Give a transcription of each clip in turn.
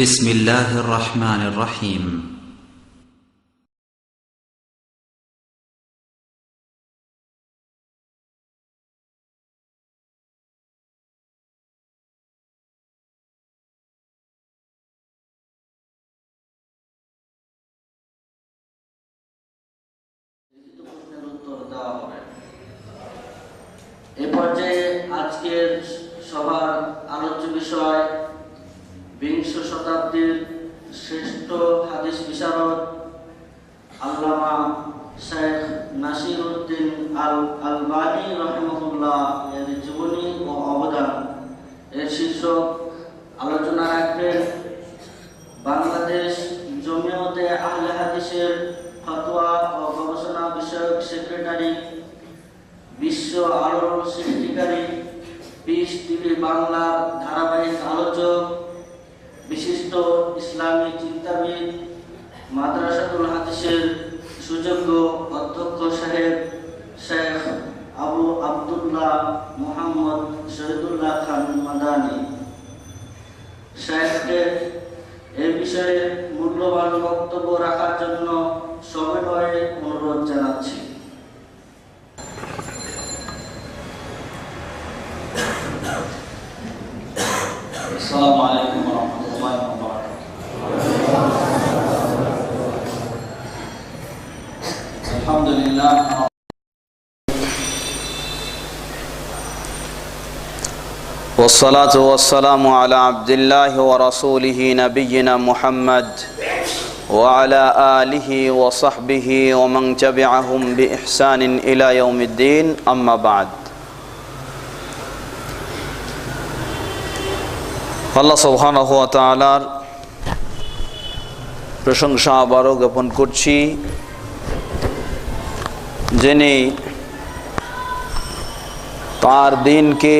بسم الله الرحمن الرحيم এই পর্যায়ে আজকের সভার আলোচ্য বিষয় বিংশ শতাব্দীর শ্রেষ্ঠ হাদিস বিশারদ আল্লামা শেখ নাসিরউদ্দিন আল-আলবানী রাহিমাহুল্লাহ এর জীবনী ও অবদান এর শীর্ষক আলোচনা রাখবেন বাংলাদেশ জমিয়তে আহলে হাদিসের ফতোয়া ও গবেষণা বিষয়ক সেক্রেটারি, বিশ্ব আলোড়ন সৃষ্টিকারী, পিস টিভি বাংলার ধারাবাহিক আলোচক, বিশিষ্ট ইসলামী চিন্তাবিদ, মাদ্রাসাতুল হাদিসের সুযোগ্য অধ্যক্ষ সাহেব শেখ আবু আব্দুল্লাহ মুহাম্মদ শহীদুল্লাহ খান মাদানী। শেখকে এই বিষয়ে মূল্যবান বক্তব্য রাখার জন্য সবিনয়ে অনুরোধ জানাচ্ছি। আসসালামু আলাইকুম ওয়া রাহমাতুল্লাহি ওয়া বারাকাতুহু। আলহামদুলিল্লাহ والصلاة والسلام على عبد الله ورسوله نبينا محمد وعلى آله وصحبه ومن تبعهم بإحسان إلى يوم الدين أما بعد। আল্লাহ সুবহানাহু ওয়া তাআলার প্রশংসা আবারও জ্ঞাপন করছি, যিনি তার দিনকে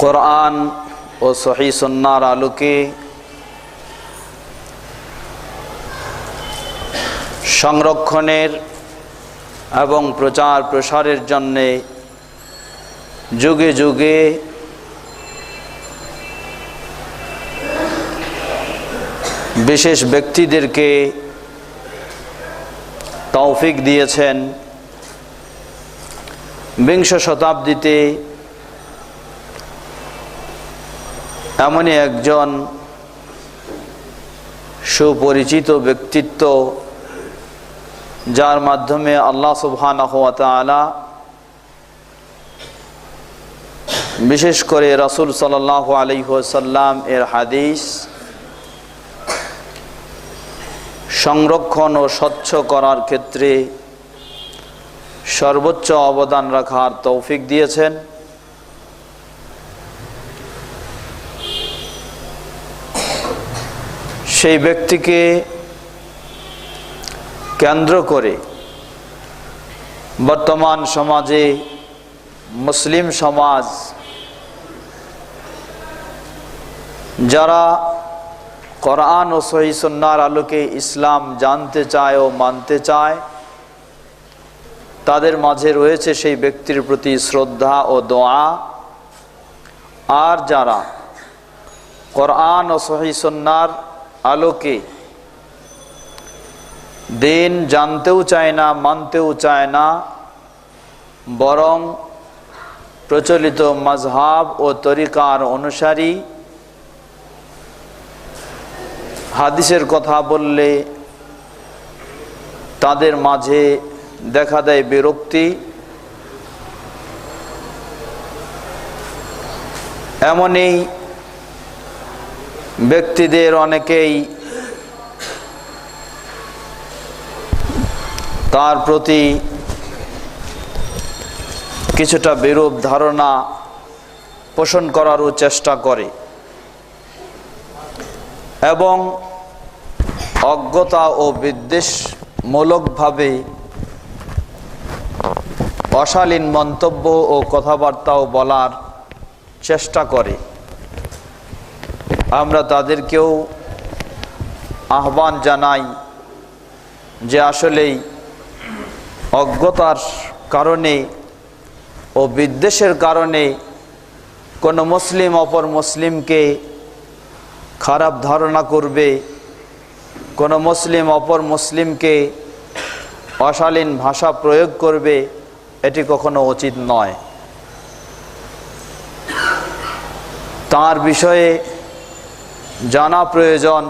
কোরআন ও সহিহ সুন্নাহর আলোকে সংরক্ষণের এবং প্রচার প্রসারের জন্যে যুগে যুগে বিশেষ ব্যক্তিদেরকে তৌফিক দিয়েছেন। বিংশ শতাব্দীতে এমনই একজন সুপরিচিত ব্যক্তিত্ব, যার মাধ্যমে আল্লাহ সুবহানাহু ওয়া তাআলা বিশেষ করে রাসূল সাল্লাল্লাহু আলাইহি ওয়াসাল্লাম এর হাদিস সংরক্ষণ ও স্বচ্ছ করার ক্ষেত্রে সর্বোচ্চ অবদান রাখার তৌফিক দিয়েছেন। সেই ব্যক্তিকে কেন্দ্র করে বর্তমান সমাজে মুসলিম সমাজ যারা কোরআন ও সহিহ সুন্নাহর আলোকে ইসলাম জানতে চায় ও মানতে চায়, তাদের মাঝে রয়েছে সেই ব্যক্তির প্রতি শ্রদ্ধা ও দোয়া। আর যারা কোরআন ও সহিহ সুন্নাহর আলোকে দিন জানতেও চায় না, মানতেও চায় না, বরং প্রচলিত মাযহাব ও তরিকার অনুসারী, হাদিসের কথা বললে তাদের মাঝে দেখা দেয় বিরক্তি, এমনই ব্যক্তিদের অনেকেই তার প্রতি কিছুটা বিরূপ ধারণা পোষণ করারও চেষ্টা করে এবং অজ্ঞতা ও বিদ্বেষমূলকভাবে অশালীন মন্তব্য ও কথাবার্তাও বলার চেষ্টা করে। আমরা তাদেরকেও আহ্বান জানাই যে আসলেই অজ্ঞতার কারণে ও বিদ্বেষের কারণে কোনো মুসলিম অপর মুসলিমকে খারাপ ধারণা করবে, কোনো মুসলিম অপর মুসলিমকে অশালীন ভাষা প্রয়োগ করবে, এটি কখনো উচিত নয়। তার বিষয়ে জানা প্রয়োজন।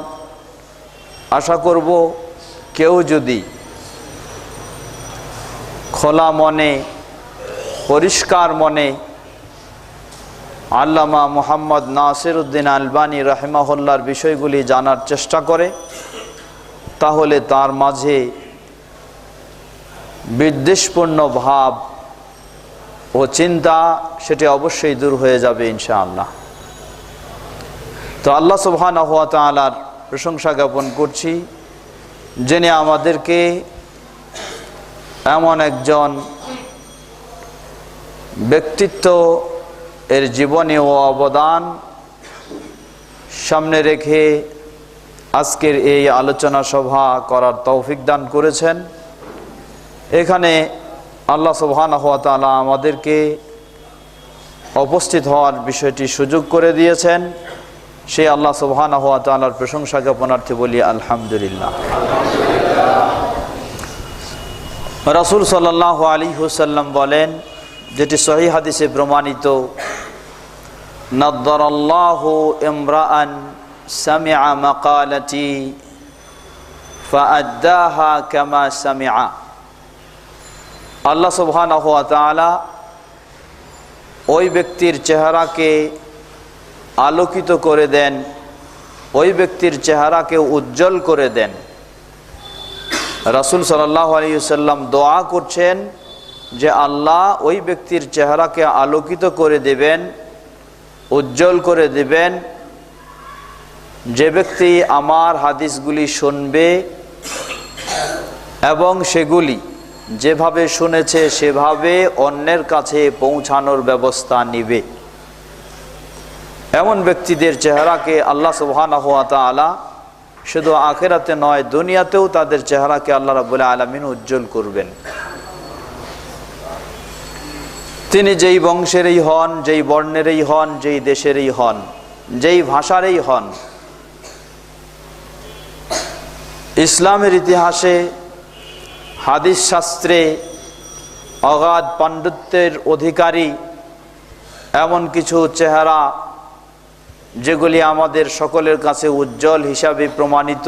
আশা করব কেউ যদি খোলা মনে, পরিষ্কার মনে আল্লামা মুহাম্মদ নাসিরউদ্দিন আলবানী রাহিমাহুল্লাহর বিষয়গুলি জানার চেষ্টা করে, তাহলে তার মাঝে বিদ্বেষপূর্ণ ভাব ও চিন্তা সেটি অবশ্যই দূর হয়ে যাবে ইনশাআল্লাহ। তো আল্লাহ সুবহানাহু ওয়া তাআলার প্রশংসা জ্ঞাপন করছি, যিনি আমাদেরকে এমন একজন ব্যক্তিত্ব এর জীবনী ও অবদান সামনে রেখে আজকের এই আলোচনা সভা করার তৌফিক দান করেছেন। এখানে আল্লাহ সুবহানাহু ওয়া তাআলা আমাদেরকে উপস্থিত হওয়ার বিষয়টি সুযোগ করে দিয়েছেন। সেই আল্লাহ সুবহানাহু ওয়া তাআলার প্রশংসা জ্ঞাপনার্থে বলি আলহামদুলিল্লাহ। রাসূল সাল্লাল্লাহু আলাইহি ওয়াসাল্লাম বলেন, যেটি সহিহ হাদিসে প্রমাণিত, নাদ্দারাল্লাহু ইমরাআন সামিআ মাকালাতি ফাআদ্দাহা কামা সামিআ। আল্লাহ সুবহানাহু ওয়া তাআলা ওই ব্যক্তির চেহারাকে আলোকিত করে দেন, ওই ব্যক্তির চেহারাকে উজ্জ্বল করে দেন। রাসূল সাল্লাল্লাহু আলাইহি ওয়াসাল্লাম দোয়া করছেন যে আল্লাহ ওই ব্যক্তির চেহারাকে আলোকিত করে দেবেন, উজ্জ্বল করে দেবেন, যে ব্যক্তি আমার হাদিসগুলি শুনবে এবং সেগুলি যেভাবে শুনেছে সেভাবে অন্যের কাছে পৌঁছানোর ব্যবস্থা নিবে। এমন ব্যক্তিদের চেহারাকে আল্লাহ সুবহানাহু ওয়া তাআলা শুধু আখিরাতে নয়, দুনিয়াতেও তাদের চেহারাকে আল্লাহ রাব্বুল আলামিন উজ্জ্বল করবেন। তিনি যেই বংশেরই হন, যেই বর্ণেরই হন, যেই দেশেরই হন, যেই ভাষারই হন, ইসলামের ইতিহাসে হাদিস শাস্ত্রে অগাধ পাণ্ডিত্যের অধিকারী এমন কিছু চেহারা যেগুলি আমাদের সকলের কাছে উজ্জ্বল হিসাবে প্রমাণিত।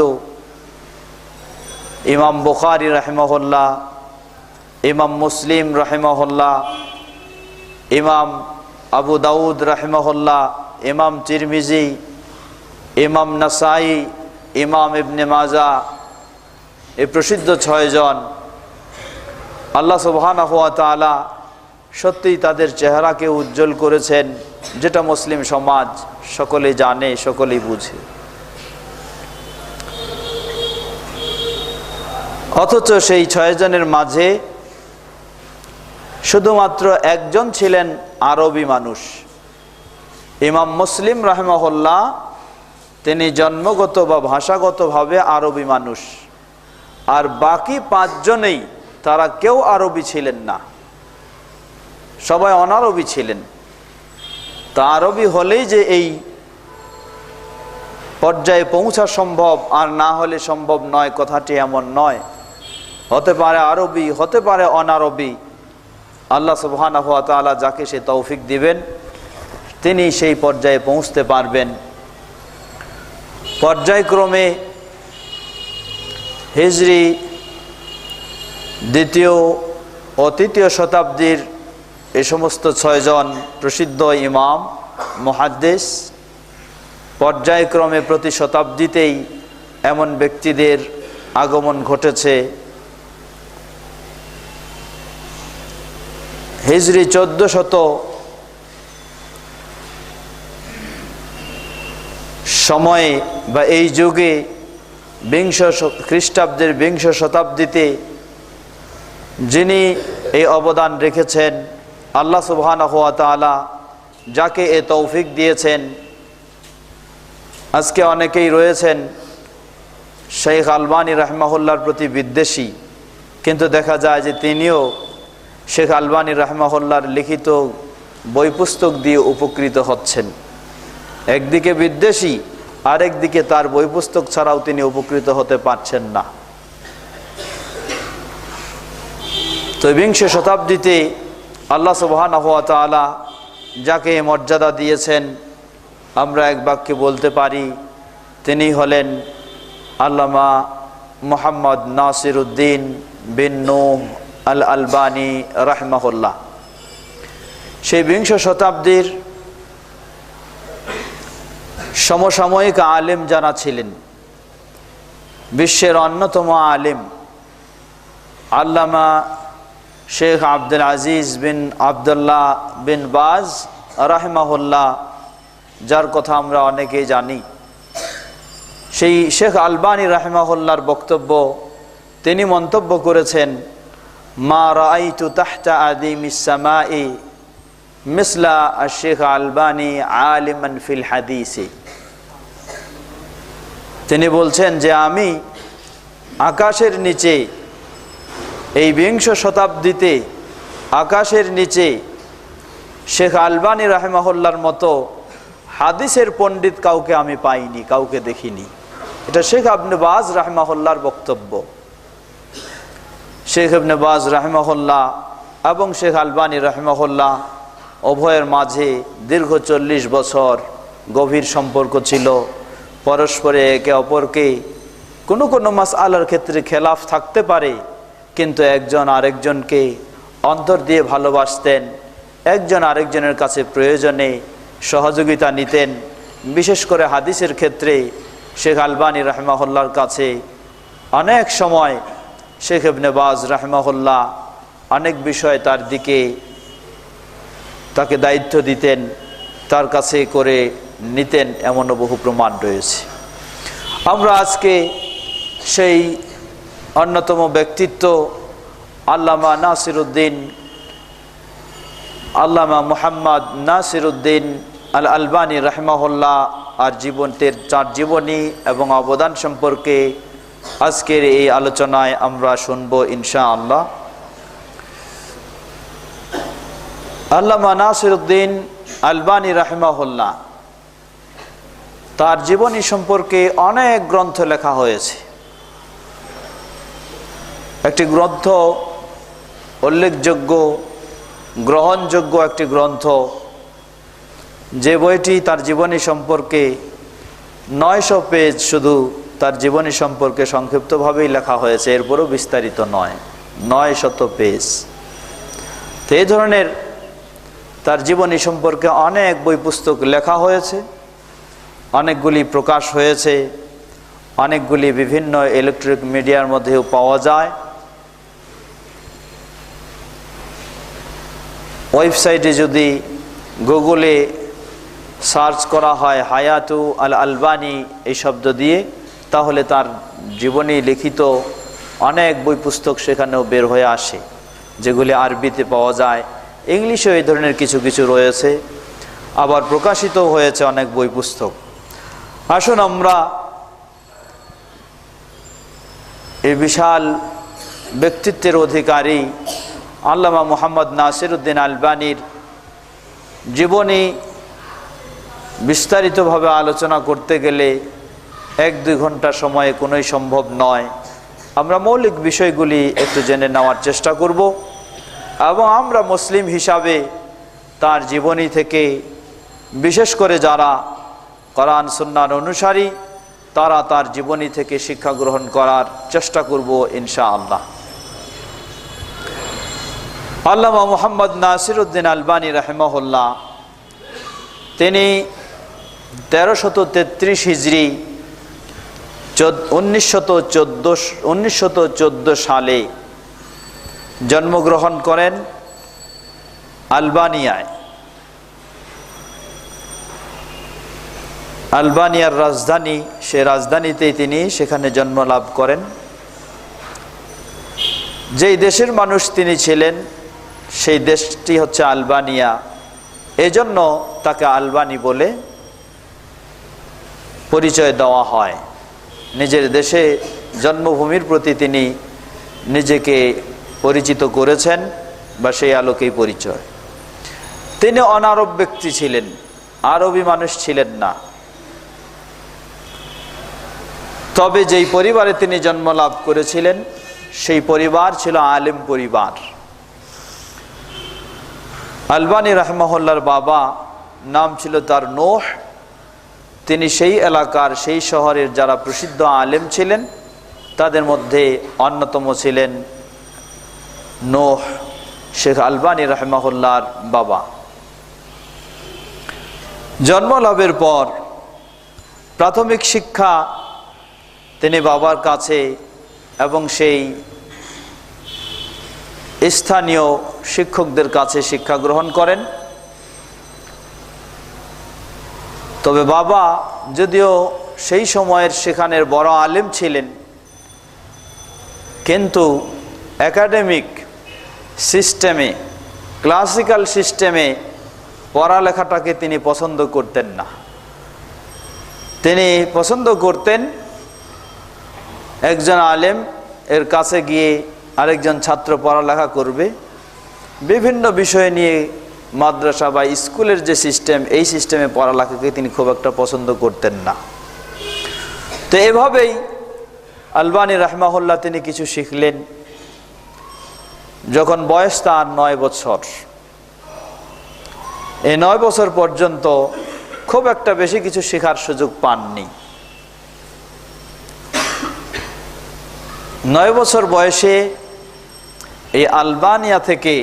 ইমাম বুখারী রাহিমাহুল্লাহ, ইমাম মুসলিম রাহিমাহুল্লাহ, ইমাম আবু দাউদ রাহিমাহুল্লাহ, ইমাম তিরমিজি, ইমাম নাসাই, ইমাম ইবনে মাজাহ, এই প্রসিদ্ধ 6 জন আল্লাহ সুবহানাহু ওয়া তাআলা সত্যিই তাদের চেহারাকে উজ্জ্বল করেছেন, যেটা মুসলিম সমাজ সকলেই জানে, সকলেই বুঝে। অথচ সেই 6 জনের মাঝে শুধুমাত্র একজন ছিলেন আরবি মানুষ। ইমাম মুসলিম রাহিমাহুল্লাহ তিনি জন্মগত বা ভাষাগতভাবে আরবি মানুষ, আর বাকি 5 জনেই তারা কেউ আরবি ছিলেন না, সবাই অনারবি ছিলেন। তা আরবি হলেই যে এই পর্যায়ে পৌঁছা সম্ভব আর না হলে সম্ভব নয়, কথাটি এমন নয়। হতে পারে আরবি, হতে পারে অনারবি। আল্লাহ সুবহানাহু ওয়া তাআলা যাকে সে তৌফিক দিবেন তিনি সেই পর্যায়ে পৌঁছতে পারবেন। পর্যায়ক্রমে হিজরি 2য় ও 3য় শতাব্দীর এই সমস্ত 6 জন প্রসিদ্ধ ইমাম মুহাদ্দিস, পর্যায়ক্রমে প্রতি শতাব্দীতেই এমন ব্যক্তিদের আগমন ঘটেছে। হিজরি 1400 সময়ে বা এই যুগে খ্রিস্টাব্দের 20 শতাব্দীতে যিনি এই অবদান রেখেছেন, আল্লাহ সুবহানাহু ওয়া তাআলা যাকে এ তৌফিক দিয়েছেন। আজকে অনেকেই রয়েছেন শেখ আলবানী রাহিমাহুল্লাহর প্রতি বিদ্বেষী, কিন্তু দেখা যায় যে তিনিও শেখ আলবানী রাহিমাহুল্লাহর লিখিত বই পুস্তক দিয়ে উপকৃত হচ্ছেন। একদিকে বিদ্বেষী, আরেকদিকে তার বই পুস্তক ছাড়াও তিনি উপকৃত হতে পারছেন না। তো বিংশ শতাব্দীতে আল্লাহ সুবহানাহু ওয়া তাআলা যাকে মর্যাদা দিয়েছেন, আমরা এক বাক্যে বলতে পারি তিনি হলেন আল্লামা মুহাম্মদ নাসিরউদ্দিন বিন নূহ আল আলবানী রাহিমাহুল্লাহ। সেই বিংশ শতাব্দীর সমসাময়িক আলেম যারা ছিলেন, বিশ্বের অন্যতম আলেম আল্লামা শেখ আব্দুল আজিজ বিন আবদুল্লাহ বিন বাজ রাহিমাহুল্লাহ, যার কথা আমরা অনেকেই জানি। সেই শেখ আলবানী রাহিমাহুল্লাহর বক্তব্য, তিনি মন্তব্য করেছেন, মা রাআইতু তাহতা আদিমিস সামাই মিসলা আশ-শেখ আলবানী আলিমান ফিল হাদিসি। তিনি বলছেন যে আমি আকাশের নিচে, এই বিংশ শতাব্দীতে আকাশের নিচে শেখ আলবানী রাহিমাহুল্লাহর মতো হাদিসের পণ্ডিত কাউকে আমি পাইনি, কাউকে দেখিনি। এটা শেখ ইবনে বাজ রাহিমাহুল্লাহর বক্তব্য। শেখ ইবনে বাজ রাহিমাহুল্লাহ এবং শেখ আলবানী রাহিমাহুল্লাহ উভয়ের মাঝে দীর্ঘ 40 বছর গভীর সম্পর্ক ছিল। পরস্পরে একে অপরকে কোনো কোনো মাসআলার ক্ষেত্রে খেলাফ থাকতে পারে, কিন্তু একজন আরেকজনকে অন্তর দিয়ে ভালোবাসতেন, একজন আরেকজনের কাছে প্রয়োজনে সহযোগিতা নিতেন। বিশেষ করে হাদিসের ক্ষেত্রে শেখ আলবানী রাহিমাহুল্লাহর কাছে অনেক সময় শেখ ইবনে বাজ রাহিমাহুল্লাহ অনেক বিষয় তার দিকে তাকে দায়িত্ব দিতেন, তার কাছে করে নিতেন, এমনও বহু প্রমাণ রয়েছে। আমরা আজকে সেই অন্যতম ব্যক্তিত্ব আল্লামা নাসিরউদ্দিন, আল্লামা মুহাম্মদ নাসিরউদ্দিন আল আলবানী রাহিমাহুল্লাহ আর তার জীবনী এবং অবদান সম্পর্কে আজকের এই আলোচনায় আমরা শুনবো ইনশাআল্লাহ। আল্লামা নাসিরউদ্দিন আলবানী রাহিমাহুল্লাহ, তার জীবনী সম্পর্কে অনেক গ্রন্থ লেখা হয়েছে। একটি গ্রন্থ, উল্লেখযোগ্য গ্রহণযোগ্য একটি গ্রন্থ, যে বইটি তার জীবনী সম্পর্কে 900 পেজ শুধু তার জীবনী সম্পর্কে সংক্ষিপ্তভাবেই লেখা হয়েছে, এরপরও বিস্তারিত নয়, 900 পেজ। তো এই ধরনের তার জীবনী সম্পর্কে অনেক বই পুস্তক লেখা হয়েছে, অনেকগুলি প্রকাশ হয়েছে, অনেকগুলি বিভিন্ন ইলেকট্রনিক মিডিয়ার মধ্যেও পাওয়া যায়। ওয়েবসাইটে যদি গুগলে সার্চ করা হয় হায়াতু আল আলবানী এই শব্দ দিয়ে, তাহলে তার জীবনী লিখিত অনেক বই পুস্তক সেখানেও বের হয়ে আসে, যেগুলি আরবিতে পাওয়া যায়। ইংলিশেও এই ধরনের কিছু কিছু রয়েছে, আবার প্রকাশিত হয়েছে অনেক বই পুস্তক। আসুন আমরা এই বিশাল ব্যক্তিত্বের অধিকারী আল্লামা মুহাম্মদ নাসিরউদ্দিন আলবানীর জীবনী বিস্তারিতভাবে আলোচনা করতে গেলে 1-2 ঘন্টা সময়ে কোনোই সম্ভব নয়। আমরা মৌলিক বিষয়গুলি একটু জেনে নেওয়ার চেষ্টা করব, এবং আমরা মুসলিম হিসাবে তার জীবনী থেকে, বিশেষ করে যারা কোরআন সুন্নাহর অনুসারী, তারা তার জীবনী থেকে শিক্ষা গ্রহণ করার চেষ্টা করব ইনশাআল্লাহ। আল্লামা মুহাম্মদ নাসিরউদ্দিন আলবানী রাহিমাহুল্লাহ, তিনি 1333 হিজরি 1914 সালে জন্মগ্রহণ করেন আলবানিয়ায়। আলবানিয়ার রাজধানী, সে রাজধানীতেই তিনি সেখানে জন্ম লাভ করেন। যেই দেশের মানুষ তিনি ছিলেন সেই দেশটি হচ্ছে আলবানিয়া, এজন্য তাকে আলবানী বলে পরিচয় দেওয়া হয়। নিজের দেশে জন্মভূমির প্রতি তিনি নিজেকে পরিচিত করেছেন, বা সেই আলোকেই পরিচয়। তিনি অনারব ব্যক্তি ছিলেন, আরবি মানুষ ছিলেন না। তবে যেই পরিবারে তিনি জন্ম লাভ করেছিলেন সেই পরিবার ছিল আলেম পরিবার। আলবানী রাহমাহুল্লাহর বাবা নাম ছিল তার নূহ। তিনি সেই এলাকার, সেই শহরের যারা প্রসিদ্ধ আলেম ছিলেন তাদের মধ্যে অন্যতম ছিলেন নূহ, শেখ আলবানী রাহমাহুল্লাহর বাবা। জন্ম লাভের পর প্রাথমিক শিক্ষা তিনি বাবার কাছে এবং সেই স্থানীয় শিক্ষকদের কাছে শিক্ষা গ্রহণ করেন। তবে বাবা যদিও সেই সময়ের সেখানের বড় আলেম ছিলেন, কিন্তু একাডেমিক সিস্টেমে, ক্লাসিক্যাল সিস্টেমে পড়ালেখাটাকে তিনি পছন্দ করতেন না। তিনি পছন্দ করতেন একজন আলেম এর কাছে গিয়ে আরেকজন ছাত্র পড়ালেখা করবে। বিভিন্ন বিষয় নিয়ে মাদ্রাসা বা স্কুলের যে সিস্টেম, এই সিস্টেমে পড়ালেখাকে তিনি খুব একটা পছন্দ করতেন না। তো এভাবেই আলবানী রাহমাহুল্লাহ তিনি কিছু শিখলেন। যখন বয়স তার 9 বছর, এই 9 বছর পর্যন্ত খুব একটা বেশি কিছু শেখার সুযোগ পাননি। 9 বছর বয়সে এই আলবানিয়া থেকে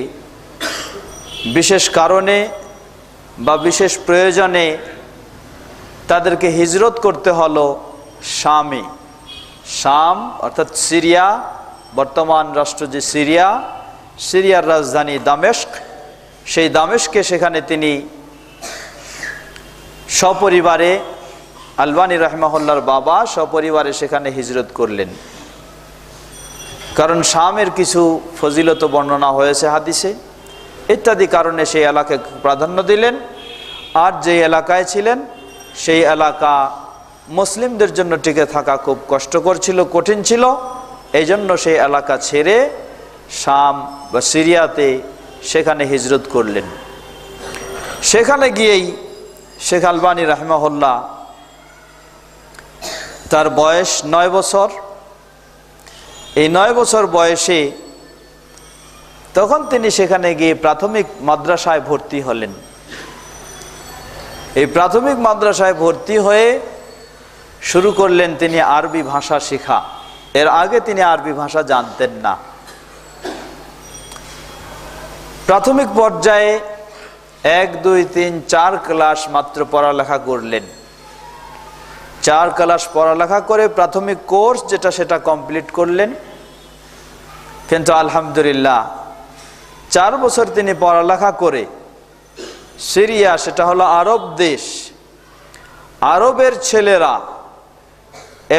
বিশেষ কারণে বা বিশেষ প্রয়োজনে তাদেরকে হিজরত করতে হলো শামে। শাম অর্থাৎ সিরিয়া, বর্তমান রাষ্ট্র যে সিরিয়া, সিরিয়ার রাজধানী দামেস্ক, সেই দামেস্কে সেখানে তিনি সপরিবারে, আলবানী রাহমাহুল্লাহর বাবা সপরিবারে সেখানে হিজরত করলেন। কারণ শামের কিছু ফজিলত বর্ণনা হয়েছে হাদিসে, ইত্যাদি কারণে সেই এলাকাকে প্রাধান্য দিলেন। আর যে এলাকায় ছিলেন সেই এলাকা মুসলিমদের জন্য টিকে থাকা খুব কষ্টকর ছিল, কঠিন ছিল। এই জন্য সেই এলাকা ছেড়ে শাম বা সিরিয়াতে সেখানে হিজরত করলেন। সেখানে গিয়েই শেখ আলবানী রাহমাহুল্লাহ, তার বয়স 9 বছর। এই 9 বছর বয়সে তখন তিনি সেখানে গিয়ে প্রাথমিক মাদ্রাসায় ভর্তি হলেন। এই প্রাথমিক মাদ্রাসায় ভর্তি হয়ে শুরু করলেন তিনি আরবি ভাষা শেখা। এর আগে তিনি আরবি ভাষা জানতেন না। প্রাথমিক পর্যায়ে 1, 2, 3, 4 ক্লাস মাত্র পড়ালেখা করলেন। 4 ক্লাস পড়ালেখা করে প্রাথমিক কোর্স যেটা সেটা কমপ্লিট করলেন। কিন্তু আলহামদুলিল্লাহ 4 বছর তিনি পড়ালেখা করে সিরিয়া, সেটা হলো আরব দেশ, আরবের ছেলেরা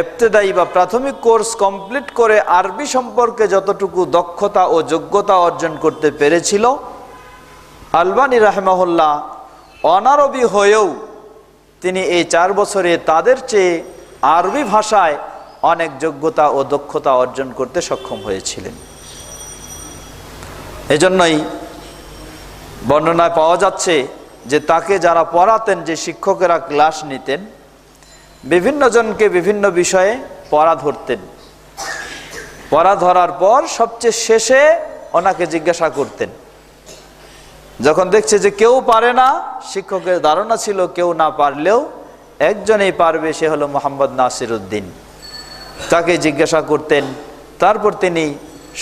ইবতেদায়ী বা প্রাথমিক কোর্স কমপ্লিট করে আরবি সম্পর্কে যতটুকু দক্ষতা ও যোগ্যতা অর্জন করতে পেরেছিল, আলবানী রাহমাহুল্লাহ অনারবি হয়েও তিনি এই 4 বছরে তাদের চেয়ে আরবি ভাষায় অনেক যোগ্যতা ও দক্ষতা অর্জন করতে সক্ষম হয়েছিলেন। এজন্যই বর্ণনায় পাওয়া যাচ্ছে যে তাকে যারা পড়াতেন, যে শিক্ষকেরা ক্লাস নিতেন, বিভিন্ন জনকে বিভিন্ন বিষয়ে পড়া ধরতেন। পড়া ধরার পর সবচেয়ে শেষে ওনাকে জিজ্ঞাসা করতেন। যখন দেখছে যে কেউ পারে না, শিক্ষকের ধারণা ছিল কেউ না পারলেও একজনেই পারবে, সে হলো মোহাম্মদ নাসিরউদ্দিন, তাকে জিজ্ঞাসা করতেন। তারপর তিনি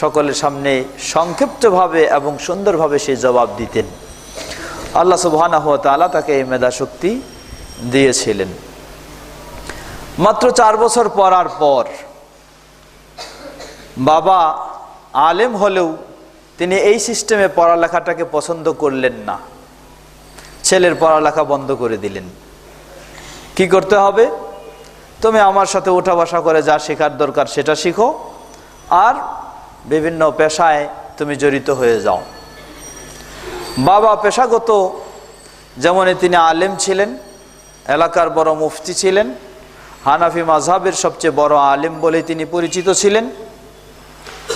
সকলের সামনে সংক্ষিপ্তভাবে এবং সুন্দরভাবে সে জবাব দিতেন। আল্লাহ সুবহানাহু ওয়া তাআলা তাকে এই মেধা শক্তি দিয়েছিলেন। মাত্র 4 বছর পড়ার পর বাবা আলেম হলেও তিনি এই সিস্টেমে পড়ালেখাটাকে পছন্দ করলেন না। ছেলের পড়ালেখা বন্ধ করে দিলেন। কি করতে হবে? তুমি আমার সাথে ওঠা বসা করে যা শেখার দরকার সেটা শিখো, আর বিভিন্ন পেশায় তুমি জড়িত হয়ে যাও। বাবা পেশাগত যেমন তিনি আলেম ছিলেন, এলাকার বড় মুফতি ছিলেন, হানাফি মাযহাবের সবচেয়ে বড় আলেম বলে তিনি পরিচিত ছিলেন।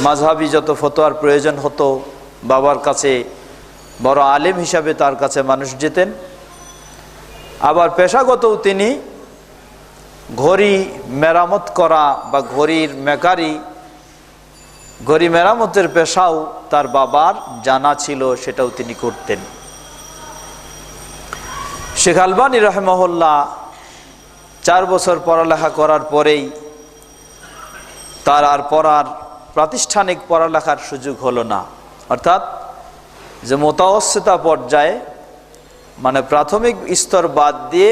মাযহাবি যত ফতোয়ার প্রয়োজন হতো বাবার কাছে বড় আলেম হিসাবে তার কাছে মানুষ যেতেন। আবার পেশাগতও তিনি ঘড়ি মেরামত করা বা ঘড়ির মেকারি, ঘড়ি মেরামতের পেশাও তার বাবার জানা ছিল, সেটাও তিনি করতেন। শেখ আলবানী রাহিমাহুল্লাহ 4 বছর পড়ালেখা করার পরেই তার আর প্রাতিষ্ঠানিক পড়ালেখার সুযোগ হলো না। অর্থাৎ যে মুতাওয়াসসিতা পর্যায়ে, মানে প্রাথমিক স্তর বাদ দিয়ে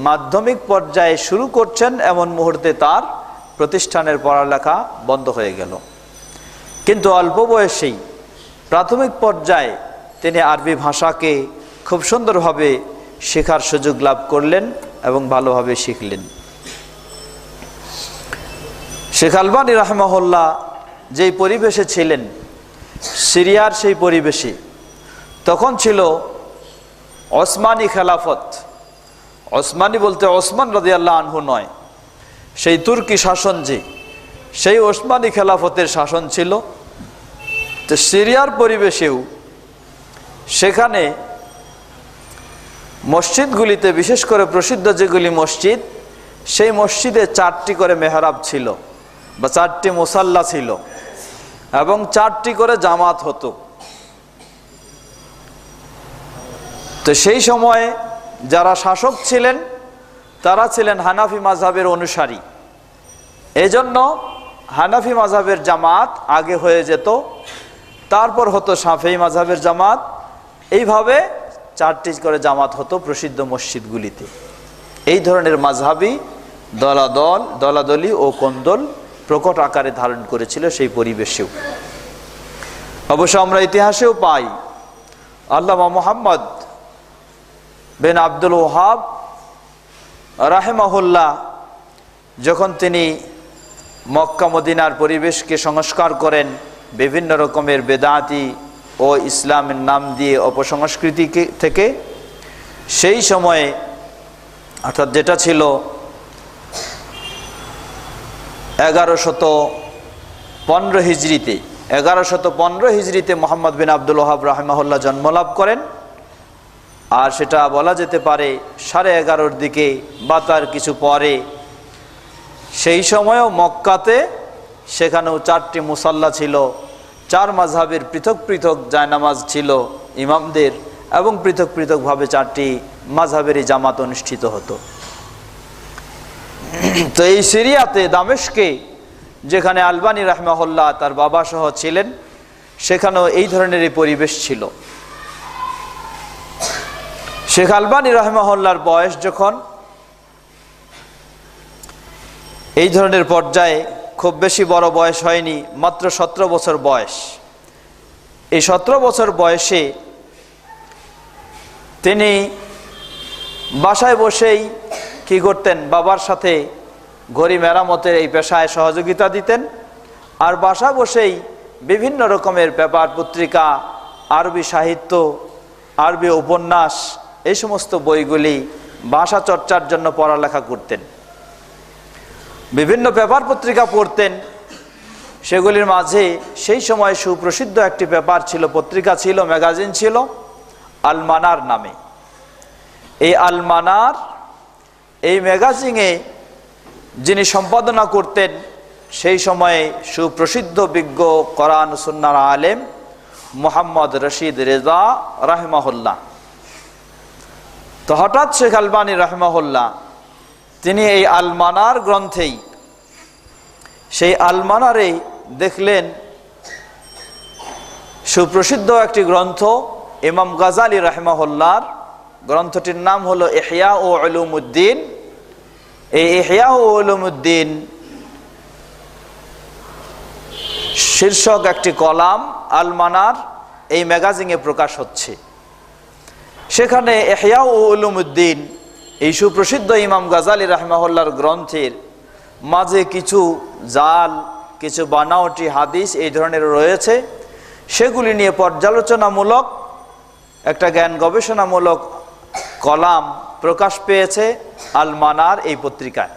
মাধ্যমিক পর্যায়ে শুরু করছেন, এমন মুহূর্তে তার প্রতিষ্ঠানের পড়ালেখা বন্ধ হয়ে গেল। কিন্তু অল্প বয়সেই প্রাথমিক পর্যায়ে তিনি আরবি ভাষাকে খুব সুন্দরভাবে শেখার সুযোগ লাভ করলেন এবং ভালোভাবে শিখলেন। শেখ আলবানী রাহিমাহুল্লাহ যেই পরিবেশে ছিলেন, সিরিয়ার সেই পরিবেশে, তখন ছিল ওসমানী খেলাফত। ওসমানী বলতে ওসমান রাদিয়াল্লাহু আনহু নয়, সেই তুর্কি শাসন, যে সেই ওসমানী খেলাফতের শাসন ছিল। তো সিরিয়ার পরিবেশেও সেখানে মসজিদগুলিতে, বিশেষ করে প্রসিদ্ধ যেগুলি মসজিদ, সেই মসজিদে 4টি করে মেহরাব ছিল বা 4টি মুসাল্লা ছিল এবং 4টি করে জামাত হতো। তো সেই সময়ে যারা শাসক ছিলেন তারা ছিলেন হানাফি মাযহাবের অনুসারী। এজন্য হানাফি মাযহাবের জামাত আগে হয়ে যেত, তারপর হতো শাফিঈ মাযহাবের জামাত। এইভাবে 4টি করে জামাত হতো প্রসিদ্ধ মসজিদগুলিতে। এই ধরনের মাযহাবী দলাদলি ও কোন্দল প্রকট আকারে ধারণ করেছিল সেই পরিবেশেও। অবশ্য আমরা ইতিহাসেও পাই, আল্লামা মুহাম্মদ বিন আব্দুল ওয়াহাব রাহিমাহুল্লাহ যখন তিনি মক্কা মদিনার পরিবেশকে সংস্কার করেন বিভিন্ন রকমের বেদাতি ও ইসলামের নাম দিয়ে অপসংস্কৃতি থেকে, সেই সময়ে অর্থাৎ যেটা ছিল 1115 হিজরিতে, 1115 হিজরিতে মোহাম্মদ বিন আব্দুল ওয়াহাব রাহিমাহুল্লাহ জন্মলাভ করেন। আর সেটা বলা যেতে পারে 11:30 দিকে বা তার কিছু পরে। সেই সময়ও মক্কাতে সেখানেও 4টি মুসাল্লা ছিল, 4 মাযহাবের পৃথক পৃথক জায়নামাজ ছিল ইমামদের, এবং পৃথক পৃথকভাবে 4টি মাযহাবেরই জামাত অনুষ্ঠিত হতো। তো এই সিরিয়াতে, দামেস্কে, যেখানে আলবানী রাহিমাহুল্লাহ তার বাবা সহ ছিলেন, সেখানেও এই ধরনেরই পরিবেশ ছিল। শেখ আলবানী রাহিমাহুল্লাহর বয়স যখন এই ধরনের পর্যায়ে, খুব বেশি বড় বয়স হয়নি, মাত্র 17 বছর বয়স। এই 17 বছর বয়সে তিনি বাসায় বসেই কি করতেন, বাবার সাথে ঘড়ি মেরামতের এই পেশায় সহযোগিতা দিতেন। আর বাসা বসেই বিভিন্ন রকমের পেপার পত্রিকা, আরবি সাহিত্য, আরবি উপন্যাস, এই সমস্ত বইগুলি ভাষা চর্চার জন্য পড়ালেখা করতেন। বিভিন্ন পেপার পত্রিকা পড়তেন। সেগুলির মাঝে সেই সময় সুপ্রসিদ্ধ একটি পেপার ছিল, পত্রিকা ছিল, ম্যাগাজিন ছিল, আল মানার নামে। এই আল মানার, এই ম্যাগাজিনে যিনি সম্পাদনা করতেন সেই সময়ে সুপ্রসিদ্ধ বিজ্ঞ কোরআন সুন্নাহর আলেম মুহাম্মদ রশিদ রেজা রাহিমাহুল্লাহ। তো হঠাৎ শেখ আলবানী রাহিমাহুল্লাহ তিনি এই আল মানার গ্রন্থেই, সেই আল মানারে দেখলেন সুপ্রসিদ্ধ একটি গ্রন্থ ইমাম গাজালি রাহিমাহুল্লাহর। গ্রন্থটির নাম হলো ইহয়া ও উলুমুদ্দিন। এই ইহয়া ও উলুমুদ্দিন শীর্ষক একটি কলাম আল মানার এই ম্যাগাজিনে প্রকাশ হচ্ছে। সেখানে ইহয়া ও উলুমুদ্দিন, এই সুপ্রসিদ্ধ ইমাম গাজালি রাহিমাহুল্লাহর গ্রন্থের মাঝে কিছু জাল, কিছু বানাওটি হাদিস এই ধরনের রয়েছে, সেগুলি নিয়ে পর্যালোচনামূলক একটা জ্ঞান গবেষণামূলক কলাম প্রকাশ পেয়েছে আল মানার এই পত্রিকায়।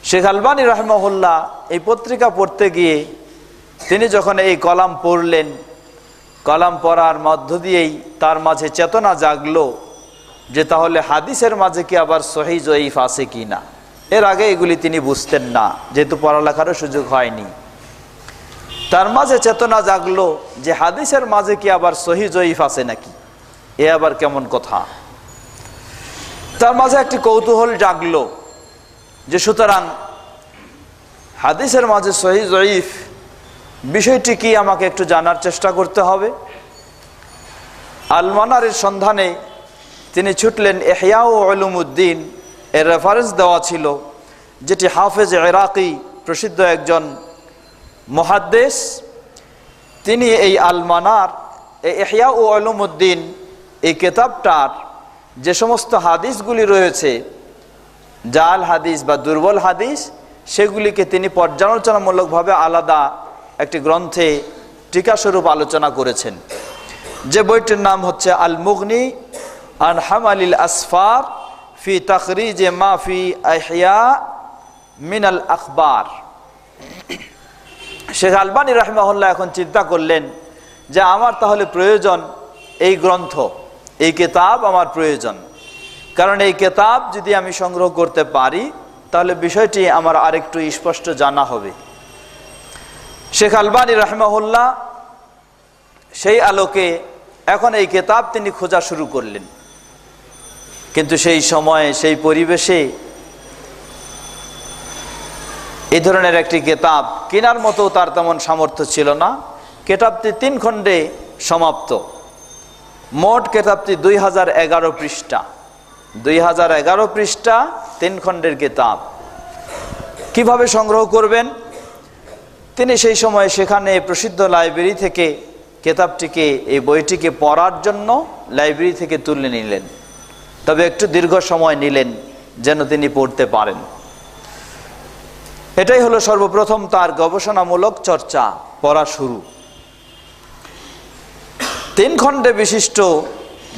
শেখ আলবানী রাহিমাহুল্লাহ এই পত্রিকা পড়তে গিয়ে তিনি যখন এই কলাম পড়লেন, কালাম পড়ার মধ্য দিয়েই তার মাঝে চেতনা জাগলো যে তাহলে হাদিসের মাঝে কি আবার সহিহ জয়ীফ আছে কি না। এর আগে এগুলি তিনি বুঝতেন না, যেহেতু পড়ালেখারও সুযোগ হয়নি। তার মাঝে চেতনা জাগলো যে হাদিসের মাঝে কি আবার সহিহ জয়ীফ আছে নাকি, এ আবার কেমন কথা। তার মাঝে একটি কৌতূহল জাগলো যে সুতরাং হাদিসের মাঝে সহিহ জয়ীফ বিষয়টি কি আমাকে একটু জানার চেষ্টা করতে হবে। আল মানারের সন্ধানে তিনি ছুটলেন। ইহয়া উলুমুদ্দিন এর রেফারেন্স দেওয়া ছিল, যেটি হাফেজ ইরাকি প্রসিদ্ধ একজন মুহাদ্দিস, তিনি এই আল মানার ইহয়া উলুমুদ্দিন এই কিতাবটার যে সমস্ত হাদিসগুলি রয়েছে জাল হাদিস বা দুর্বল হাদিস, সেগুলিকে তিনি পর্যালোচনামূলকভাবে আলাদা একটি গ্রন্থে টিকাস্বরূপ আলোচনা করেছেন, যে বইটির নাম হচ্ছে আল মুগনি আন হামালিল আসফার ফি তাখরিজ মা ফি ইহয়া মিনাল আখবার। শেখ আলবানী রাহিমাহুল্লাহ এখন চিন্তা করলেন যে আমার তাহলে প্রয়োজন এই গ্রন্থ, এই কিতাব আমার প্রয়োজন, কারণ এই কিতাব যদি আমি সংগ্রহ করতে পারি তাহলে বিষয়টি আমার আরেকটু স্পষ্ট জানা হবে। শেখ আলবানী রাহিমাহুল্লাহ সেই আলোকে এখন এই কিতাব তিনি খোঁজা শুরু করলেন, কিন্তু সেই সময়ে সেই পরিবেশে এই ধরনের একটি কিতাব কেনার মতো তার তেমন সামর্থ্য ছিল না। কিতাবটি 3 খণ্ডে সমাপ্ত। মোট কিতাবটি 2011 পৃষ্ঠা, 2011 পৃষ্ঠা 3 খণ্ডের কিতাব। কিভাবে সংগ্রহ করবেন? তিনি সেই সময় সেখানে প্রসিদ্ধ লাইব্রেরি থেকে কিতাবটিকে, এই বইটিকে পড়ার জন্য লাইব্রেরি থেকে তুলে নিলেন, তবে একটু দীর্ঘ সময় নিলেন যেন তিনি পড়তে পারেন। এটাই হলো সর্বপ্রথম তার গবেষণামূলক চর্চা, পড়া শুরু। 3 খণ্ডে বিশিষ্ট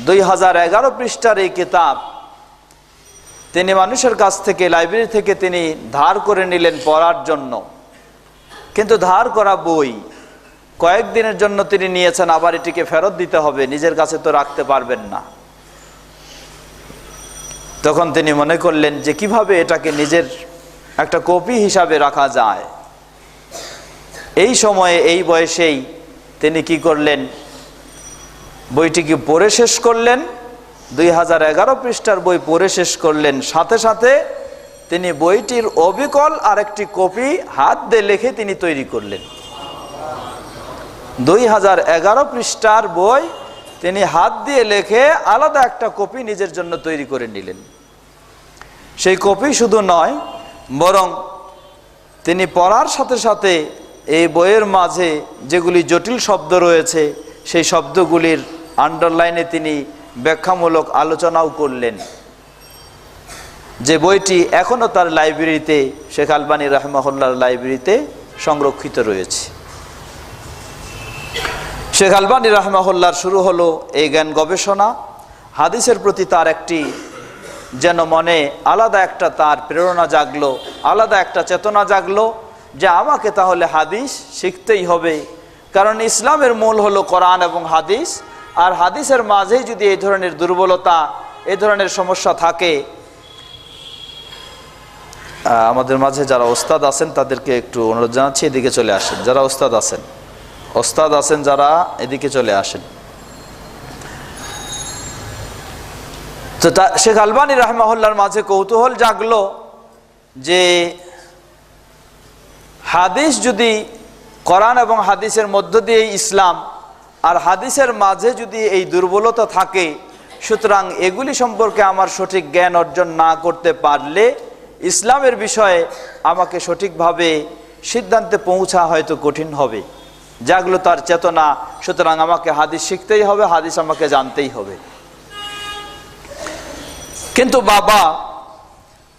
2011 পৃষ্ঠার এই কিতাব তিনি মানুষের কাছ থেকে, লাইব্রেরি থেকে তিনি ধার করে নিলেন পড়ার জন্য। কিন্তু ধার করা বই কয়েকদিনের জন্য তিনি নিয়েছেন, আবার এটিকে ফেরত দিতে হবে, নিজের কাছে তো রাখতে পারবেন না। তখন তিনি মনে করলেন যে কিভাবে এটাকে নিজের একটা কপি হিসাবে রাখা যায়। এই সময়ে, এই বয়সেই তিনি কি করলেন, বইটিকে পড়ে শেষ করলেন। 2011 পৃষ্ঠার বই পড়ে শেষ করলেন, সাথে সাথে তিনি বইটির অবিকল আরেকটি কপি হাত দিয়ে লিখে তিনি তৈরি করলেন। 2011 পৃষ্ঠার বই তিনি হাত দিয়ে লিখে আলাদা একটা কপি নিজের জন্য তৈরি করে নিলেন। সেই কপি শুধু নয়, বরং তিনি পড়ার সাথে সাথে এই বইয়ের মাঝে যেগুলি জটিল শব্দ রয়েছে সেই শব্দগুলির আন্ডারলাইনে তিনি ব্যাখ্যামূলক আলোচনাও করলেন। যে বইটি এখনো তার লাইব্রেরিতে, শেখ আলবানী রাহিমাহুল্লাহর লাইব্রেরিতে সংরক্ষিত রয়েছে। শেখ আলবানী রাহিমাহুল্লাহর শুরু হলো এই জ্ঞান গবেষণা। হাদিসের প্রতি তার একটি যেন মনে আলাদা একটা তার প্রেরণা জাগলো, আলাদা একটা চেতনা জাগলো যে আমাকে তাহলে হাদিস শিখতেই হবে, কারণ ইসলামের মূল হলো কোরআন এবং হাদিস। আর হাদিসের মাঝেই যদি এই ধরনের দুর্বলতা, এই ধরনের সমস্যা থাকে, আমাদের মাঝে যারা ওস্তাদ আছেন তাদেরকে একটু অনুরোধ জানাচ্ছি এদিকে চলে আসেন। যারা ওস্তাদ আছেন যারা এদিকে চলে আসেন। তো শেখ আলবানী রাহিমাহুল্লাহর মাঝে কৌতূহল জাগলো যে হাদিস যদি, কোরআন এবং হাদিসের মধ্য দিয়ে ইসলাম, আর হাদিসের মাঝে যদি এই দুর্বলতা থাকে, সুতরাং এগুলি সম্পর্কে আমার সঠিক জ্ঞান অর্জন না করতে পারলে ইসলামের বিষয়ে আমাকে সঠিকভাবে সিদ্ধান্তে পৌঁছা হয়তো কঠিন হবে। জাগলো তার চেতনা, সুতরাং আমাকে হাদিস শিখতেই হবে, হাদিস আমাকে জানতেই হবে। কিন্তু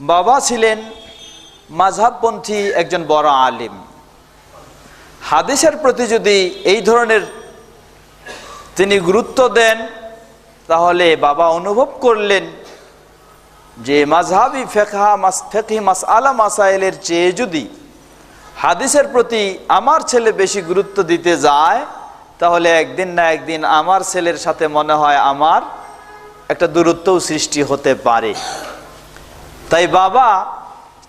বাবা ছিলেন মাযহাবপন্থী একজন বড় আলিম। হাদিসের প্রতি যদি এই ধরনের তিনি গুরুত্ব দেন, তাহলে বাবা অনুভব করলেন যে মাযহাবি ফিকহি মাসআলা মাসাইলের চেয়ে যদি হাদিসের প্রতি আমার ছেলে বেশি গুরুত্ব দিতে যায়, তাহলে একদিন না একদিন আমার ছেলের সাথে মনে হয় আমার একটা দূরত্বও সৃষ্টি হতে পারে। তাই বাবা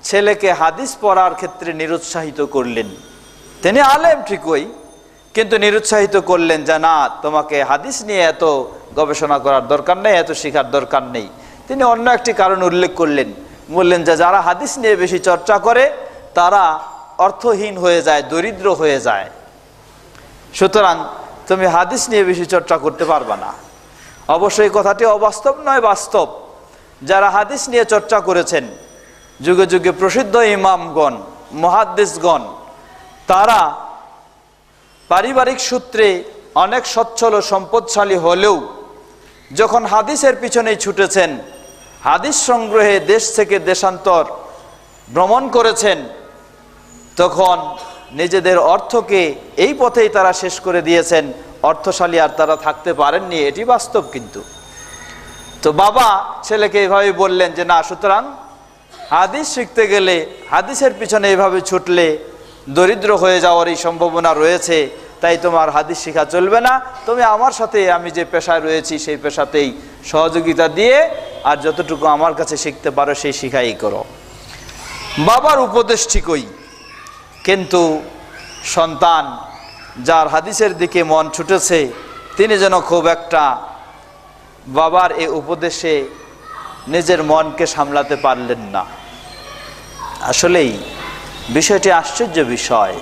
ছেলেকে হাদিস পড়ার ক্ষেত্রে নিরুৎসাহিত করলেন। তিনি আলেম ঠিকই, কিন্তু নিরুৎসাহিত করলেন যে না, তোমাকে হাদিস নিয়ে এত গবেষণা করার দরকার নেই, এত শেখার দরকার নেই। তিনি অন্য একটি কারণ উল্লেখ করলেন, বললেন যে যারা হাদিস নিয়ে বেশি চর্চা করে তারা অর্থহীন হয়ে যায়, দরিদ্র হয়ে যায়, সুতরাং তুমি হাদিস নিয়ে বেশি চর্চা করতে পারবা না। অবশ্যই কথাটি অবাস্তব নয়, বাস্তব। যারা হাদিস নিয়ে চর্চা করেছেন, যুগে যুগে প্রসিদ্ধ ইমামগণ, মুহাদ্দিসগণ, তারা পারিবারিক সূত্রে অনেক সচ্ছল ও সম্পদশালী হলেও যখন হাদিসের পিছনেই ছুটেছেন, হাদিস সংগ্রহে দেশ থেকে দেশান্তর ভ্রমণ করেছেন, তখন নিজেদের অর্থকে এই পথেই তারা শেষ করে দিয়েছেন। অর্থশালী আর তারা থাকতে পারেননি, এটি বাস্তব। কিন্তু তো বাবা ছেলেকে এভাবে বললেন যে না, সুতরাং হাদিস শিখতে গেলে, হাদিসের পিছনে এভাবে ছুটলে দরিদ্র হয়ে যাওয়ার এই সম্ভাবনা রয়েছে, তাই তোমার হাদিস শেখা চলবে না। তুমি আমার সাথে, আমি যে পেশায় রয়েছি সেই পেশাতেই সহযোগিতা দিয়ে আর যতটুকু আমার কাছে শিখতে পারো সেই শিখাই করো। বাবার উপদেশ ঠিকই, কিন্তু সন্তান যার হাদিসের দিকে মন ছুটেছে তিনি যেন খুব একটা বাবার এই উপদেশে নিজের মনকে সামলাতে পারলেন না। আসলেই বিষয়টি আশ্চর্য বিষয়।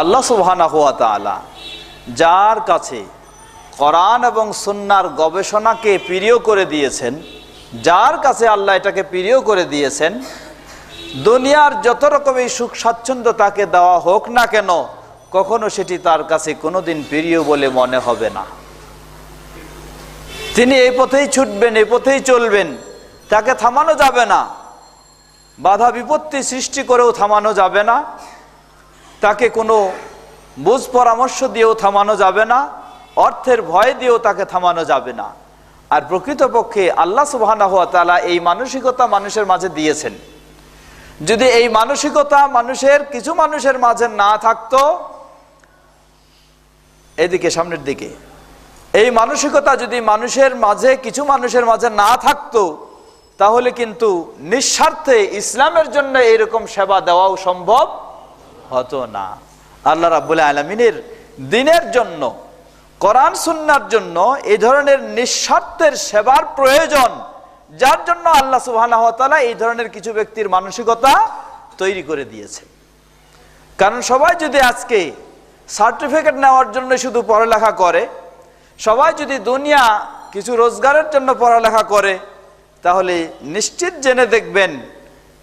আল্লাহ সুবহানাহু ওয়া তাআলা যার কাছে কোরআন এবং সুন্নাহর গবেষণাকে প্রিয় করে দিয়েছেন, যার কাছে আল্লাহ এটাকে প্রিয় করে দিয়েছেন, দুনিয়ার যত রকমের সুখ স্বাচ্ছন্দ্য তাকে দেওয়া হোক না কেন, কখনো সেটি তার কাছে কোনোদিন প্রিয় বলে মনে হবে না। তিনি এই পথেই ছুটবেন, এই পথেই চলবেন, তাকে থামানো যাবে না। বাধা বিপত্তি সৃষ্টি করেও থামানো যাবে না, তাকে কোনো বুঝ পরামর্শ দিয়েও থামানো যাবে না, অর্থের ভয় দিয়েও তাকে থামানো যাবে না। আর প্রকৃতপক্ষে আল্লাহ সুবহানাহু ওয়া তাআলা এই মানসিকতা মানুষের মাঝে দিয়েছেন। যদি এই মানসিকতা কিছু মানুষের মাঝে না থাকতো, এদিকে সামনের দিকে, এই মানসিকতা যদি কিছু মানুষের মাঝে না থাকতো, তাহলে কিন্তু নিঃস্বার্থে ইসলামের জন্য এরকম সেবা দেওয়াও সম্ভব হতো না। আল্লাহ রাব্বুল আলামিনের দ্বীনের জন্য, কোরআন সুন্নাহর জন্য এই ধরনের নিঃস্বার্থের সেবার প্রয়োজন, যার জন্য আল্লাহ সুবহানাহু ওয়া তাআলা এই ধরনের কিছু ব্যক্তির মানসিকতা তৈরি করে দিয়েছে। কারণ সবাই যদি আজকে সার্টিফিকেট নেওয়ার জন্য শুধু পড়ালেখা করে, সবাই যদি দুনিয়া কিছু রোজগারের জন্য পড়ালেখা করে, তাহলে নিশ্চিত জেনে দেখবেন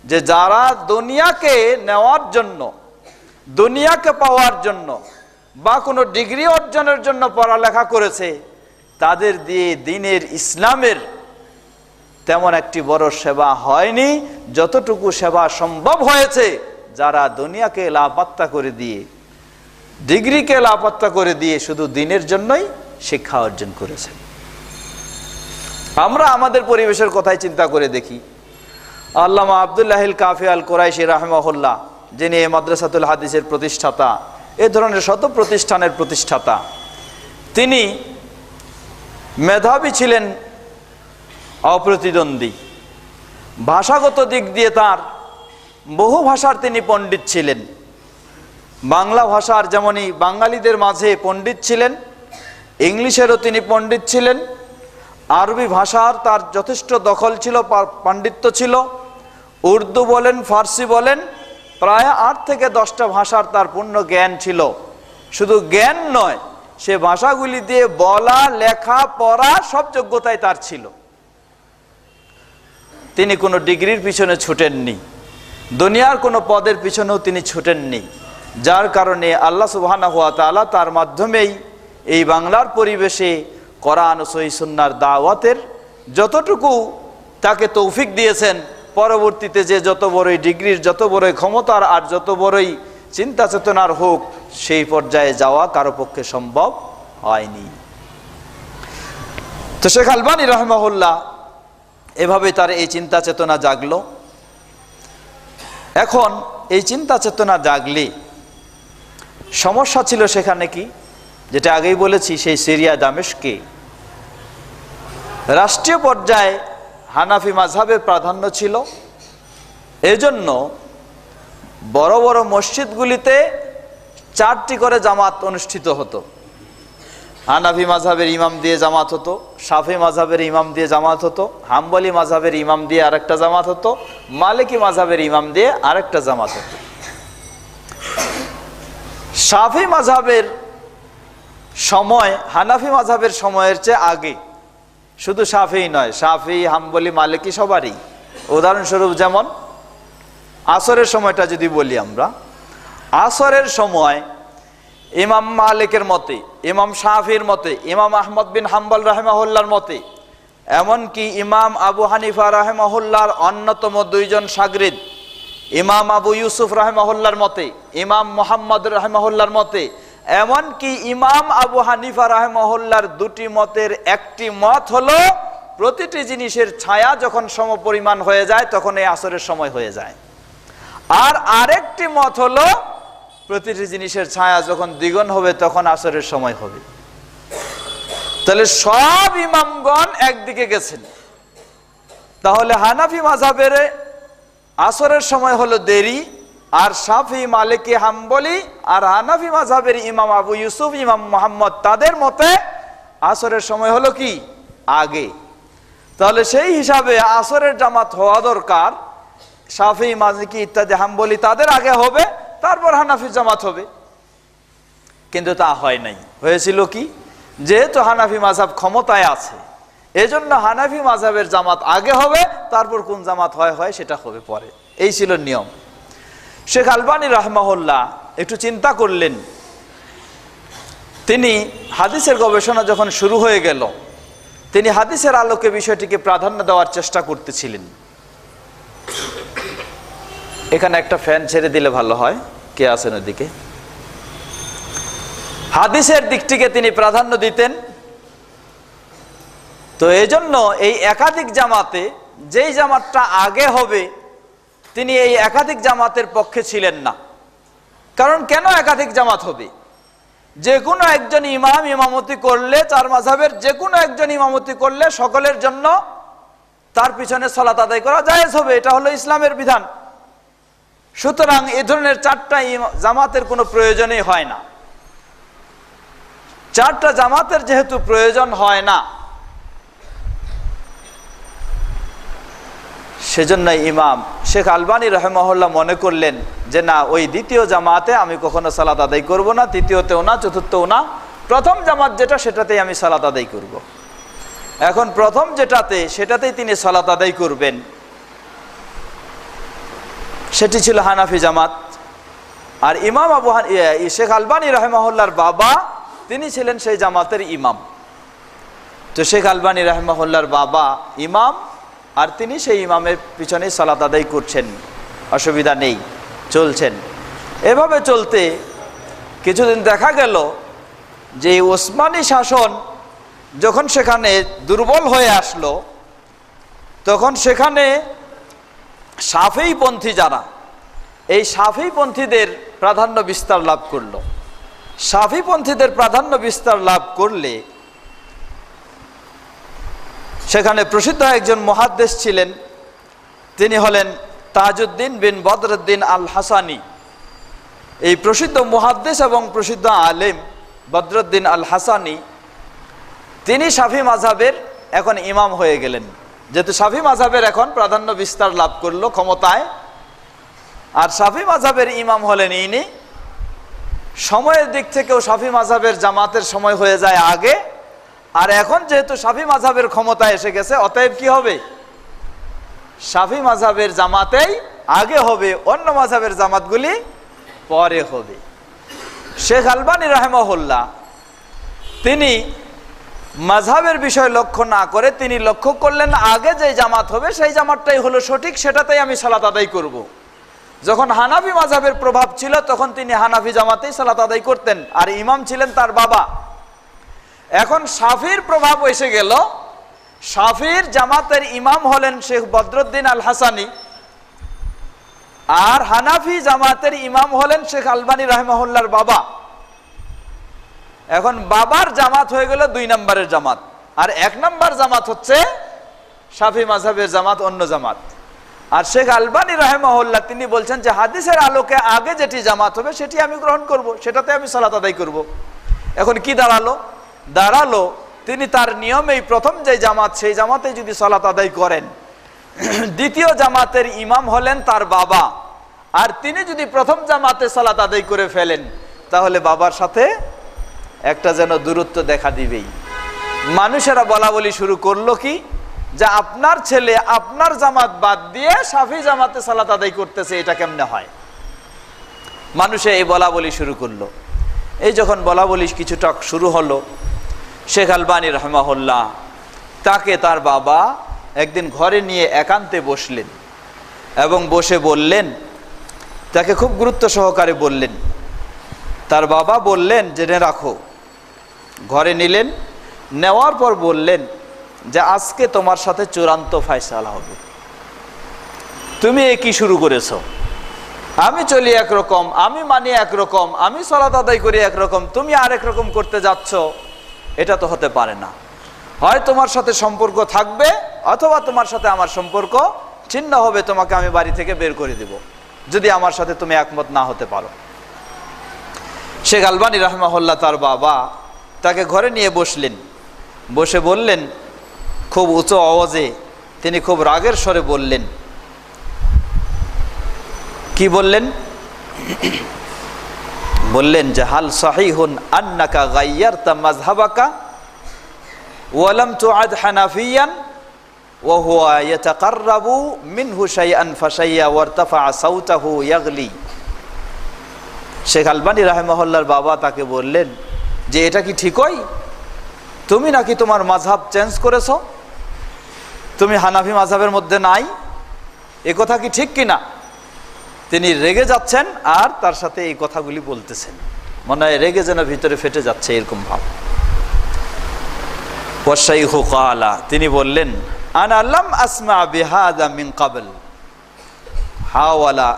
যে যারা দুনিয়াকে নেওয়ার জন্য, দুনিয়াকে পাওয়ার জন্য বা কোনো ডিগ্রি অর্জনের জন্য পড়ালেখা করেছে, তাদের দিয়ে দ্বীনের ইসলামের তেমন একটি বড় সেবা হয়নি যতটুকু সেবা সম্ভব হয়েছে যারা দুনিয়াকে লাপাত্তা করে দিয়ে, ডিগ্রিকে লাপাত্তা করে দিয়ে শুধু দ্বীনের জন্যই শিক্ষা অর্জন করেছে। আমরা আমাদের পরিবেশের কথাই চিন্তা করে দেখি। আল্লামা আব্দুল্লাহিল কাফি আল কুরাইশি রাহিমাহুল্লাহ, যিনি এই মাদ্রাসাতুল হাদিসের প্রতিষ্ঠাতা, এ ধরনের শত প্রতিষ্ঠানের প্রতিষ্ঠাতা, তিনি মেধাবী ছিলেন, অপ্রতিদ্বন্দ্বী, ভাষাগত দিক দিয়ে তার বহু ভাষার তিনি পণ্ডিত ছিলেন। বাংলা ভাষার যেমনই বাঙালিদের মাঝে পণ্ডিত ছিলেন, ইংলিশেরও তিনি পণ্ডিত ছিলেন, আরবি ভাষার তার যথেষ্ট দখল ছিল, পাণ্ডিত্য ছিল, উর্দু বলেন, ফার্সি বলেন, প্রায় 8 থেকে 10টা ভাষার তার পূর্ণ জ্ঞান ছিল। শুধু জ্ঞান নয়, সে ভাষাগুলি দিয়ে বলা, লেখা, পড়া সব যোগ্যতাই তার ছিল। তিনি কোনো ডিগ্রির পিছনে ছুটেননি, দুনিয়ার কোনো পদের পিছনেও তিনি ছুটেননি, যার কারণে আল্লাহ সুবহানাহু ওয়া তাআলা তার মাধ্যমেই এই বাংলার পরিবেশে কোরআন ও সহিহ সুন্নাহর দাওয়াতের যতটুকু তাকে তৌফিক দিয়েছেন, পরবর্তীতে যে যত বড়ই ডিগ্রির, যত বড়ই ক্ষমতার আর যত বড়ই চিন্তা চেতনার হোক, সেই পর্যায়ে যাওয়া কারো পক্ষে সম্ভব হয়নি। তো শেখ আলবানী রাহিমাহুল্লাহ এভাবে তার এই চিন্তা চেতনা জাগলো। এখন এই চিন্তা চেতনা জাগলে সমস্যা ছিল সেখানে কি, যেটা আগেই বলেছি সেই সিরিয়া দামেস্কে রাষ্ট্রীয় পর্যায়ে হানাফি মাযহাবের প্রাধান্য ছিল। এজন্য বড় বড় মসজিদগুলিতে 4টি করে জামাত অনুষ্ঠিত হতো। হানাফি মাযহাবের ইমাম দিয়ে জামাত হতো, শাফি মাযহাবের ইমাম দিয়ে জামাত হতো, হাম্বলি মাযহাবের ইমাম দিয়ে আরেকটা জামাত হতো, মালিকি মাযহাবের ইমাম দিয়ে আরেকটা জামাত হতো। শাফি মাযহাবের সময় হানাফি মাযহাবের সময়ের চেয়ে আগে, শুধু শাফিই নয়, শাফি, হাম্বলি, মালিকি সবারই। উদাহরণস্বরূপ যেমন আসরের সময়টা যদি বলি, আমরা আসরের সময় ইমাম মালিকের মতে, ইমাম শাফির মতে, ইমাম আহমদ বিন হাম্বল রাহিমাহুল্লাহর মতে, এমনকি ইমাম আবু হানিফা রাহিমাহুল্লাহর অন্যতম 2 জন শাগরিদ ইমাম আবু ইউসুফ রাহিমাহুল্লাহর মতে, ইমাম মুহাম্মদ রাহিমাহুল্লাহর মতে, এমনকি ইমাম আবু হানিফা রাহিমাহুল্লাহর 2টি মতের একটি মত হলো প্রতিটি জিনিসের ছায়া যখন সমপরিমাণ হয়ে যায় তখন এই আসরের সময় হয়ে যায়। আর আরেকটি মত হলো প্রতিটি জিনিসের ছায়া যখন দ্বিগুণ হবে তখন আসরের সময় হবে। তাহলে সব ইমামগণ একদিকে গেছেন। তাহলে হানাফি মাযহাবের আসরের সময় হলো দেরি, আর শাফি, মালিকি, হাম্বলি আর হানাফি মাযহাবের ইমাম আবু ইউসুফ, ইমাম মুহাম্মদ তাদের মতে আসরের সময় হলো কি আগে। তাহলে সেই হিসাবে আসরের জামাত হওয়া দরকার। শাফি, মালিকি ইত্যাদি হাম্বলি তাদের আগে হবে, তারপর হানাফি জামাত হবে। কিন্তু তা হয় নাই। হয়েছিল কি, যেহেতু হানাফি মাযহাব ক্ষমতায় আছে, এজন্য হানাফি মাযহাবের জামাত আগে হবে, তারপর কোন জামাত হয় সেটা হবে পরে। এই ছিল নিয়ম। শেখ আলবানী রাহমাহুল্লাহ একটু চিন্তা করলেন। তিনি হাদিসের গবেষণা যখন শুরু হয়ে গেল, তিনি হাদিসের আলোকে বিষয়টিকে প্রাধান্য দেওয়ার চেষ্টা করতেছিলেন। এখানে একটা ফ্যান ছেড়ে দিলে ভালো হয়, কে আছেন ওদিকে? হাদিসের দিকটিকে তিনি প্রাধান্য দিতেন। তো এজন্য এই একাধিক জামাতে যেই জামাতটা আগে হবে তিনি এই একাধিক জামাতের পক্ষে ছিলেন না। কারণ কেন একাধিক জামাত হবে? যে কোনো একজন ইমাম ইমামতি করলে, 4 মাযহাবের যে কোনো একজন ইমামতি করলে সকলের জন্য তার পিছনে সালাত আদায় করা জায়েজ হবে। এটা হলো ইসলামের বিধান। সুতরাং এই ধরনের 4টা জামাতের কোনো প্রয়োজনই হয় না। 4টা জামাতের যেহেতু প্রয়োজন হয় না, সেজন্য ইমাম শেখ আলবানী রাহিমাহুল্লাহ মনে করলেন যে না, ওই দ্বিতীয় জামাতে আমি কখনো সালাত আদায় করব না, তৃতীয়তেও না, চতুর্থও না, প্রথম জামাত যেটা সেটাতেই আমি সালাত আদায় করব। এখন প্রথম যেটাতে সেটাতেই তিনি সালাত আদায় করবেন, সেটি ছিল হানাফি জামাত। আর ইমাম শেখ আলবানী রাহিমাহুল্লাহর বাবা তিনি ছিলেন সেই জামাতের ইমাম। তো শেখ আলবানী রাহিমাহুল্লাহর বাবা ইমাম, আর তিনি সেই ইমামের পিছনে সালাত আদায় করছেন, অসুবিধা নেই, চলছেন। এভাবে চলতে কিছুদিন দেখা গেল যে ওসমানী শাসন যখন সেখানে দুর্বল হয়ে আসলো, তখন সেখানে শাফিঈপন্থী যারা, এই শাফিঈপন্থীদের প্রাধান্য বিস্তার লাভ করলো। শাফিঈপন্থীদের প্রাধান্য বিস্তার লাভ করলে সেখানে প্রসিদ্ধ একজন মুহাদ্দিস ছিলেন, তিনি হলেন তাজউদ্দিন বিন বদরুদ্দিন আল হাসানি। এই প্রসিদ্ধ মুহাদ্দিস এবং প্রসিদ্ধ আলেম বদরুদ্দিন আল হাসানি তিনি শাফি মাযহাবের এখন ইমাম হয়ে গেলেন। যেহেতু শাফি মাযহাবের এখন প্রাধান্য বিস্তার লাভ করলো ক্ষমতায়, আর শাফি মাযহাবের ইমাম হলেন ইনি। সময়ের দিক থেকেও শাফি মাযহাবের জামাতের সময় হয়ে যায় আগে, আর এখন যেহেতু শাফি মাযহাবের ক্ষমতায় এসে গেছে, অতএব কি হবে? শাফি মাযহাবের জামাতেই আগে হবে, অন্য মাযহাবের জামাতগুলি পরে হবে। শেখ আলবানী রাহিমাহুল্লাহ তিনি মাযহাবের বিষয় লক্ষ্য না করে তিনি লক্ষ্য করলেন আগে যে জামাত হবে সেই জামাতটাই হলো সঠিক, সেটাতেই আমি সালাত আদায় করব। যখন হানাফি মাযহাবের প্রভাব ছিল তখন তিনি হানাফি জামাতেই সালাত আদায় করতেন, আর ইমাম ছিলেন তার বাবা। এখন শাফির প্রভাব এসে গেল, শাফির জামাতের ইমাম হলেন শেখ বদরুদ্দিন আল হাসানি, আর হানাফি জামাতের ইমাম হলেন শেখ আলবানী রাহিমাহুল্লাহর বাবা। এখন বাবার জামাত হয়ে গেল 2 নম্বরের জামাত, আর 1 নম্বর জামাত হচ্ছে শাফি মাযহাবের জামাত, অন্য জামাত। আর শেখ আলবানী রাহিমাহুল্লাহ তিনি বলছেন যে হাদিসের আলোকে আগে যেটি জামাত হবে সেটি আমি গ্রহণ করব, সেটাতে আমি সালাত আদায় করব। এখন কি দাঁড়ালো তিনি তার নিয়মেই প্রথম যে জামাত সেই জামাতে যদি সালাত আদায় করেন, দ্বিতীয় জামাতের ইমাম হলেন তার বাবা, আর তিনি যদি প্রথম জামাতে সালাত আদায় করে ফেলেন তাহলে বাবার সাথে একটা যেন দূরত্ব দেখা দিবেই। মানুষেরা বলা বলি শুরু করলো কি, যে আপনার ছেলে আপনার জামাত বাদ দিয়ে শাফি জামাতে সালাত আদায় করতেছে, এটা কেমনে হয়? মানুষে এই বলা বলি শুরু করলো। এই যখন বলা বলি কিছুটা শুরু হলো, শেখ আলবানী রাহিমাহুল্লাহ তাকে তার বাবা একদিন ঘরে নিয়ে একান্তে বসলেন এবং বসে বললেন, তাকে খুব গুরুত্ব সহকারে বললেন। তার বাবা বললেন, জেনে রাখো। ঘরে নিলেন, নেওয়ার পর বললেন যে আজকে তোমার সাথে চূড়ান্ত ফায়সালা হবে। তুমি এ কি শুরু করেছো? আমি চলি একরকম, আমি মানি একরকম, আমি সালাত আদায় করি একরকম, তুমি আরেক রকম করতে যাচ্ছ, এটা তো হতে পারে না। হয় তোমার সাথে সম্পর্ক থাকবে অথবা তোমার সাথে আমার সম্পর্ক ছিন্ন হবে, তোমাকে আমি বাড়ি থেকে বের করে দেব যদি আমার সাথে তুমি একমত না হতে পারো। শেখ আলবানী রাহিমাহুল্লাহ তার বাবা তাকে ঘরে নিয়ে বসলেন, বসে বললেন, খুব উঁচু আওয়াজে তিনি খুব রাগের স্বরে বললেন, কি বললেন? বললেন যে হাল সাহিহুন আন্নাকা গায়্যারতা মাযহাবাকা ওয়া লাম তুআদ হানাফিয়ান ওয়া হুয়া ইয়াতাকাররাবু মিনহু শাইআন ফাশাইয়া ওয়ারতাফা সাউতাহু ইয়াগলি। শেখ আলবানী রাহিমাহুল্লাহর বাবা তাকে বললেন যে এটা কি ঠিকই? তুমি নাকি তোমার মাযহাব চেঞ্জ করেছো, তুমি হানাফি মাযহাবের মধ্যে নাই, এ কথা কি ঠিক কিনা? তিনি রেগে যাচ্ছেন আর তার সাথে এই কথাগুলি বলতেছেন, মনে হয় রেগে যেন ভিতরে ফেটে যাচ্ছে এরকম ভাব। ওয়াশাইখু ক্বালা, তিনি বললেন, আনা লাম আসমা বিহাযা মিন ক্বাবল হাওয়ালা।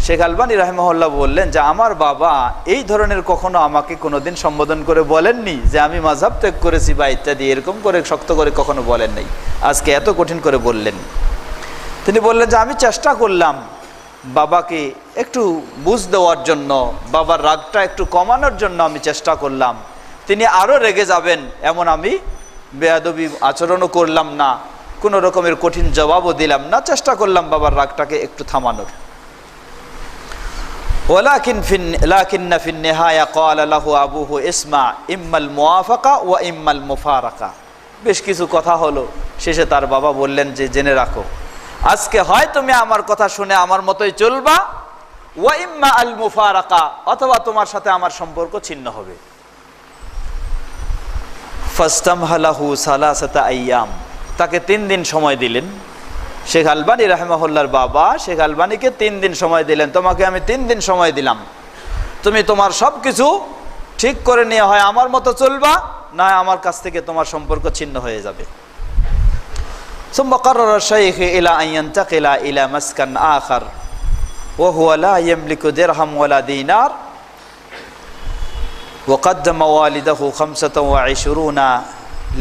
শেখ আলবানী রাহিমাহুল্লাহ বললেন যে আমার বাবা এই ধরনের কখনো আমাকে কোনোদিন সম্বোধন করে বলেননি যে আমি মাযহাব ত্যাগ করেছি বা ইত্যাদি, এরকম করে শক্ত করে কখনো বলেন নাই, আজকে এত কঠিন করে বললেন। তিনি বললেন যে আমি চেষ্টা করলাম বাবাকে একটু বুঝ দেওয়ার জন্য, বাবার রাগটা একটু কমানোর জন্য আমি চেষ্টা করলাম, তিনি আরও রেগে যাবেন এমন আমি বেয়াদবি আচরণও করলাম না, কোনো রকমের কঠিন জবাবও দিলাম না, চেষ্টা করলাম বাবার রাগটাকে একটু থামানোর। লাকিন্না ফিন নিহায়া ক্বালা লাহু আবুহু ইসমা ইম্মাল মুওয়াফাকা ওয়া ইম্মাল মুফারাকা। বেশ কিছু কথা হলো, শেষে তার বাবা বললেন যে জেনে রাখো, আজকে হয় তুমি আমার কথা শুনে আমার মতোই চলবা, ওয়া ইম্মা আল মুফারাকা, অথবা তোমার সাথে আমার সম্পর্ক ছিন্ন হবে। ফাস্তামহালাহু সালাসাতা আইয়াম, তাকে 3 দিন সময় দিলেন। শেখ আলবানী রাহিমাহুল্লাহর বাবা শেখ আলবানীকে 3 দিন সময় দিলেন, তোমাকে আমি 3 দিন সময় দিলাম, তুমি তোমার সব কিছু ঠিক করে নিয়ে হয় আমার মতো চলবা, না আমার কাছ থেকে তোমার সম্পর্ক ছিন্ন হয়ে যাবে। ثم قرر الشيخ إلى أن ينتقل إلى مسكن آخر وهو لا يملك درهم ولا دينار وقدم والده 25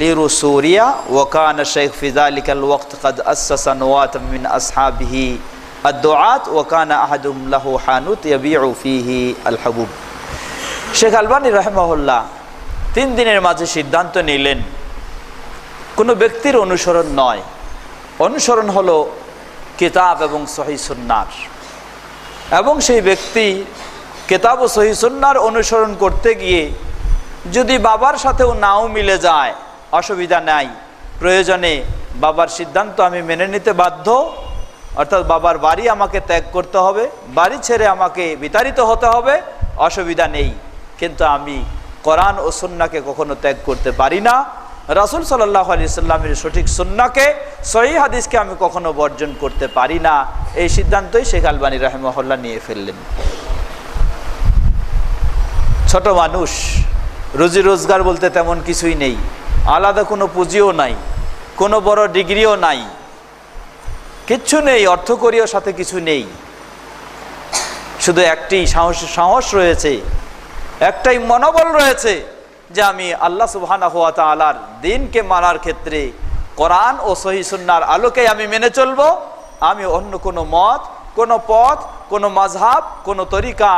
ليرو سوريا وكان الشيخ في ذلك الوقت قد أسس نواة من أصحابه الدعاة وكان أحدهم له حانوت يبيع فيه الحبوب। শেখ আলবানী রাহিমাহুল্লাহ 3 দিনের মাঝে সিদ্ধান্ত নিলেন কোনো ব্যক্তির অনুসরণ নয়, অনুসরণ হলো কিতাব এবং সহিহ সুন্নাহর, এবং সেই ব্যক্তি কিতাব ও সহিহ সুন্নাহর অনুসরণ করতে গিয়ে যদি বাবার সাথেও নাও মিলে যায় অসুবিধা নাই, প্রয়োজনে বাবার সিদ্ধান্ত আমি মেনে নিতে বাধ্য, অর্থাৎ বাবার বাড়ি আমাকে ত্যাগ করতে হবে, বাড়ি ছেড়ে আমাকে বিতাড়িত হতে হবে, অসুবিধা নেই, কিন্তু আমি কোরআন ও সুন্নাহকে কখনো ত্যাগ করতে পারি না, রাসূল সাল্লাল্লাহু আলাইহি সাল্লামের সঠিক সুন্নাহকে সহিহ হাদিসকে আমি কখনো বর্জন করতে পারি না। এই সিদ্ধান্তই শেখ আলবানী রাহিমাহুল্লাহ নিয়ে ফেললেন। ছোট মানুষ, রুজি রোজগার বলতে তেমন কিছুই নেই, আলাদা কোনো পুঁজিও নাই, কোনো বড় ডিগ্রিও নাই, কিচ্ছু নেই, অর্থকরীয় সাথে কিছু নেই, শুধু একটি সাহস রয়েছে একটাই মনোবল রয়েছে যে আমি আল্লাহ সুবহানাহু ওয়া তাআলার দ্বীনকে মানার ক্ষেত্রে কোরআন ও সহিহ সুন্নাহর আলোকে আমি মেনে চলবো। আমি অন্য কোনো মত, কোনো পথ, কোনো মাযহাব, কোনো তরিকা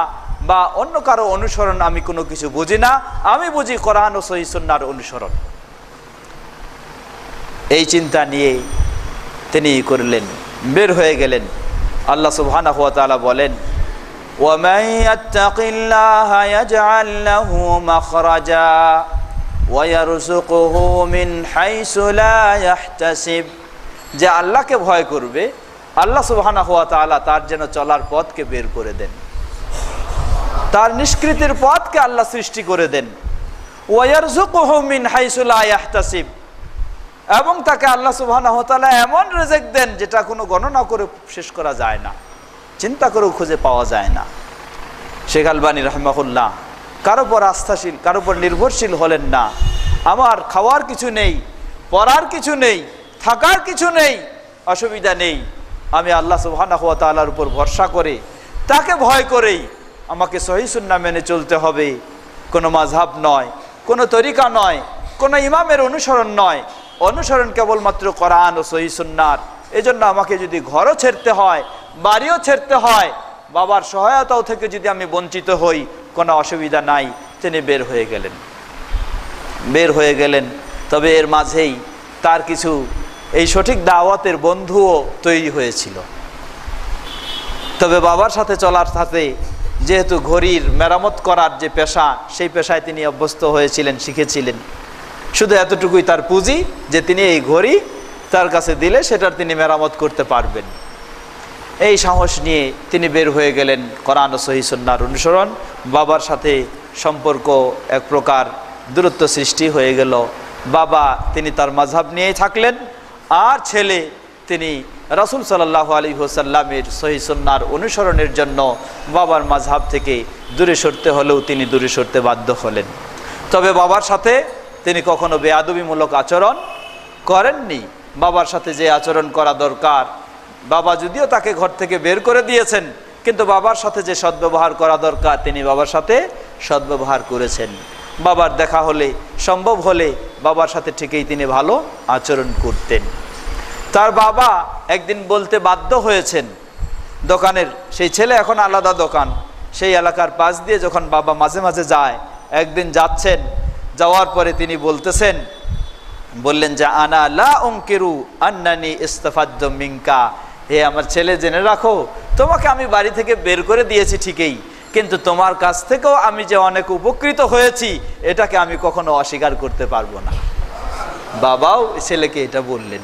বা অন্য কারো অনুসরণ আমি কোনো কিছু বুঝি না। আমি বুঝি কোরআন ও সহিহ সুন্নাহর অনুসরণ। এই চিন্তা নিয়ে তিনি করলেন, বের হয়ে গেলেন। আল্লাহ সুবহানাহু ওয়া তাআলা বলেন, وَمَن يَتَّقِ اللَّهَ يَجْعَل لَّهُ مَخْرَجًا وَيَرْزُقْهُ مِنْ حَيْثُ لَا يَحْتَسِبُ। যে আল্লাহকে ভয় করবে, আল্লাহ সুবহানাহু ওয়া তাআলা তার যেন চলার পথকে বের করে দেন, তার নিষ্কৃতির পথকে আল্লাহ সৃষ্টি করে দেন। ওয়ারযুকুহু মিন হাইসু লা ইয়াহতাসিব, এবং তাকে আল্লাহ সুবহানাহু ওয়া তাআলা এমন রিজিক দেন যেটা কোনো গণনা করে শেষ করা যায় না, চিন্তা করেও খুঁজে পাওয়া যায় না। শেখ আলবানী রাহিমাহুল্লাহ কারো উপর আস্থাশীল, কারো উপর নির্ভরশীল হলেন না। আমার খাওয়ার কিছু নেই, পড়ার কিছু নেই, থাকার কিছু নেই, অসুবিধা নেই, আমি আল্লাহ সুবহানাহু ওয়া তাআলার উপর ভরসা করে, তাকে ভয় করেই আমাকে সহিহ সুন্নাহ মেনে চলতে হবে। কোনো মাযহাব নয়, কোনো তরিকা নয়, কোনো ইমামের অনুসরণ নয়, অনুসরণ কেবলমাত্র কোরআন ও সহিহ সুন্নাহর। এজন্য আমাকে যদি ঘরও ছেড়তে হয়, বাড়িও ছেড়তে হয়, বাবার সহায়তাও থেকে যদি আমি বঞ্চিত হই, কোনো অসুবিধা নাই। তিনি বের হয়ে গেলেন। তবে এর মাঝেই তার কিছু এই সঠিক দাওয়াতের বন্ধুও তৈরি হয়েছিল। তবে বাবার সাথে চলার সাথে যেহেতু ঘড়ির মেরামত করার যে পেশা, সেই পেশায় তিনি অভ্যস্ত হয়েছিলেন, শিখেছিলেন। শুধু এতটুকুই তার পুঁজি যে তিনি এই ঘড়ি তার কাছে দিলে সেটার তিনি মেরামত করতে পারবেন। এই সাহস নিয়ে তিনি বের হয়ে গেলেন কোরআন ও সহিহ সুন্নাহর অনুসরণ। বাবার সাথে সম্পর্ক এক প্রকার দূরত্ব সৃষ্টি হয়ে গেল। বাবা তিনি তার মাযহাব নিয়েই থাকলেন, আর ছেলে তিনি রাসূল সাল্লাল্লাহু আলাইহি ওয়াসাল্লামের সহিহ সুন্নাহর অনুসরণের জন্য বাবার মাযহাব থেকে দূরে সরতে হলেও তিনি দূরে সরতে বাধ্য হলেন। তবে বাবার সাথে তিনি কখনো বেয়াদবিমূলক আচরণ করেননি। বাবার সাথে যে আচরণ করা দরকার, বাবা যদিও তাকে ঘর থেকে বের করে দিয়েছেন, কিন্তু বাবার সাথে যে সদ্ব্যবহার করা দরকার তিনি বাবার সাথে সদ্ব্যবহার করেছেন। বাবার দেখা হলে, সম্ভব হলে বাবার সাথে ঠিকই তিনি ভালো আচরণ করতেন। তার বাবা একদিন বলতে বাধ্য হয়েছেন, দোকানের সেই ছেলে এখন আলাদা দোকান, সেই এলাকার পাশ দিয়ে যখন বাবা মাঝে মাঝে যায়, একদিন যাচ্ছেন, যাওয়ার পরে তিনি বললেন যে আনা লা উনকিরু আন্নানি ইস্তাফাদ্দু মিনকা, হে আমার ছেলে জেনে রাখো, তোমাকে আমি বাড়ি থেকে বের করে দিয়েছি ঠিকই, কিন্তু তোমার কাছ থেকেও আমি যে অনেক উপকৃত হয়েছি এটাকে আমি কখনো অস্বীকার করতে পারবো না। বাবাও ছেলেকে এটা বললেন।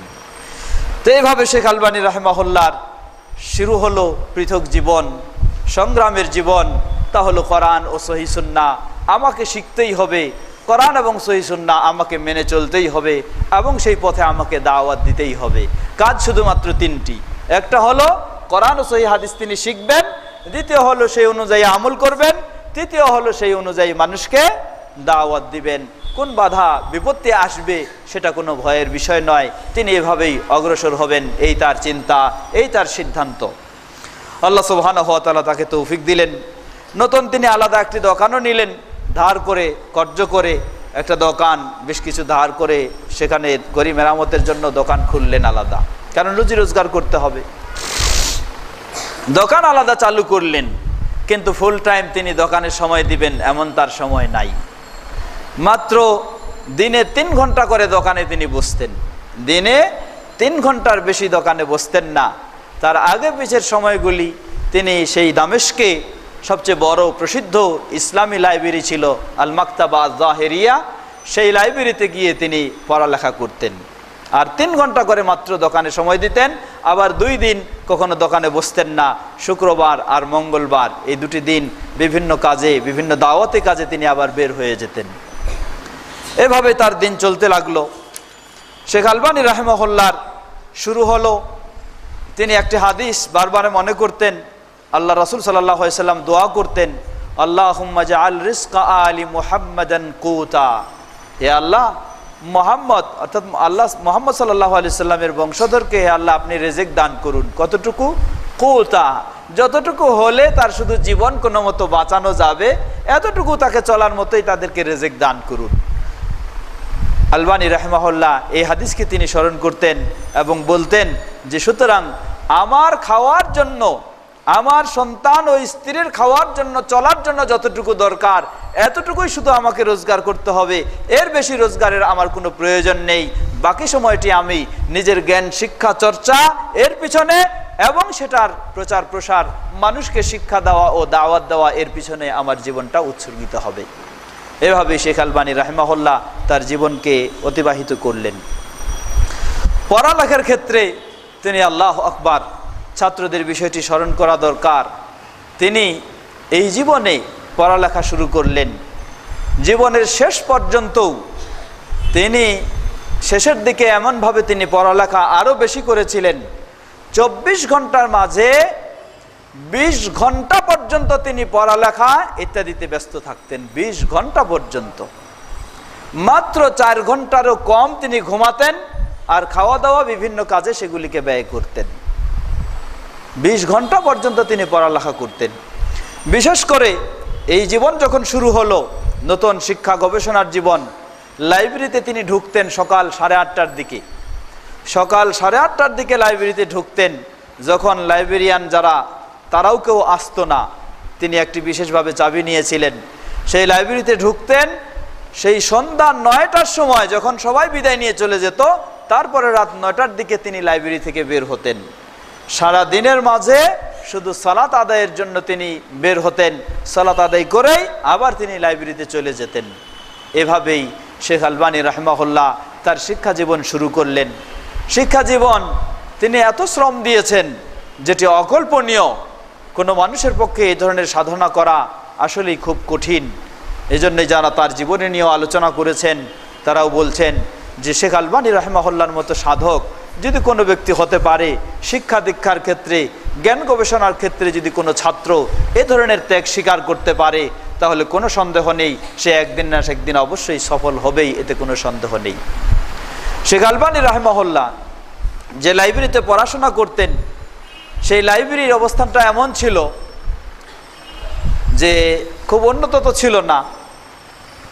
তো এইভাবে শেখ আলবানী রাহিমাহুল্লাহর শুরু হলো পৃথক জীবন, সংগ্রামের জীবন। তা হলো কোরআন ও সহিহ সুন্নাহ আমাকে শিখতেই হবে, কোরআন এবং সহিহ সুন্নাহ আমাকে মেনে চলতেই হবে, এবং সেই পথে আমাকে দাওয়াত দিতেই হবে। কাজ শুধুমাত্র তিনটি। একটা হলো কোরআন ও সহিহ হাদিস তিনি শিখবেন, দ্বিতীয় হলো সেই অনুযায়ী আমল করবেন, তৃতীয় হলো সেই অনুযায়ী মানুষকে দাওয়াত দিবেন। কোন বাধা বিপত্তি আসবে সেটা কোনো ভয়ের বিষয় নয়, তিনি এভাবেই অগ্রসর হবেন, এই তার চিন্তা, এই তার সিদ্ধান্ত। আল্লাহ সুবহানাহু ওয়া তাআলা তাকে তৌফিক দিলেন। নতুন তিনি আলাদা একটি দোকানও নিলেন, ধার করে, কর্জ করে একটা দোকান, বেশ কিছু ধার করে সেখানে ঘড়ি মেরামতের জন্য দোকান খুললেন আলাদা, কারণ রুজি রোজগার করতে হবে। দোকান আলাদা চালু করলেন, কিন্তু ফুল টাইম তিনি দোকানে সময় দিবেন এমন তার সময় নাই। মাত্র দিনে 3 ঘন্টা করে দোকানে তিনি বসতেন, দিনে 3 ঘন্টার বেশি দোকানে বসতেন না। তার আগে পিছের সময়গুলি তিনি সেই দামেস্কে সবচেয়ে বড় প্রসিদ্ধ ইসলামী লাইব্রেরি ছিল আল মাকতাবা আয-যাহিরিয়া, সেই লাইব্রেরিতে গিয়ে তিনি পড়ালেখা করতেন। আর 3 ঘন্টা করে মাত্র দোকানে সময় দিতেন। আবার 2 দিন কখনো দোকানে বসতেন না, শুক্রবার আর মঙ্গলবার, এই 2টি দিন বিভিন্ন কাজে, বিভিন্ন দাওয়াতি কাজে তিনি আবার বের হয়ে যেতেন। এভাবে তার দিন চলতে লাগলো। শেখ আলবানী রাহিমাহুল্লাহর শুরু হলো, তিনি একটি হাদিস বারবার মনে করতেন। আল্লাহ রাসূল সাল্লাল্লাহু আলাইহি সাল্লাম দোয়া করতেন, আল্লাহুম্মা জাআল রিজকা আলি মুহাম্মাদান কুতা, হে আল্লাহ মুহাম্মদ অর্থাৎ আল্লাহ মুহাম্মদ সাল্লাল্লাহু আলাইহি সাল্লামের বংশধরকে হে আল্লাহ আপনি রিজিক দান করুন। কতটুকু? কুতা, যতটুকু হলে তার শুধু জীবন কোনো মতো বাঁচানো যাবে এতটুকু তাকে চলার মতোই তাদেরকে রিজিক দান করুন। আলবানী রাহিমাহুল্লাহ এই হাদিসকে তিনি স্মরণ করতেন এবং বলতেন যে সুতরাং আমার খাওয়ার জন্য, আমার সন্তান ও স্ত্রীর খাওয়ার জন্য, চলার জন্য যতটুকু দরকার এতটুকুই শুধু আমাকে রোজগার করতে হবে, এর বেশি রোজগারের আমার কোনো প্রয়োজন নেই। বাকি সময়টি আমি নিজের জ্ঞান শিক্ষা চর্চা এর পিছনে এবং সেটার প্রচার প্রসার, মানুষকে শিক্ষা দেওয়া ও দাওয়াত দেওয়া এর পিছনে আমার জীবনটা উৎসর্গিত হবে। এভাবে শেখ আলবানী রাহিমাহুল্লাহ তার জীবনকে অতিবাহিত করলেন। পড়ালেখার ক্ষেত্রে তিনি আল্লাহু আকবার, ছাত্রদের বিষয়টি স্মরণ করা দরকার। তিনি এই জীবনে পড়ালেখা শুরু করলেন, জীবনের শেষ পর্যন্তও তিনি শেষের দিকে এমনভাবে তিনি পড়ালেখা আরও বেশি করেছিলেন। 24 ঘন্টার মাঝে 20 ঘন্টা পর্যন্ত তিনি পড়ালেখা ইত্যাদিতে ব্যস্ত থাকতেন। 20 ঘন্টা পর্যন্ত, মাত্র 4 ঘন্টারও কম তিনি ঘুমাতেন আর খাওয়া দাওয়া বিভিন্ন কাজে সেগুলিকে ব্যয় করতেন। 20 ঘন্টা পর্যন্ত তিনি পড়ালেখা করতেন। বিশেষ করে এই জীবন যখন শুরু হলো, নতুন শিক্ষা গবেষণার জীবন, লাইব্রেরিতে তিনি ঢুকতেন সকাল 8:30টার দিকে। সকাল 8:30টার দিকে লাইব্রেরিতে ঢুকতেন। যখন লাইব্রেরিয়ান যারা তারাও কেউ আসতো না, তিনি একটি বিশেষভাবে চাবি নিয়েছিলেন। সেই লাইব্রেরিতে ঢুকতেন সেই সন্ধ্যা 9টার সময়, যখন সবাই বিদায় নিয়ে চলে যেত, তারপরে রাত 9টার দিকে তিনি লাইব্রেরি থেকে বের হতেন। সারা দিনের মাঝে শুধু সালাত আদায়ের জন্য তিনি বের হতেন, সালাত আদায় করেই আবার তিনি লাইব্রেরিতে চলে যেতেন। এভাবেই শেখ আলবানী রাহিমাহুল্লাহ তার শিক্ষা জীবন শুরু করলেন। শিক্ষা জীবন তিনি এত শ্রম দিয়েছেন যেটি অকল্পনীয়। কোনো মানুষের পক্ষে এই ধরনের সাধনা করা আসলেই খুব কঠিন। এজন্যই যারা তার জীবনে নিয়েও আলোচনা করেছেন তারাও বলছেন যে শেখ আলবানী রাহিমাহুল্লাহর মতো সাধক যদি কোনো ব্যক্তি হতে পারে, শিক্ষা দীক্ষার ক্ষেত্রে, জ্ঞান গবেষণার ক্ষেত্রে যদি কোনো ছাত্র এ ধরনের ত্যাগ স্বীকার করতে পারে, তাহলে কোনো সন্দেহ নেই সে একদিন না একদিন অবশ্যই সফল হবেই, এতে কোনো সন্দেহ নেই। শেখ আলবানী রাহিমাহুল্লাহ যে লাইব্রেরিতে পড়াশোনা করতেন, সেই লাইব্রেরির অবস্থানটা এমন ছিল যে খুব উন্নত তো ছিল না।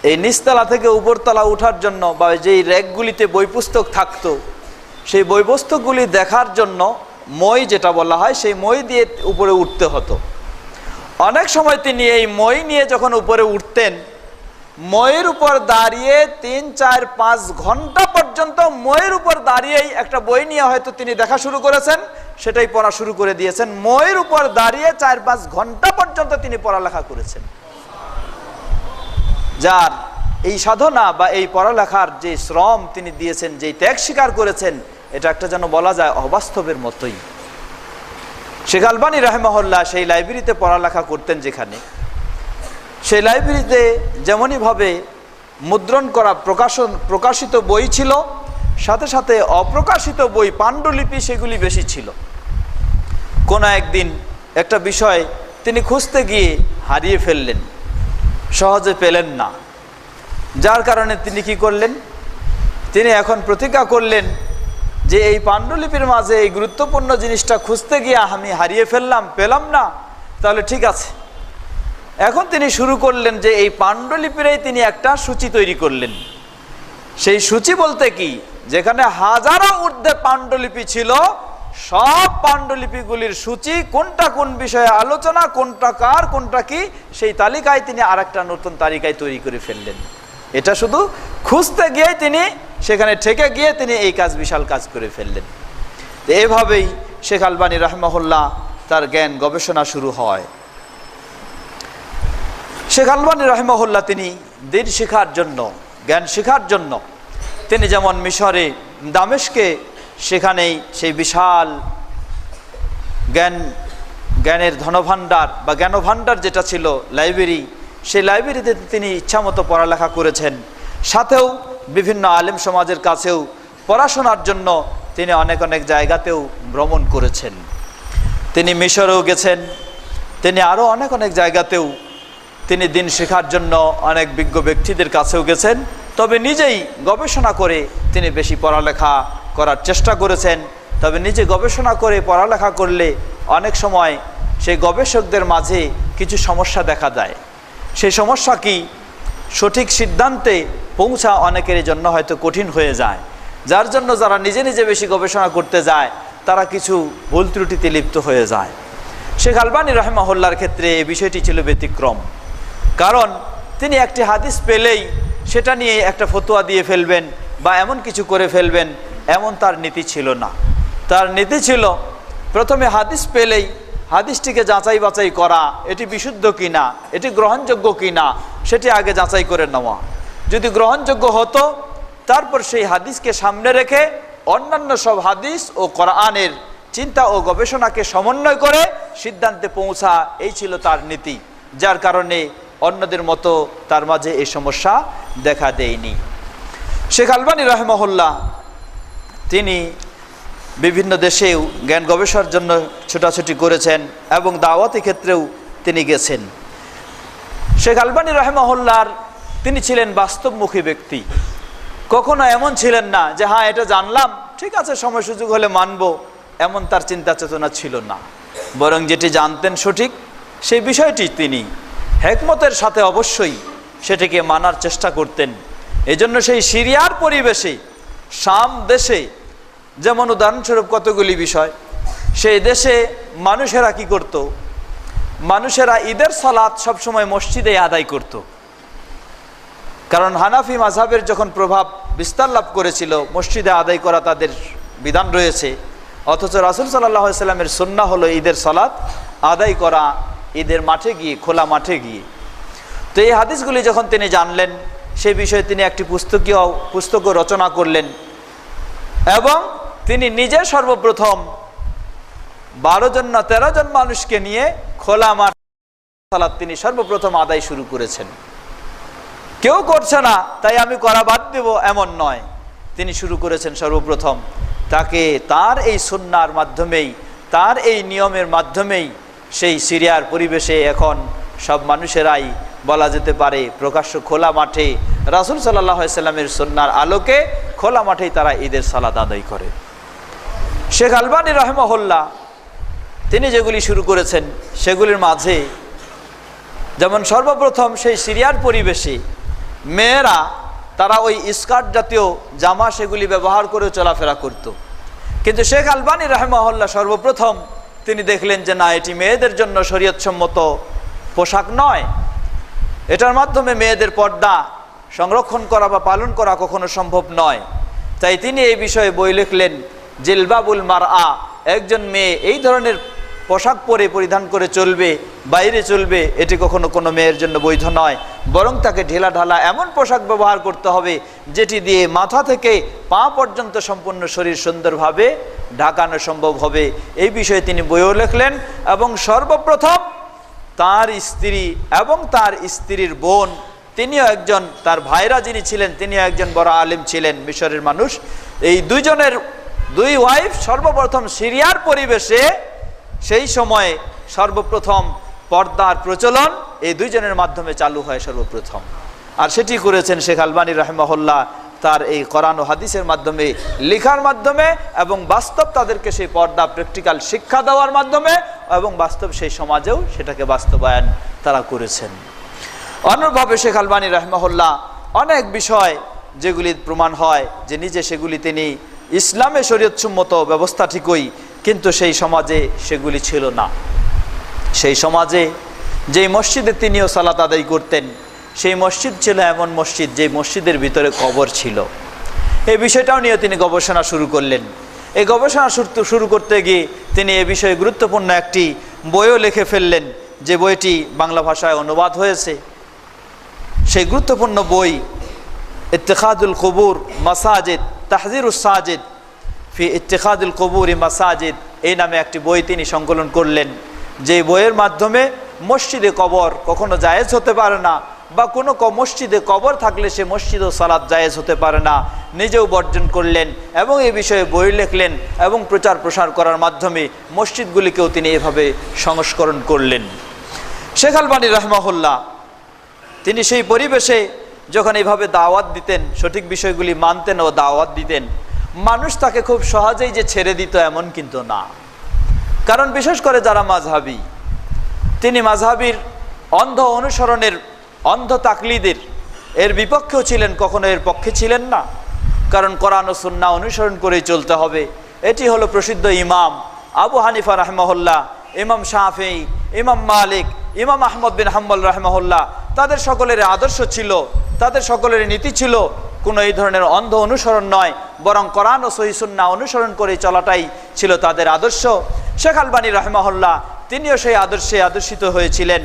এই নিচতলা থেকে উপরতলা ওঠার জন্য বা যেই র্যাকগুলিতে বই পুস্তক থাকতো, সেই বই পুস্তকগুলি দেখার জন্য মই যেটা বলা হয়, সেই মই দিয়ে উপরে উঠতে হতো। অনেক সময় তিনি এই মই নিয়ে যখন উপরে উঠতেন, ময়ের উপর দাঁড়িয়ে 3, 4, 5 ঘন্টা পর্যন্ত ময়ের উপর দাঁড়িয়েই একটা বই নিয়ে হয়তো তিনি দেখা শুরু করেছেন, সেটাই পড়া শুরু করে দিয়েছেন। ময়ের উপর দাঁড়িয়ে 4-5 ঘন্টা পর্যন্ত তিনি পড়ালেখা করেছেন। যার এই সাধনা বা এই পড়ালেখার যে শ্রম তিনি দিয়েছেন, যে ত্যাগ স্বীকার করেছেন, এটা একটা যেন বলা যায় অবাস্তবের মতোই। শেখ আলবানী রাহিমাহুল্লাহ সেই লাইব্রেরিতে পড়ালেখা করতেন, যেখানে সেই লাইব্রেরিতে যেমনইভাবে মুদ্রণ করা প্রকাশিত বই ছিল, সাথে সাথে অপ্রকাশিত বই, পাণ্ডুলিপি, সেগুলি বেশি ছিল। কোনো একদিন একটা বিষয় তিনি খুঁজতে গিয়ে হারিয়ে ফেললেন, সহজে পেলেন না। যার কারণে তিনি কি করলেন, তিনি এখন প্রতিজ্ঞা করলেন যে এই পাণ্ডুলিপির মাঝে এই গুরুত্বপূর্ণ জিনিসটা খুঁজতে গিয়ে আমি হারিয়ে ফেললাম, পেলাম না, তাহলে ঠিক আছে। এখন তিনি শুরু করলেন যে এই পাণ্ডুলিপিরই তিনি একটা সূচি তৈরি করলেন। সেই সূচি বলতে কি, যেখানে হাজারো ঊর্ধ্বে পাণ্ডুলিপি ছিল, সব পাণ্ডুলিপিগুলির সূচি, কোনটা কোন বিষয়ে আলোচনা, কোনটা কার, কোনটা কি, সেই তালিকায় তিনি আরেকটা নতুন তালিকায় তৈরি করে ফেললেন। এটা শুধু খুঁজতে গিয়ে তিনি সেখানে ঠেকে গিয়ে তিনি এই কাজ, বিশাল কাজ করে ফেললেন। এভাবেই শেখ আলবানী রাহিমাহুল্লাহ তার জ্ঞান গবেষণা শুরু হয়। শেখ আলবানী রাহিমাহুল্লাহ তিনি দিন শেখার জন্য, জ্ঞান শেখার জন্য তিনি যেমন মিশরে দামেস্কে, সেখানেই সেই বিশাল জ্ঞানের ধনভাণ্ডার বা জ্ঞানভাণ্ডার যেটা ছিল লাইব্রেরি, সেই লাইব্রেরিতে তিনি ইচ্ছামতো পড়ালেখা করেছেন। সাথেও বিভিন্ন আলেম সমাজের কাছেও পড়াশোনার জন্য তিনি অনেক অনেক জায়গাতেও ভ্রমণ করেছেন। তিনি মিশরেও গেছেন, তিনি আরও অনেক অনেক জায়গাতেও তিনি দিন শেখার জন্য অনেক বিজ্ঞ ব্যক্তিদের কাছেও গেছেন। তবে নিজেই গবেষণা করে তিনি বেশি পড়ালেখা করার চেষ্টা করেছেন। তবে নিজে গবেষণা করে পড়ালেখা করলে অনেক সময় সেই গবেষকদের মাঝে কিছু সমস্যা দেখা যায়। সেই সমস্যা কি? সঠিক সিদ্ধান্তে পৌঁছা অনেকের জন্য হয়তো কঠিন হয়ে যায়, যার জন্য যারা নিজে নিজে বেশি গবেষণা করতে যায় তারা কিছু ভুল ত্রুটিতে লিপ্ত হয়ে যায়। শেখ আলবানী রাহিমাহুল্লাহর ক্ষেত্রে এই বিষয়টি ছিল ব্যতিক্রম। কারণ তিনি একটি হাদিস পেলেই সেটা নিয়ে একটা ফতোয়া দিয়ে ফেলবেন বা এমন কিছু করে ফেলবেন, এমন তার নীতি ছিল না। তার নীতি ছিল প্রথমে হাদিস পেলেই হাদিসটিকে যাচাই বাছাই করা, এটি বিশুদ্ধ কিনা, এটি গ্রহণযোগ্য কিনা সেটি আগে যাচাই করে নেওয়া। যদি গ্রহণযোগ্য হতো তারপর সেই হাদিসকে সামনে রেখে অন্যান্য সব হাদিস ও কোরআনের চিন্তা ও গবেষণাকে সমন্বয় করে সিদ্ধান্তে পৌঁছা, এই ছিল তার নীতি, যার কারণে অন্যদের মতো তার মাঝে এই সমস্যা দেখা দেয়নি। শেখ আলবানী রাহিমাহুল্লাহ তিনি বিভিন্ন দেশেও জ্ঞান গবেষণার জন্য ছোটাছুটি করেছেন এবং দাওয়াতি ক্ষেত্রেও তিনি গেছেন। শেখ আলবানী রাহিমাহুল্লাহর তিনি ছিলেন বাস্তবমুখী ব্যক্তি। কখনো এমন ছিলেন না যে হ্যাঁ এটা জানলাম, ঠিক আছে সময় সুযোগ হলে মানব, এমন তার চিন্তা চেতনা ছিল না। বরং যেটি জানতেন সঠিক সেই বিষয়টি তিনি হিকমতের সাথে অবশ্যই সেটিকে মানার চেষ্টা করতেন। এজন্য সেই সিরিয়ার পরিবেশে, শাম দেশে, যেমন উদাহরণস্বরূপ কতগুলি বিষয়, সেই দেশে মানুষেরা কি করত? মানুষেরা ঈদের সালাত সবসময় মসজিদে আদায় করত। কারণ হানাফি মাযহাবের যখন প্রভাব বিস্তার লাভ করেছিল, মসজিদে আদায় করা তাদের বিধান রয়েছে, অথচ রাসূল সাল্লাল্লাহু আলাইহি ওয়াসাল্লামের সুন্নাহ হলো ঈদের সালাত আদায় করা ঈদের মাঠে গিয়ে, খোলা মাঠে গিয়ে। তো এই হাদিসগুলি যখন তিনি জানলেন, সেই বিষয়ে তিনি একটি পুস্তক রচনা করলেন এবং তিনি নিজে সর্বপ্রথম 12 জন না 13 জন মানুষকে নিয়ে খোলা মাঠ সালাত তিনি সর্বপ্রথম আদায় শুরু করেছেন। কেউ করছে না তাই আমি করা বাদ দেব এমন নয়, তিনি শুরু করেছেন সর্বপ্রথম। তাকে তার এই সুন্নাহর মাধ্যমেই, তার এই নিয়মের মাধ্যমেই সেই সিরিয়ার পরিবেশে এখন সব মানুষেরাই বলা যেতে পারে প্রকাশ্য খোলা মাঠে রাসূল সাল্লাল্লাহু আলাইহি ওয়াসাল্লামের সুন্নাহর আলোকে খোলা মাঠেই তারা ঈদের সালাত আদায় করে। শেখ আলবানী রাহিমাহুল্লাহ তিনি যেগুলি শুরু করেছেন সেগুলির মাঝে যেমন সর্বপ্রথম সেই সিরিয়ার পরিবেশে মেয়েরা তারা ওই স্কার্ট জাতীয় জামা সেগুলি ব্যবহার করে চলাফেরা করত। কিন্তু শেখ আলবানী রাহিমাহুল্লাহ সর্বপ্রথম তিনি দেখলেন যে না, এটি মেয়েদের জন্য শরীয়তসম্মত পোশাক নয়, এটার মাধ্যমে মেয়েদের পর্দা সংরক্ষণ করা বা পালন করা কখনো সম্ভব নয়। তাই তিনি এই বিষয়ে বই লিখলেন, জিলবাবুল মারআ, একজন মেয়ে এই ধরনের পোশাক পরে পরিধান করে চলবে, বাইরে চলবে, এটি কখনো কোনো মেয়ের জন্য বৈধ নয়, বরং তাকে ঢেলা ঢালা এমন পোশাক ব্যবহার করতে হবে যেটি দিয়ে মাথা থেকে পা পর্যন্ত সম্পূর্ণ শরীর সুন্দরভাবে ঢাকানো সম্ভব হবে। এই বিষয়ে তিনি বইও লিখলেন এবং সর্বপ্রথম তার স্ত্রী এবং তার স্ত্রীর বোন, তিনিও একজন, তার ভাইরা যিনি ছিলেন তিনিও একজন বড় আলেম ছিলেন, মিশরের মানুষ। এই দুই ওয়াইফ সর্বপ্রথম সিরিয়ার পরিবেশে সেই সময়ে সর্বপ্রথম পর্দার প্রচলন এই দুইজনের মাধ্যমে চালু হয় সর্বপ্রথম। আর সেটি করেছেন শেখ আলবানী রাহিমাহুল্লাহ তার এই কোরআন ও হাদিসের মাধ্যমে, লেখার মাধ্যমে এবং বাস্তব তাদেরকে সেই পর্দা প্র্যাকটিক্যাল শিক্ষা দেওয়ার মাধ্যমে এবং বাস্তব সেই সমাজেও সেটাকে বাস্তবায়ন তারা করেছেন। অনুরূপভাবে শেখ আলবানী রাহিমাহুল্লাহ অনেক বিষয় যেগুলি প্রমাণ হয় যে নিজে সেগুলি তিনি ইসলামে শরীয়তসম্মত ব্যবস্থা ঠিকই, কিন্তু সেই সমাজে সেগুলি ছিল না। সেই সমাজে যেই মসজিদে তিনিও সালাত আদায় করতেন সেই মসজিদ ছিল এমন মসজিদ যে মসজিদের ভিতরে কবর ছিল। এই বিষয়টাও নিয়ে তিনি গবেষণা শুরু করলেন। এই গবেষণা শুরু করতে গিয়ে তিনি এ বিষয়ে গুরুত্বপূর্ণ একটি বইও লিখে ফেললেন, যে বইটি বাংলা ভাষায় অনুবাদ হয়েছে। সেই গুরুত্বপূর্ণ বই ইত্তেখাদুল কুবুর মাসাজিদ, তাহজিরুস সাজিদ ফি ইত্তেখাদুল কুবুর মাসাজিদ, এই নামে একটি বই তিনি সংকলন করলেন। যে বইয়ের মাধ্যমে মসজিদে কবর কখনো জায়েজ হতে পারে না, বা কোনো মসজিদে কবর থাকলে সে মসজিদও সালাত জায়েজ হতে পারে না, নিজেও বর্জন করলেন এবং এই বিষয়ে বই লিখলেন এবং প্রচার প্রসার করার মাধ্যমে মসজিদগুলিকেও তিনি এভাবে সংস্করণ করলেন। শেখ আলবানী রাহিমাহুল্লাহ তিনি সেই পরিবেশে যখন এইভাবে দাওয়াত দিতেন, সঠিক বিষয়গুলি মানতেন ও দাওয়াত দিতেন, মানুষ তাকে খুব সহজেই যে ছেড়ে দিত এমন কিন্তু না। কারণ বিশেষ করে যারা মাযহাবী, তিনি মাযহাবীর অন্ধ অনুসরণের অন্ধ তাকলিদের, এর বিপক্ষেও ছিলেন, কখনো এর পক্ষে ছিলেন না। কারণ কোরআন ও সুন্নাহ অনুসরণ করেই চলতে হবে। এটি হলো প্রসিদ্ধ ইমাম আবু হানিফা রাহিমাহুল্লাহ, ইমাম শাফিঈ, ইমাম মালিক, ইমাম আহমদ বিন হাম্বল রাহিমাহুল্লাহ, তাদের সকলের আদর্শ ছিল, তাদের সকলের নীতি ছিল কোনো এই ধরনের অন্ধ অনুসরণ নয়, বরং কোরআন ও সহিহ সুন্নাহ অনুসরণ করে চলাটাই ছিল তাদের আদর্শ। শেখ আলবানী রাহিমাহুল্লাহ তিনিও সেই আদর্শে আদর্শিত হয়েছিলেন।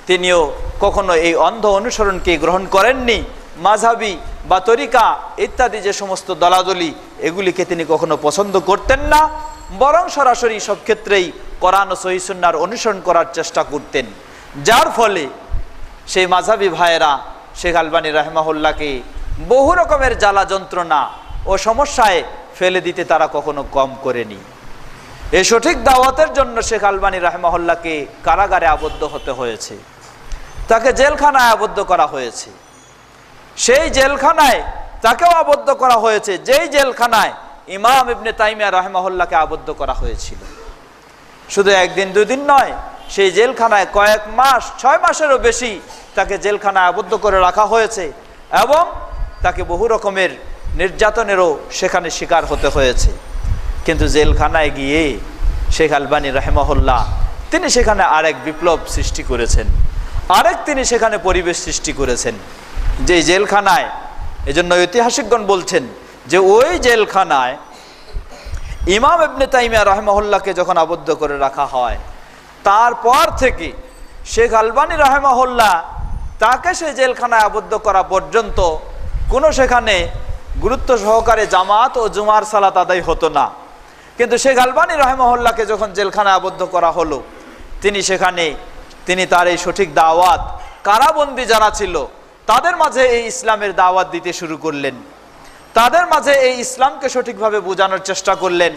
তিনিও কখনো এই অন্ধ অনুসরণকে গ্রহণ করেননি। মাযহাবি বা তরিকা ইত্যাদি যে সমস্ত দলাদলি, এগুলিকে তিনি কখনো পছন্দ করতেন না, বরং সরাসরি সব ক্ষেত্রেই কোরআন ও সহিহ সুন্নাহর অনুসরণ করার চেষ্টা করতেন। যার ফলে সেই মাযহাবি ভাইয়েরা শেখ আলবানী রাহিমাহুল্লাহকে বহু রকমের জ্বালা যন্ত্রণা ও সমস্যায় ফেলে দিতে তারা কখনো কম করেনি। এই সঠিক দাওয়াতের জন্য শেখ আলবানী রাহিমাহুল্লাহকে কারাগারে আবদ্ধ হতে হয়েছে, তাকে জেলখানায় আবদ্ধ করা হয়েছে। সেই জেলখানায় তাকেও আবদ্ধ করা হয়েছে যেই জেলখানায় ইমাম ইবনে তাইমিয়া রাহিমাহুল্লাহকে আবদ্ধ করা হয়েছিল। শুধু একদিন দুদিন নয়, সেই জেলখানায় কয়েক মাস, 6 মাসেরও বেশি তাকে জেলখানায় আবদ্ধ করে রাখা হয়েছে এবং তাকে বহু রকমের নির্যাতনেরও সেখানে শিকার হতে হয়েছে। কিন্তু জেলখানায় গিয়ে শেখ আলবানী রাহিমাহুল্লাহ তিনি সেখানে আরেক বিপ্লব সৃষ্টি করেছেন, তিনি সেখানে পরিবেশ সৃষ্টি করেছেন। যে জেলখানায়, এজন্য ঐতিহাসিকগণ বলছেন যে ওই জেলখানায় ইমাম ইবনে তাইমিয়া রাহিমাহুল্লাহকে যখন আবদ্ধ করে রাখা হয়, তারপর থেকে শেখ আলবানী রাহিমাহুল্লাহ তাকে সেই জেলখানায় আবদ্ধ করা পর্যন্ত কোনো সেখানে গুরুত্ব সহকারে জামাত ও জুমার সালাত আদায় হতো না। কিন্তু শেখ আলবানী রাহিমাহুল্লাহকে যখন জেলখানায় আবদ্ধ করা হলো, তিনি তার এই সঠিক দাওয়াত, কারাবন্দী যারা ছিল তাদের মাঝে এই ইসলামের দাওয়াত দিতে শুরু করলেন, তাদের মাঝে এই ইসলামকে সঠিকভাবে বোঝানোর চেষ্টা করলেন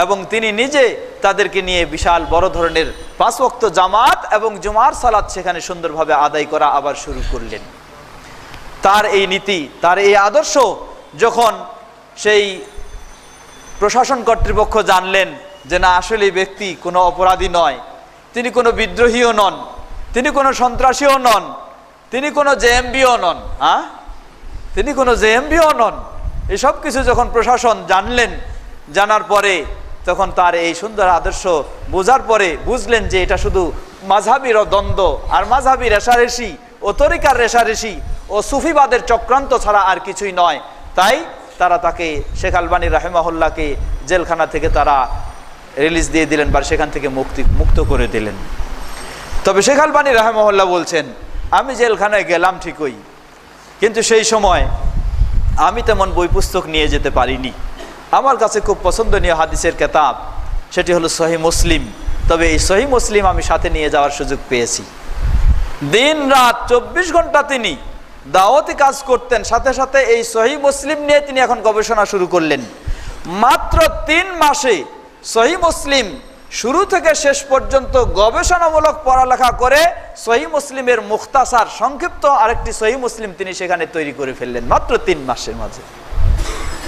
এবং তিনি নিজে তাদেরকে নিয়ে বিশাল বড় ধরনের 5 ওয়াক্ত জামাত এবং জুমার সালাত সেখানে সুন্দরভাবে আদায় করা আবার শুরু করলেন। তার এই নীতি, তার এই আদর্শ যখন সেই প্রশাসন কর্তৃপক্ষ জানলেন যে না, আসলে এই ব্যক্তি কোনো অপরাধী নয়, তিনি কোনো বিদ্রোহীও নন, তিনি কোনো সন্ত্রাসীও নন, তিনি কোনো জেএমবিও নন, তিনি কোনো জেএমবিও নন, এসব কিছু যখন প্রশাসন জানলেন, জানার পরে তখন তার এই সুন্দর আদর্শ বোঝার পরে বুঝলেন যে এটা শুধু মাযহাবির দ্বন্দ্ব আর মাযহাবি রেশারেশি ও তরিকার রেশারেশি ও সুফিবাদের চক্রান্ত ছাড়া আর কিছুই নয়। তাই তারা তাকে, শেখ আলবানী রাহিমাহুল্লাহকে জেলখানা থেকে তারা রিলিজ দিয়ে দিলেন বা সেখান থেকে মুক্ত করে দিলেন। তবে শেখ আলবানী রাহিমাহুল্লাহ বলছেন, আমি জেলখানায় গেলাম ঠিকই, কিন্তু সেই সময় আমি তেমন বই পুস্তক নিয়ে যেতে পারিনি। আমার কাছে খুব পছন্দনীয় হাদিসের কিতাব, সেটি হলো সহিহ মুসলিম। তবে এই সহিহ মুসলিম আমি সাথে নিয়ে যাওয়ার সুযোগ পেয়েছি। দিন রাত 24 ঘন্টা তিনি দাওয়াতি কাজ করতেন, সাথে সাথে এই সহিহ মুসলিম নিয়ে তিনি এখন গবেষণা শুরু করলেন। মাত্র 3 মাসে সহিহ মুসলিম শুরু থেকে শেষ পর্যন্ত গবেষণামূলক পড়ালেখা করে সহিহ মুসলিমের মুখতাসার, সংক্ষিপ্ত আরেকটি সহিহ মুসলিম তিনি সেখানে তৈরি করে ফেললেন মাত্র 3 মাসের মাঝে।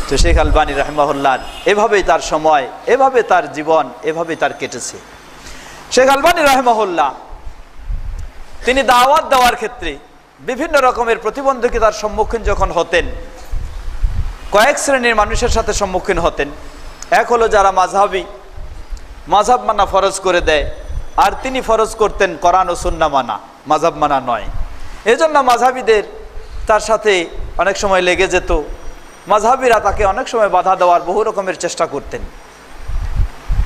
তো শেখ আলবানী রাহিমাহুল্লাহ এভাবেই তার সময়, এভাবে তার জীবন, এভাবেই তার কেটেছে। শেখ আলবানী রাহিমাহুল্লাহ তিনি দাওয়াত দেওয়ার ক্ষেত্রে বিভিন্ন রকমের প্রতিবন্ধকতার সম্মুখীন যখন হতেন, কয়েক শ্রেণীর মানুষের সাথে সম্মুখীন হতেন। এক হলো যারা মাযহাবি, মাযহাব মানা ফরজ করে দেয়, আর তিনি ফরজ করতেন কোরআন ও সুন্নাহ মানা, মাযহাব মানা নয়। এজন্য মাযহাবিদের তার সাথে অনেক সময় লেগে যেত, মাযহাবিরা তাকে অনেক সময় বাধা দেওয়ার বহু রকমের চেষ্টা করতেন।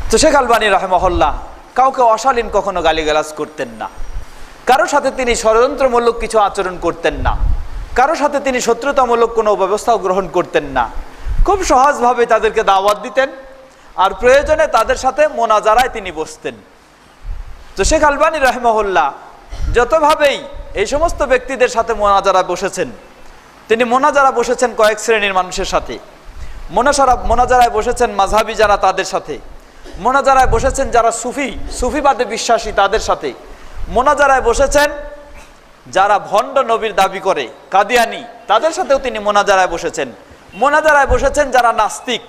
তো শেখ আলবানী রাহিমাহুল্লাহ কাউকে অশালীন কখনো গালিগালাজ করতেন না, কারোর সাথে তিনি ষড়যন্ত্রমূলক কিছু আচরণ করতেন না, কারোর সাথে তিনি শত্রুতামূলক কোনো ব্যবস্থাও গ্রহণ করতেন না। খুব সহজভাবে তাদেরকে দাওয়াত দিতেন আর প্রয়োজনে তাদের সাথে মোনাজারায় তিনি বসতেন। তো শেখ আলবানী রাহিমাহুল্লাহ যতভাবেই এই সমস্ত ব্যক্তিদের সাথে মোনাজারা বসেছেন, তিনি মোনাজারা বসেছেন কয়েক শ্রেণীর মানুষের সাথে, মোনাজারায় বসেছেন মাযহাবি যারা তাদের সাথে, মোনাজারায় বসেছেন যারা সুফিবাদে বিশ্বাসী তাদের সাথে, মোনাজারায় বসেছেন যারা ভণ্ড নবীর দাবি করে কাদিয়ানি তাদের সাথেও তিনি মোনাজারায় বসেছেন, মোনাজারায় বসেছেন যারা নাস্তিক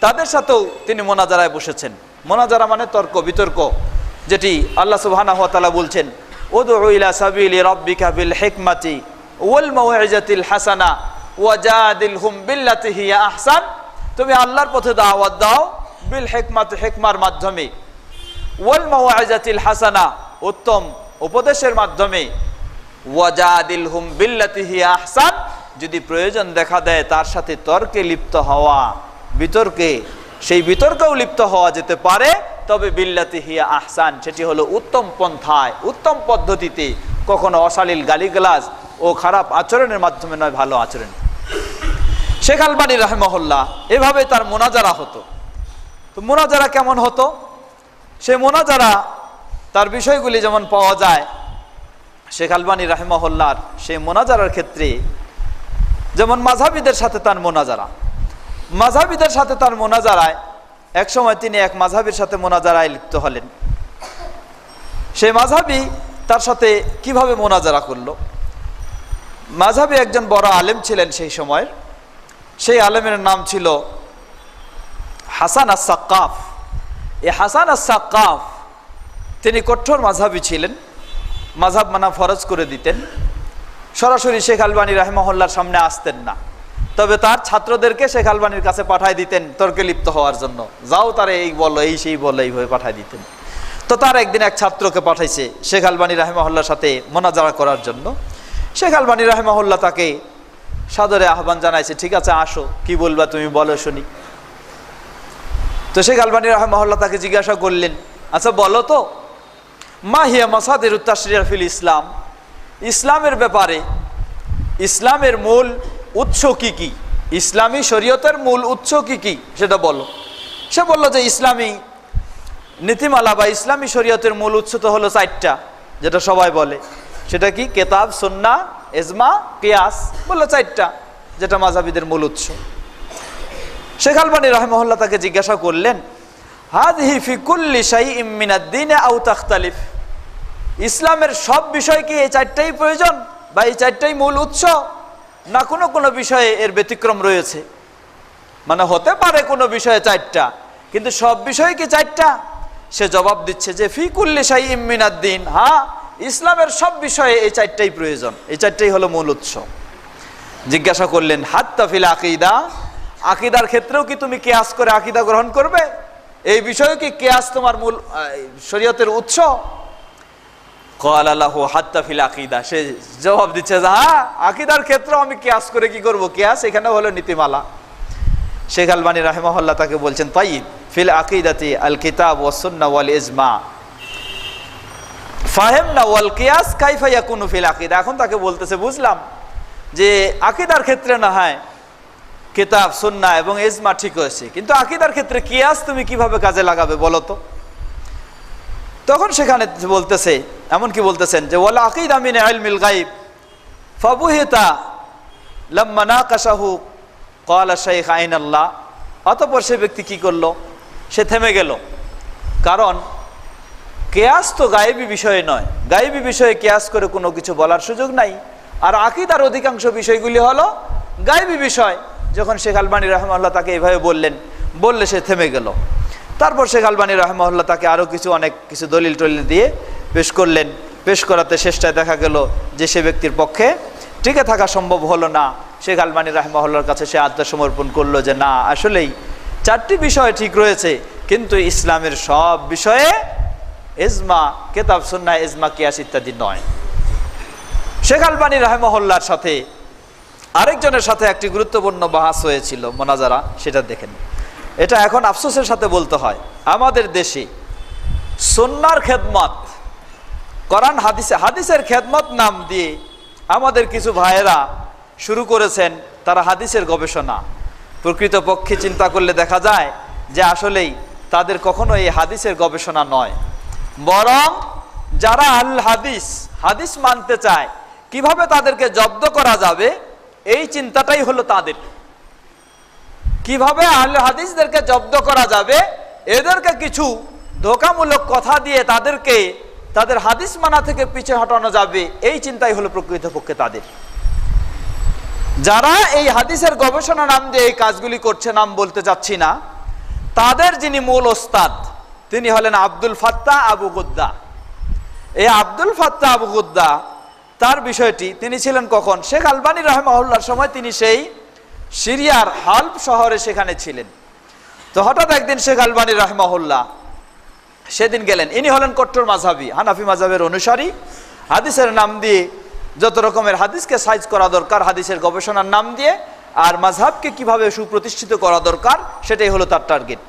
তাদের সাথেও তিনি মোনাজারায় বসেছেন। মোনাজারা মানে তর্ক বিতর্ক, যেটি আল্লাহ সুবহানাহু ওয়া তাআলা বলছেন উদউ ইলা সাবিলি রাব্বিকা বিল হিকমাতি ওয়াল মাউইজাতিল হাসানা ওয়াজাদিলহুম বিল্লাতি হিয়া আহসান, তুমি আল্লাহর পথে দাওয়াত দাও বিল হিকমাতি, হিকমার মাধ্যমে, ওয়াল মাউইজাতিল হাসানা, উত্তম উপদেশের মাধ্যমে, ওয়াজাদিলহুম বিল্লাতি হিয়া আহসান, যদি প্রয়োজন দেখা দেয় তার সাথে তর্কে লিপ্ত হওয়া, বিতর্কে, সেই বিতর্কেও লিপ্ত হওয়া যেতে পারে, তবে বিল্লাতি হিয়া আহসান, সেটি হলো উত্তম পন্থায়, উত্তম পদ্ধতিতে, কখনো অশালীল গালিগালাজ ও খারাপ আচরণের মাধ্যমে নয়, ভালো আচরণ। শেখ আলবানী রাহিমাহুল্লাহ এভাবে তার মোনাজারা হতো। তো মোনাজারা কেমন হতো? সে মোনাজারা তার বিষয়গুলি যেমন পাওয়া যায় শেখ আলবানী রাহিমাহুল্লাহর সেই মোনাজারার ক্ষেত্রে, যেমন মাযহাবীদের সাথে তার মোনাজারা, মাযহাবীদের সাথে তার মোনাজারায় এক সময় তিনি এক মাযহাবীর সাথে মোনাজারায় লিপ্ত হলেন। সেই মাযহাবী তার সাথে কিভাবে মোনাজারা করলো? মাযহাবী একজন বড় আলেম ছিলেন সেই সময়ের, সেই আলেমের নাম ছিল হাসান আস-সাক্কাফ। এই হাসান আস-সাক্কাফ তিনি কঠোর মাযহাবী ছিলেন, মাযহাব মানা ফরজ করে দিতেন, সরাসরি শেখ আলবানী রাহিমাহুল্লাহর সামনে আসতেন না, তবে তার ছাত্রদেরকে শেখ আলবানীর কাছে পাঠায় দিতেন তর্কে লিপ্ত হওয়ার জন্য, যাও তারা এই বলো, এই সেই বলো, এইভাবে পাঠায় দিতেন। তো তার একদিন এক ছাত্রকে পাঠাইছে শেখ আলবানী রাহিমাহুল্লাহর সাথে মোনাজারা করার জন্য। শেখ আলবানী রাহিমাহুল্লাহ তাকে সাদরে আহ্বান জানাইছে, ঠিক আছে আসো, কি বলবা তুমি বলো শুনি। তো শেখ আলবানী রাহিমাহুল্লাহ তাকে জিজ্ঞাসা করলেন, আচ্ছা বলো তো, মা হিয়া মাসাদিরুত তাশরিয়া ফিল ইসলাম, ইসলামের ব্যাপারে ইসলামের মূল উৎস কি কি, ইসলামী শরীয়তের মূল উৎস কি কি সেটা বলো। সে বলল যে ইসলামী নীতিমালা বা ইসলামী শরীয়তের মূল উৎস তো হলো 4টা, যেটা সবাই বলে, সেটা কি? কিতাব, সুন্নাহ, ইজমা, কিয়াস, বললো 4টা, যেটা মাযহাবীদের মূল উৎস। শেখ আলবানী রাহিমাহুল্লাহ তাকে জিজ্ঞাসা করলেন, হাযিহি ফি কুল্লি শাইইন মিনাদ দ্বীন আও তাখতালিফ, ইসলামের সব বিষয় কি এই 4টাই প্রয়োজন বা এই 4টাই মূল উৎস, না কোনো কোনো বিষয়ে এর ব্যতিক্রম রয়েছে? মানে হতে পারে কোনো বিষয়ে 4টা, কিন্তু সব বিষয় কি 4টা? সে জবাব দিচ্ছে যে ফি কুল্লি শাইইন মিনাদ দ্বীন, হ্যাঁ ইসলামের সব বিষয়ে এই 4টাই প্রয়োজন, এই 4টাই হলো মূল উৎস। জিজ্ঞাসা করলেন, হাত্তা ফিল আকিদা, আকিদার ক্ষেত্রেও কি তুমি কিয়াস করে আকিদা গ্রহণ করবে? এই বিষয়ে কি কিয়াস তোমার মূল শরীয়তের উৎস? ক্বালা লাহু হাত্তা ফিল আকিদা, সে জবাব দিচ্ছে যে হ্যাঁ আকিদার ক্ষেত্রেও আমি কিয়াস করে কি করব, কিয়াস এখানে হলো নীতিমালা। শেখ আলবানী রাহিমাহুল্লাহ তাকে বলছেন, তাইব ফিল আকিদাতি আল কিতাব ওয়াস সুন্নাহ ওয়াল ইজমা ফাহিমনা ওয়াল কিয়াস কাইফা ইয়াকুনু ফিল আকিদা। এখন তাকে বলতেছে, বুঝলাম যে আকিদার ক্ষেত্রে না হয় কিতাব, সুন্নাহ এবং ইজমা ঠিক হয়েছে, কিন্তু আকিদার ক্ষেত্রে কিয়াস তুমি কিভাবে কাজে লাগাবে বলো তো? তখন সেখানে বলতেছে, এমনকি বলতেছেন যে ওয়াল আকিদা মিন ইলমিল গায়ব ফাবুহিতা লাম্মা নাকাশাহু ক্বালা শাইখ আইনাল্লাহ। অতঃপর সে ব্যক্তি কি করলো? সে থেমে গেল, কারণ কিয়াস তো গায়েবী বিষয় নয়, গায়েবী বিষয়ে কিয়াস করে কোনো কিছু বলার সুযোগ নাই, আর আকিদার অধিকাংশ বিষয়গুলি হলো গায়েবী বিষয়। যখন শেখ আলবানী রাহিমাহুল্লাহ তাকে এইভাবে বললে সে থেমে গেল। তারপর শেখ আলবানী রাহিমাহুল্লাহ তাকে আরও অনেক কিছু দলিল টলিল দিয়ে পেশ করলেন। পেশ করাতে শেষটায় দেখা গেল যে সে ব্যক্তির পক্ষে টিকে থাকা সম্ভব হলো না। শেখ আলবানী রাহিমাহুল্লাহর কাছে সে আত্মসমর্পণ করলো যে না, আসলেই 4টি বিষয় ঠিক রয়েছে, কিন্তু ইসলামের সব বিষয়ে ইজমা, কিতাব, সুন্নাহ, ইজমা, কিয়াস ইত্যাদি নয়। শেখ আলবানী রাহিমাহুল্লাহর সাথে আরেকজনের সাথে একটি গুরুত্বপূর্ণ বাহাস হয়েছিল, মোনাজারা, সেটা দেখেন। এটা এখন আফসোসের সাথে বলতে হয়, আমাদের দেশে সুন্নাহর খেদমত, কোরআন হাদিসের খেদমত নাম দিয়ে আমাদের কিছু ভাইয়েরা শুরু করেছেন তারা হাদিসের গবেষণা। প্রকৃতপক্ষে চিন্তা করলে দেখা যায় যে আসলেই তাদের কখনো এই হাদিসের গবেষণা নয়, বরং যারা আল হাদিস মানতে চায় কিভাবে তাদেরকে জব্দ করা যাবে এই চিন্তাটাই হলো তাদের। কিভাবে আহলে হাদিসদেরকে জব্দ করা যাবে, এদেরকে কিছু ধোঁকামূলক কথা দিয়ে তাদেরকে তাদের হাদিস মানা থেকে পিছে হটানো যাবে, এই চিন্তাই হলো প্রকৃতপক্ষে তাদের। যারা এই হাদিসের গবেষণা নাম দিয়ে এই কাজগুলি করছে, নাম বলতে চাচ্ছি না, তাদের যিনি মূল ওস্তাদ তিনি হলেন আব্দুল ফাত্তাহ আবু গুদ্দা। এই আব্দুল ফাত্তাহ আবু গুদ্দা তার বিষয়টি তিনি ছিলেন কখন? শেখ আলবানী রাহিমাহুল্লাহর সময় তিনি সেই সিরিয়ার হালব শহরে সেখানে ছিলেন। তো হঠাৎ একদিন শেখ আলবানী রাহিমাহুল্লাহ সেদিন গেলেন। ইনি হলেন কট্টর মাযহাবী, হানাফি মাযহাবের অনুসারী। হাদিসের নাম দিয়ে যত রকমের হাদিসকে সাইজ করা দরকার হাদিসের গবেষণার নাম দিয়ে, আর মাযহাবকে কিভাবে সুপ্রতিষ্ঠিত করা দরকার সেটাই হলো তার টার্গেট।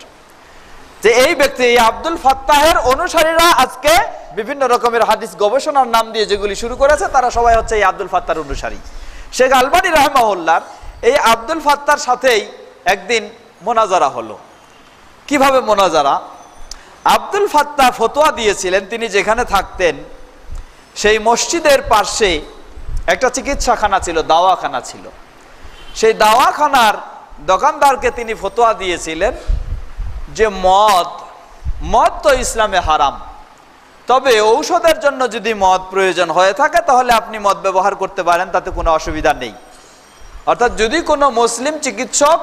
যে এই ব্যক্তি, এই আব্দুল ফাত্তাহের অনুসারীরা আজকে বিভিন্ন রকমের হাদিস গবেষণার নাম দিয়ে যেগুলি শুরু করেছে তারা সবাই হচ্ছে এই আব্দুল ফাত্তার অনুসারী। শেখ আলবানী রাহিমাহুল্লাহর এই আব্দুল ফাত্তার সাথেই একদিন মোনাজারা হলো। কিভাবে মোনাজারা? আব্দুল ফাত্তাহ ফতোয়া দিয়েছিলেন তিনি যেখানে থাকতেন সেই মসজিদের পাশে একটা চিকিৎসাখানা ছিল, দাওয়াখানা ছিল। সেই দাওয়াখানার দোকানদারকে তিনি ফতোয়া দিয়েছিলেন যে মদ তো ইসলামে হারাম, তবে ঔষধের জন্য যদি মদ প্রয়োজন হয়ে থাকে তাহলে আপনি মদ ব্যবহার করতে পারেন, তাতে কোনো অসুবিধা নেই। অর্থাৎ যদি কোনো মুসলিম চিকিৎসক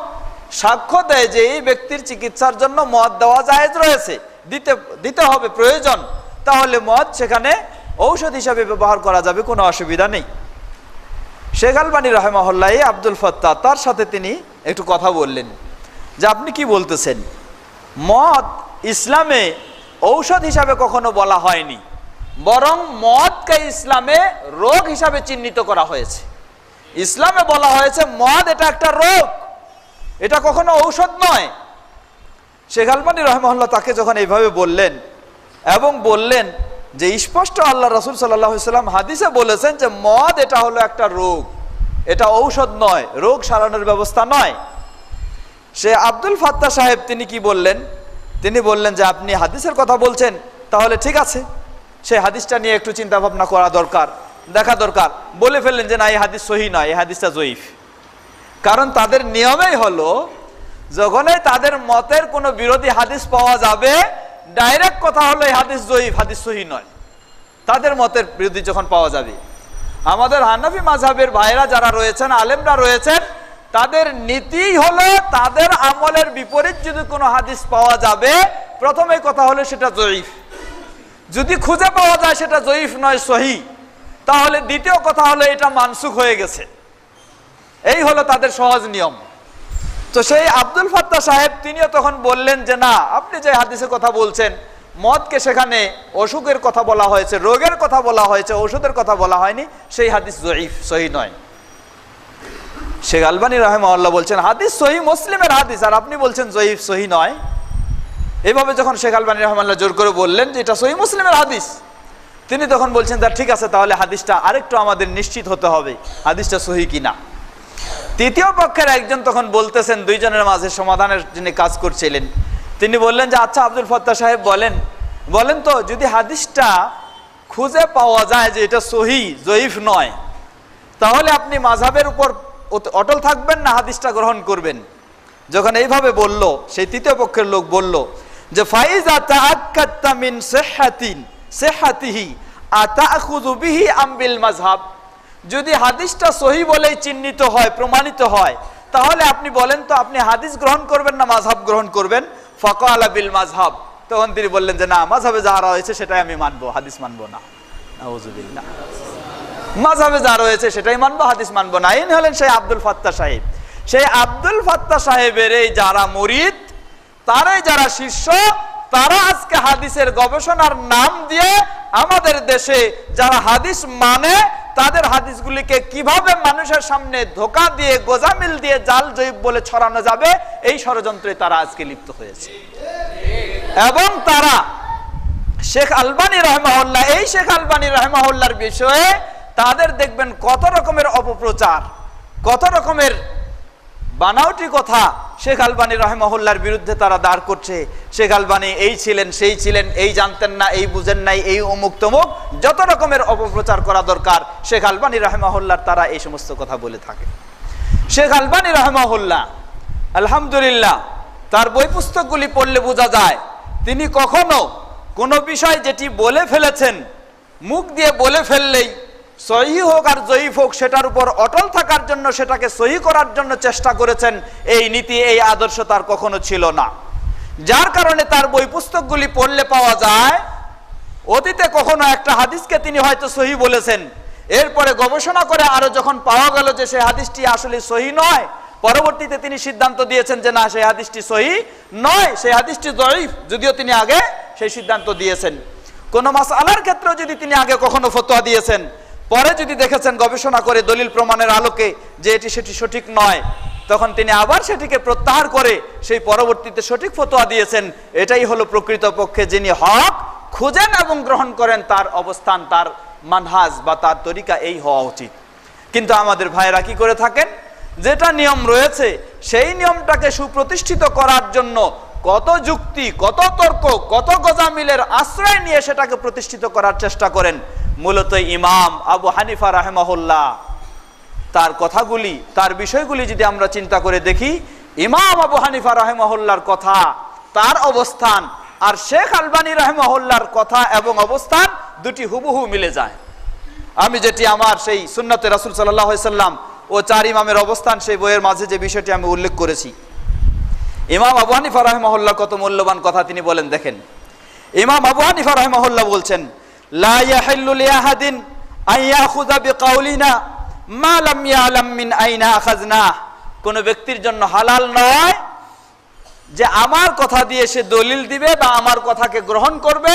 সাক্ষ্য দেয় যে এই ব্যক্তির চিকিৎসার জন্য মদ দেওয়া জায়েজ রয়েছে, দিতে হবে প্রয়োজন, তাহলে মদ সেখানে ঔষধ হিসাবে ব্যবহার করা যাবে, কোনো অসুবিধা নেই। শেখ আলবানী রাহিমাহুল্লাহ আব্দুল ফাত্তাহ তার সাথে তিনি একটু কথা বললেন যে আপনি কি বলতেছেন, মদ ইসলামে ঔষধ হিসাবে কখনো বলা হয়নি, বরং মদকে ইসলামে রোগ হিসাবে চিহ্নিত করা হয়েছে। ইসলামে বলা হয়েছে মদ এটা একটা রোগ, এটা কখনো ঔষধ নয়। শেখ আলবানী রাহিমাহুল্লাহ তাকে যখন এইভাবে বললেন এবং বললেন যে স্পষ্ট আল্লাহ রাসূল সাল্লাল্লাহু আলাইহি ওয়াসাল্লাম হাদিসে বলেছেন যে মদ এটা হলো একটা রোগ, এটা ঔষধ নয়, রোগ সারানোর ব্যবস্থা নয়। সে আব্দুল ফাত্তাহ সাহেব তিনি কি বললেন? তিনি বললেন যে আপনি হাদিসের কথা বলছেন, তাহলে ঠিক আছে, সেই হাদিসটা নিয়ে একটু চিন্তা ভাবনা করা দরকার, দেখা দরকার। বলে ফেললেন যে না, এই হাদিস সহি নয়, এই হাদিসটা জয়ীফ। কারণ তাদের নিয়মেই হলো যখনই তাদের মতের কোনো বিরোধী হাদিস পাওয়া যাবে, ডাইরেক্ট কথা হলো এই হাদিস জয়ীফ, হাদিস সহি নয়। তাদের মতের বিরোধী যখন পাওয়া যাবে, আমাদের হানাফি মাযহাবের ভাইরা যারা রয়েছেন, আলেমরা রয়েছেন, তাদের নীতি হলো তাদের আমলের বিপরীত যদি কোনো হাদিস পাওয়া যাবে, প্রথমে কথা হলো সেটা জয়ীফ। যদি খুঁজে পাওয়া যায় সেটা জয়ীফ নয়, সহি, তাহলে দ্বিতীয় কথা হলো এটা মানসুখ হয়ে গেছে। এই হলো তাদের সহজ নিয়ম। তো সেই আব্দুল ফাত্তাহ সাহেব তিনিও তখন বললেন যে না, আপনি যে হাদিসের কথা বলছেন, মদকে সেখানে অসুখের কথা বলা হয়েছে, রোগের কথা বলা হয়েছে, ঔষধের কথা বলা হয়নি, সেই হাদিস জয়ীফ, সহি নয়। শেখ আলবানী রাহিমাহুল্লাহ বলছেন হাদিস সহি, মুসলিমের হাদিস, আর আপনি বলছেন জয়ীফ, সহি নয়। এইভাবে যখন শেখ আলবানী রাহিমাহুল্লাহ জোর করে বললেন যে এটা সহি মুসলিমের হাদিস, তিনি তখন বলছেন তা ঠিক আছে, তাহলে হাদিসটা আরেকটু আমাদের নিশ্চিত হতে হবে হাদিসটা সহি কিনা। তৃতীয় পক্ষের একজন তখন বলতেছেন, দুইজনের মাঝে সমাধানের জন্য কাজ করছিলেন, তিনি বললেন যে আচ্ছা আব্দুল ফাত্তাহ সাহেব বলেন তো, যদি হাদিসটা খুঁজে পাওয়া যায় যে এটা সহি, জয়ীফ নয়, তাহলে আপনি মাযহাবের উপর অটল থাকবেন না হাদিসটা গ্রহণ করবেন? যখন এইভাবে বলল, সেই তৃতীয় পক্ষের লোক বলল যে ফাইজা তাআক্কাদতা মিন সিহহাতিহি আতাখুযু বিহি আম বিল মাযহাব, যদি হাদিসটা সহি বলেই চিহ্নিত হয়, প্রমাণিত হয়, তাহলে আপনি বলেন তো আপনি হাদিস গ্রহণ করবেন না মাযহাব গ্রহণ করবেন? ফাকালা বিল মাযহাব, তখন তিনি বললেন যে না, মাযহাবে যা রয়েছে সেটাই আমি মানবো, হাদিস মানবো না। নাউযুবিল্লাহ, মাযহাবে যা রয়েছে সেটাই মানবো, হাদিস মানবো না। ইনি হলেন সেই আব্দুল ফাত্তাহ সাহেব। সেই আব্দুল ফাত্তাহ সাহেবের এই যারা মুরিদ, তারাই যারা শিষ্য, তারা আজকে হাদিসের গবেষণার নাম দিয়ে আমাদের দেশে যারা হাদিস মানে, তাদের হাদিসগুলিকে কিভাবে মানুষের সামনে ধোঁকা দিয়ে, গোজামিল দিয়ে, জাল জয়ীব বলে ছড়ানো যাবে, এই ষড়যন্ত্রে তারা আজকে লিপ্ত হয়েছে। এবং তারা শেখ আলবানী রাহিমাহুল্লাহ, এই শেখ আলবানী রাহিমাহুল্লাহর বিষয়ে তাদের দেখবেন কত রকমের অপপ্রচার, কত রকমের বানাওটি কথা শেখ আলবানী রাহিমাহুল্লাহর বিরুদ্ধে তারা দাঁড় করছে। শেখ আলবানী এই ছিলেন, সেই ছিলেন, এই জানতেন না, এই বুঝেন নাই, এই অমুক তমুক, যত রকমের অপপ্রচার করা দরকার শেখ আলবানী রাহিমাহুল্লাহর তারা এই সমস্ত কথা বলে থাকে। শেখ আলবানী রাহিমাহুল্লাহ আলহামদুলিল্লাহ, তার বই পুস্তকগুলি পড়লে বোঝা যায় তিনি কখনো কোনো বিষয় যেটি বলে ফেলেছেন, মুখ দিয়ে বলে ফেললেই সহিহ হোক আর জয়ীফ হোক, সেটার উপর অটল থাকার জন্য, সেটাকে সহি করার জন্য চেষ্টা করেছেন, এই নীতি, এই আদর্শ তার কখনো ছিল না। যার কারণে তার বই পুস্তকগুলি পড়লে পাওয়া যায় অতীতে কখনো একটা হাদিসকে তিনি হয়তো সহি বলেছেন, এরপরে গবেষণা করে আরো যখন পাওয়া গেল যে সেই হাদিসটি আসলে সহি নয়, পরবর্তীতে তিনি সিদ্ধান্ত দিয়েছেন যে না, সেই হাদিসটি সহি নয়, সেই হাদিসটি দঈফ, যদিও তিনি আগে সেই সিদ্ধান্ত দিয়েছেন। কোন মাসআলার ক্ষেত্রেও যদি তিনি আগে কখনো ফতোয়া দিয়েছেন, পরে যদি দেখেছেন গবেষণা করে দলিল প্রমাণের আলোকে যে এটি সেটি সঠিক নয়, তখন তিনি আবার সেটিকে প্রত্যাহার করে সেই পরবর্তীতে সঠিক ফতোয়া দিয়েছেন। এটাই হলো প্রকৃতপক্ষে যিনি হক খুঁজেন এবং গ্রহণ করেন, তার অবস্থান, তার মানহাজ বা তার তরিকা এই হওয়া উচিত। কিন্তু আমাদের ভাইয়েরা কি করে থাকেন, যেটা নিয়ম রয়েছে সেই নিয়মটাকে সুপ্রতিষ্ঠিত করার জন্য কত যুক্তি, কত তর্ক, কত গজামিলের আশ্রয় নিয়ে সেটাকে প্রতিষ্ঠিত করার চেষ্টা করেন। মূলত ইমাম আবু হানিফা রাহিমাহুল্লাহ তার কথাগুলি, তার বিষয়গুলি যদি আমরা চিন্তা করে দেখি, ইমাম আবু হানিফা রাহিমাহুল্লাহর কথা, তার অবস্থান আর শেখ আলবানী রাহিমাহুল্লাহর কথা এবং অবস্থান দুটি হুবহু মিলে যায়। আমি যেটি আমার সেই সুন্নতে রাসূল সাল্লাল্লাহু আলাইহি সাল্লাম ও চার ইমামের অবস্থান সেই বইয়ের মাঝে যে বিষয়টি আমি উল্লেখ করেছি, ইমাম আবু হানিফা রাহিমাহুল্লাহ কত মূল্যবান কথা তিনি বলেন। দেখেন, ইমাম আবু হানিফা রাহিমাহুল্লাহ বলছেন, লা ইয়াহিল্লু লিআহাদিন আন ইয়াখুযা বিকাউলিনা মা লাম ইয়ালাম মিন আইনা আখাযনা। কোন ব্যক্তির জন্য হালাল নয় যে আমার কথা দিয়ে সে দলিল দিবে বা আমার কথাকে গ্রহণ করবে,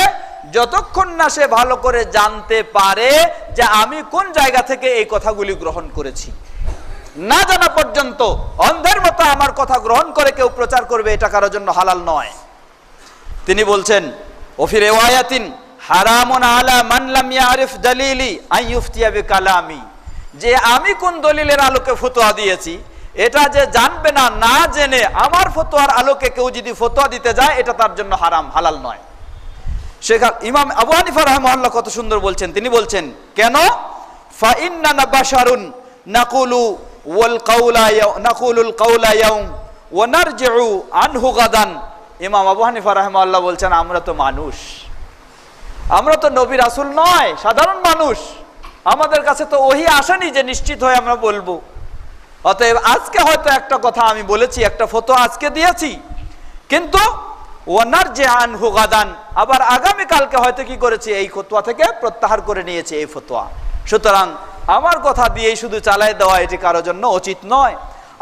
যতক্ষণ না সে ভালো করে জানতে পারে যে আমি কোন জায়গা থেকে এই কথাগুলি গ্রহণ করেছি। না জানা পর্যন্ত অন্ধের মতো আমার কথা গ্রহণ করে কেউ প্রচার করবে, এটা কারোর জন্য হালাল নয়। তিনি বলছেন, ওফি রিওয়ায়াতিন হারামুন আলা মান লাম ইয়ারিফ দালিলি আন ইফতিয়া বিকালামি, যে আমি কোন দলিলের আলোকে ফতোয়া দিয়েছি এটা যে জানবে না, না জেনে আমার ফতোয়ার আলোকে কেউ যদি ফতোয়া দিতে যায়, এটা তার জন্য হারাম, হালাল নয়। শেখ ইমাম আবু হানিফা রাহিমাহুল্লাহ কত সুন্দর বলছেন। তিনি বলছেন, কেন? ফা ইন্নানা বাশারুন নাকুলু ওয়াল কাউলা নাকুলুল কাউলা ইয়াউম ওয়া নারজিউ আনহু গাদান। ইমাম আবু হানিফা রাহিমাহুল্লাহ বলছেন, আমরা তো মানুষ, আমরা তো নবী রাসূল নয়, সাধারণ মানুষ, আমাদের কাছে তো ওহী আসেনি যে নিশ্চিত হয়ে আমরা বলবো। অতএব আজকে হয়তো একটা কথা আমি বলেছি, একটা ফতোয়া আজকে দিয়েছি, কিন্তু ওয়ানারজি আনহু গাদান, আবার আগামী কালকে হয়তো কি করেছি, এই ফতোয়া থেকে প্রত্যাহার করে নিয়েছি এই ফতোয়া। সুতরাং আমার কথা দিয়েই শুধু চালাই দেওয়া এটি কারোর জন্য উচিত নয়।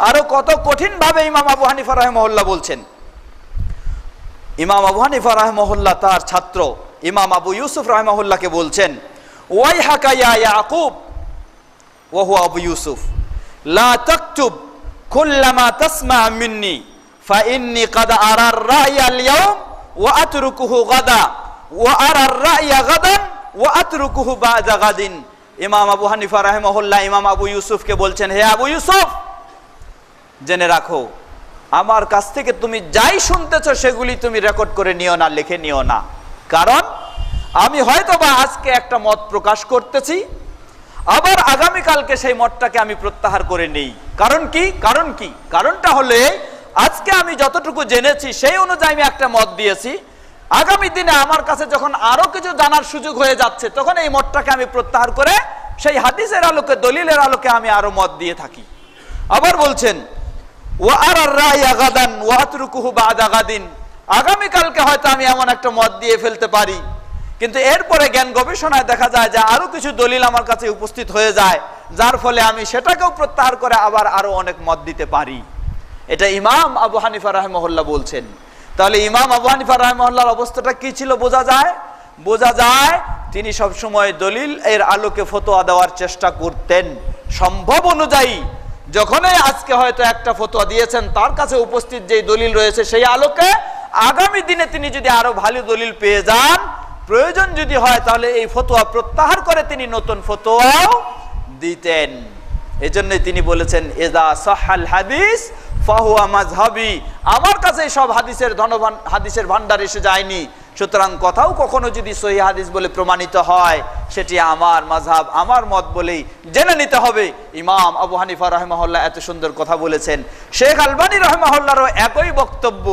আরো কত কঠিন ভাবে ইমাম আবু হানিফা রাহিমাহুল্লাহ বলছেন। ইমাম আবু হানিফা রাহিমাহুল্লাহ তার ছাত্র ইমাম আবু ইউসুফ রাহিমাহুল্লাহকে বলছেন, ওয়াইহাকা ইয়া ইয়াকুব ওয়া হুয়া আবু ইউসুফ লা তাকতুব কুল্লামা তাসমা মিন্নি ফাইন্নি কাদ আরা আর-রা'য়া আল-ইয়াওম ওয়া আতরুকুহু গাদা ওয়া আরা আর-রা'য়া গাদান ওয়া আতরুকুহু বা'দা গাদিন। ইমাম আবু হানিফা রাহিমাহুল্লাহ ইমাম আবু ইউসুফকে বলছেন, হে আবু ইউসুফ, জেনে রাখো আমার কাছ থেকে তুমি যাই শুনতেছো সেগুলি তুমি রেকর্ড করে নিও না, লিখে নিও না। কারণ আমি হয়তোবা আজকে একটা মত প্রকাশ করতেছি, আবার আগামী কালকে সেই মতটাকে আমি প্রত্যাহার করে নেই। কারণ কি? কারণটা হলে আজকে আমি যতটুকু জেনেছি সেই অনুযায়ী আমি একটা মত দিয়েছি, আগামী দিনে আমার কাছে যখন আরো কিছু জানার সুযোগ হয়ে যাচ্ছে, তখন এই মতটাকে আমি প্রত্যাহার করে সেই হাদিসের আলোকে, দলিলের আলোকে আমি আরো মত দিয়ে থাকি। আবার বলছেন, ওয়া আরা আর-রা'য়া গাদান ওয়া আতরুকুহু বা'দা গাদিন, আগামী কালকে হয়তো আমি এমন একটা মত দিয়ে ফেলতে পারি, কিন্তু এরপরে জ্ঞান গবেষণায় দেখা যায় যে আরো কিছু দলিল আমার কাছে উপস্থিত হয়ে যায়, যার ফলে আমি সেটাকেও প্রত্যাহার করে আবার আরো অনেক মত দিতে পারি। এটা ইমাম আবু হানিফা রাহিমাহুল্লাহ বলছেন। তাহলে ইমাম আবু হানিফা রাহিমাহুল্লাহর অবস্থাটা কি ছিল বোঝা যায় তিনি সব সময় দলিল এর আলোকে ফতোয়া দেওয়ার চেষ্টা করতেন সম্ভব অনুযায়ী। যখনই আজকে হয়তো একটা ফতোয়া দিয়েছেন, তার কাছে উপস্থিত যেই দলিল রয়েছে সেই আলোকে আগামী দিনে তিনি যদি আরো ভালো দলিল পেয়ে যান, প্রয়োজন যদি হয়, তাহলে এই ফতোয়া প্রত্যাহার করে তিনি নতুন ফতোয়াও দিতেন। এজন্যই তিনি বলেছেন, ইযা সাহাল হাদিস ফাহুয়া মাযহাবি, আমার কাছে সব হাদিসের ভান্ডার এসে যায়নি, সুতরাং কথাও কখনো যদি সহিহ হাদিস বলে প্রমাণিত হয়, সেটি আমার মাযহাব, আমার মত বলেই জেনে নিতে হবে। ইমাম আবু হানিফা রাহিমাহুল্লাহ এত সুন্দর কথা বলেছেন। শেখ আলবানী রাহিমাহুল্লাহরও একই বক্তব্য,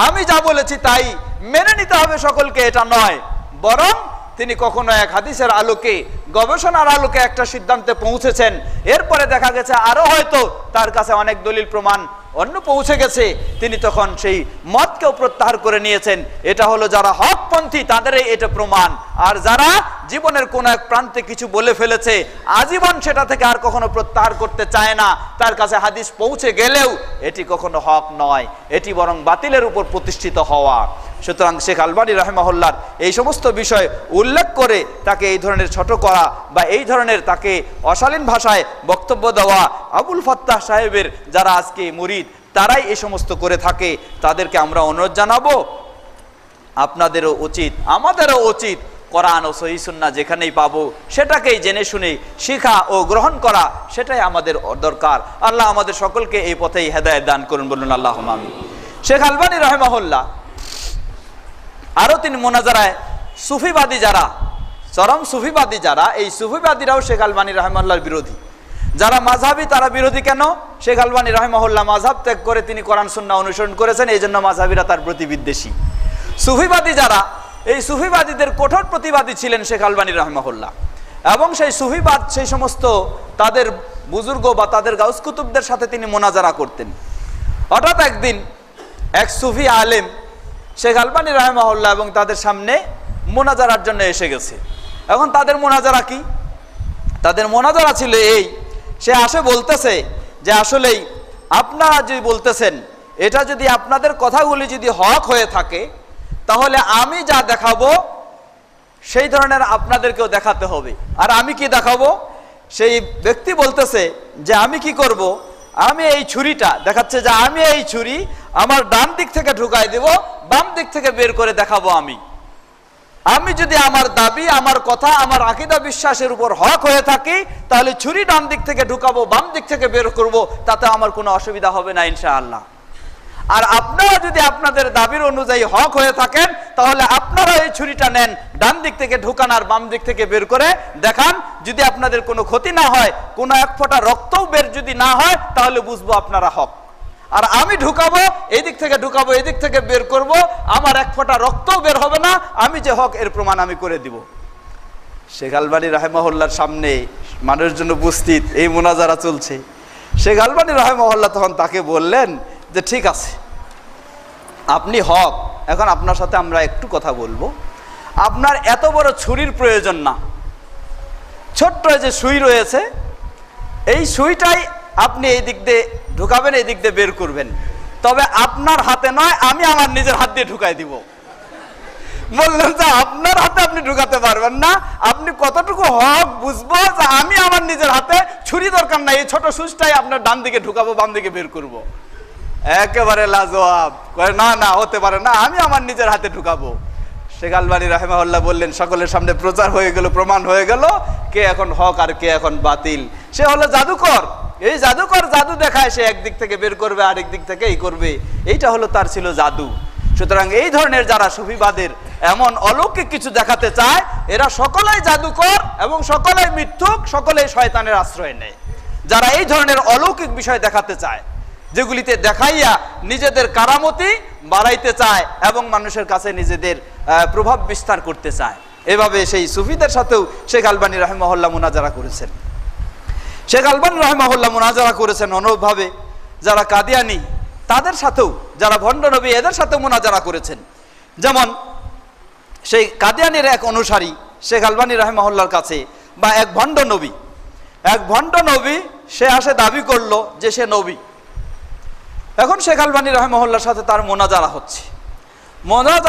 আমি যা বলেছি তাই মেনে নিতে হবে সকলকে, এটা নয়, বরং তিনি কখনো এক হাদিসের আলোকে, গবেষণার আলোকে একটা সিদ্ধান্তে পৌঁছেছেন, এরপরে দেখা গেছে আরো হয়তো তার কাছে অনেক দলিল প্রমাণ অন্য পৌঁছে গেছে, তিনি তখন সেই মতকেও প্রত্যাহার করে নিয়েছেন। এটা হলো যারা হকপন্থী তাদেরই এটা প্রমাণ। আর যারা জীবনের কোন এক প্রান্তে কিছু বলে ফেলেছে, আজীবন সেটা থেকে আর কখনো প্রত্যাহার করতে চায় না, তার কাছে হাদিস পৌঁছে গেলেও এটি কখনো হক নয়, এটি বরং বাতিলের উপর প্রতিষ্ঠিত হওয়া। সুতরাং শেখ আলবানী রাহিমাহুল্লাহর এই সমস্ত বিষয় উল্লেখ করে তাকে এই ধরনের ছোট করা বা এই ধরনের তাকে অশালীন ভাষায় বক্তব্য দেওয়া, আবুল ফাত্তাহ সাহেবের যারা আজকে মুরিদ তারাই এই সমস্ত করে থাকে, তাদেরকে আমরা অনুরোধ জানাবো, আপনাদেরও উচিত, আমাদেরও উচিত কোরআন ও সহিহ সুন্নাহ যেখানেই পাবো সেটাকেই জেনে শুনে শিখা ও গ্রহণ করা, সেটাই আমাদের দরকার। আল্লাহ আমাদের সকলকে এই পথেই হেদায়েত দান করুন, বলুন আল্লাহুম্মা আমিন। শেখ আলবানী রাহিমাহুল্লাহ আরো তিনি মোনাজারায় সুফিবাদী যারা, চরম সুফিবাদী যারা, এই সুফিবাদীরাও শেখ আলবানী রাহিমাহুল্লাহর বিরোধী। যারা মাযহাবী তারা বিরোধী কেন? শেখ আলবানী রাহিমাহুল্লাহ মাযহাব ত্যাগ করে তিনি কোরআন সুন্নাহ অনুসরণ করেছেন, এই জন্য মাযহাবীরা তার প্রতি বিদ্বেষী। সুফিবাদী যারা, এই সুফিবাদীদের কঠোর প্রতিবাদী ছিলেন শেখ আলবানী রাহিমাহুল্লাহ, এবং সেই সুফিবাদ সেই সমস্ত তাদের বুজুর্গ বা তাদের গাউস কুতুবদের সাথে তিনি মোনাজারা করতেন। হঠাৎ একদিন এক সুফি আলেম শেখ আলবানী রাহিমাহুল্লাহ এবং তাদের সামনে মোনাজারার জন্য এসে গেছে। এখন তাদের মোনাজারা কি? তাদের মোনাজারা ছিল এই, সে আসে বলতেছে যে আসলেই আপনারা যদি বলতেছেন এটা যদি আপনাদের কথাগুলি যদি হক হয়ে থাকে তাহলে আমি যা দেখাবো সেই ধরনের আপনাদেরকেও দেখাতে হবে। আর আমি কি দেখাবো? সেই ব্যক্তি বলতেছে যে আমি কি করব, আমি এই ছুরিটা দেখাচ্ছে যে আমি এই ছুরি আমার ডান দিক থেকে ঢুকাই দেব, বাম দিক থেকে বের করে দেখাবো। আমি যদি আমার দাবি, আমার কথা, আমার আকীদা বিশ্বাসের উপর হক হয়ে থাকি তাহলে ছুরি ডান দিক থেকে ঢুকাবো, বাম দিক থেকে বের করব, তাতে আমার কোনো অসুবিধা হবে না ইনশাআল্লাহ। আর আপনারা যদি আপনাদের দাবির অনুযায়ী হক হয়ে থাকেন তাহলে আপনারা এই ছুরিটা নেন, ডান দিক থেকে ঢুকান আর বাম দিক থেকে বের করে দেখান। যদি আপনাদের কোনো ক্ষতি না হয়, কোনো এক ফোঁটা রক্তও বের যদি না হয়, তাহলে বুঝবো আপনারা হক। আর আমি ঢুকাবো, এই দিক থেকে ঢুকাবো, এই দিক থেকে বের করব, আমার এক ফোঁটা রক্তও বের হবে না, আমি যে হক এর প্রমাণ আমি করে দিব। শেখ আলবানী রাহিমাহুল্লাহর সামনে মানুষজন উপস্থিত, এই মোনাজারা চলছে। শেখ আলবানী রাহিমাহুল্লাহ তখন তাকে বললেন যে ঠিক আছে, আপনি হক, এখন আপনার সাথে আমরা একটু কথা বলবো। আপনার এত বড় ছুরির প্রয়োজন না, ছোট্ট যে সুই রয়েছে এই সুইটাই আপনি এই দিক দিয়ে ঢুকাবেন, এই দিক দিয়ে বের করবেন, তবে আপনার হাতে নয়, আমি আমার নিজের হাত দিয়ে ঢুকাই দিব। বললেন যে আপনার হাতে আপনি ঢুকাতে পারবেন না, আপনি কতটুকু হক বুঝবো যে আমি আমার নিজের হাতে, ছুরি দরকার নাই, এই ছোট সুইটাই আপনার ডান দিকে ঢুকাবো, বাম দিকে বের করব। একেবারে লাজবাব, না না হতে পারে না, আমি আমার নিজের হাতে ঢুকাবো। শেখ আলবানী রাহিমাহুল্লাহ বললেন, সকলের সামনে প্রচার হয়ে গেল, প্রমাণ হয়ে গেল কে এখন হক আর কে এখন বাতিল। সে হলো জাদুকর, এই জাদুকর জাদু দেখায়, সে একদিক থেকে বের করবে, আরেক দিক থেকে এই করবে, এইটা হলো তার ছিল জাদু। সুতরাং এই ধরনের যারা সুফিবাদের এমন অলৌকিক কিছু দেখাতে চায়, এরা সকলেই জাদুকর এবং সকলেই মিথ্যুক, সকলেই শয়তানের আশ্রয় নেয়। যারা এই ধরনের অলৌকিক বিষয় দেখাতে চায়, যেগুলিতে দেখাইয়া নিজেদের কারামতি বাড়াইতে চায় এবং মানুষের কাছে নিজেদের প্রভাব বিস্তার করতে চায়, এভাবে সেই সুফিদের সাথেও শেখ আলবানী রাহিমাহুল্লাহ মুনাজারা করেছেন। শেখ আলবানী রাহিমাহুল্লাহ মুনাজারা করেছেন অনুরূপভাবে যারা কাদিয়ানি তাদের সাথেও, যারা ভণ্ড নবী এদের সাথেও মুনাজারা করেছেন। যেমন সেই কাদিয়ানির এক অনুসারী শেখ আলবানী রাহিমাহুল্লাহর কাছে, বা এক ভণ্ড নবী সে আসে দাবি করলো যে সে নবী। এখন শেখ আলবানী রাহিমাহুল্লাহর সাথে তার মোনাজারা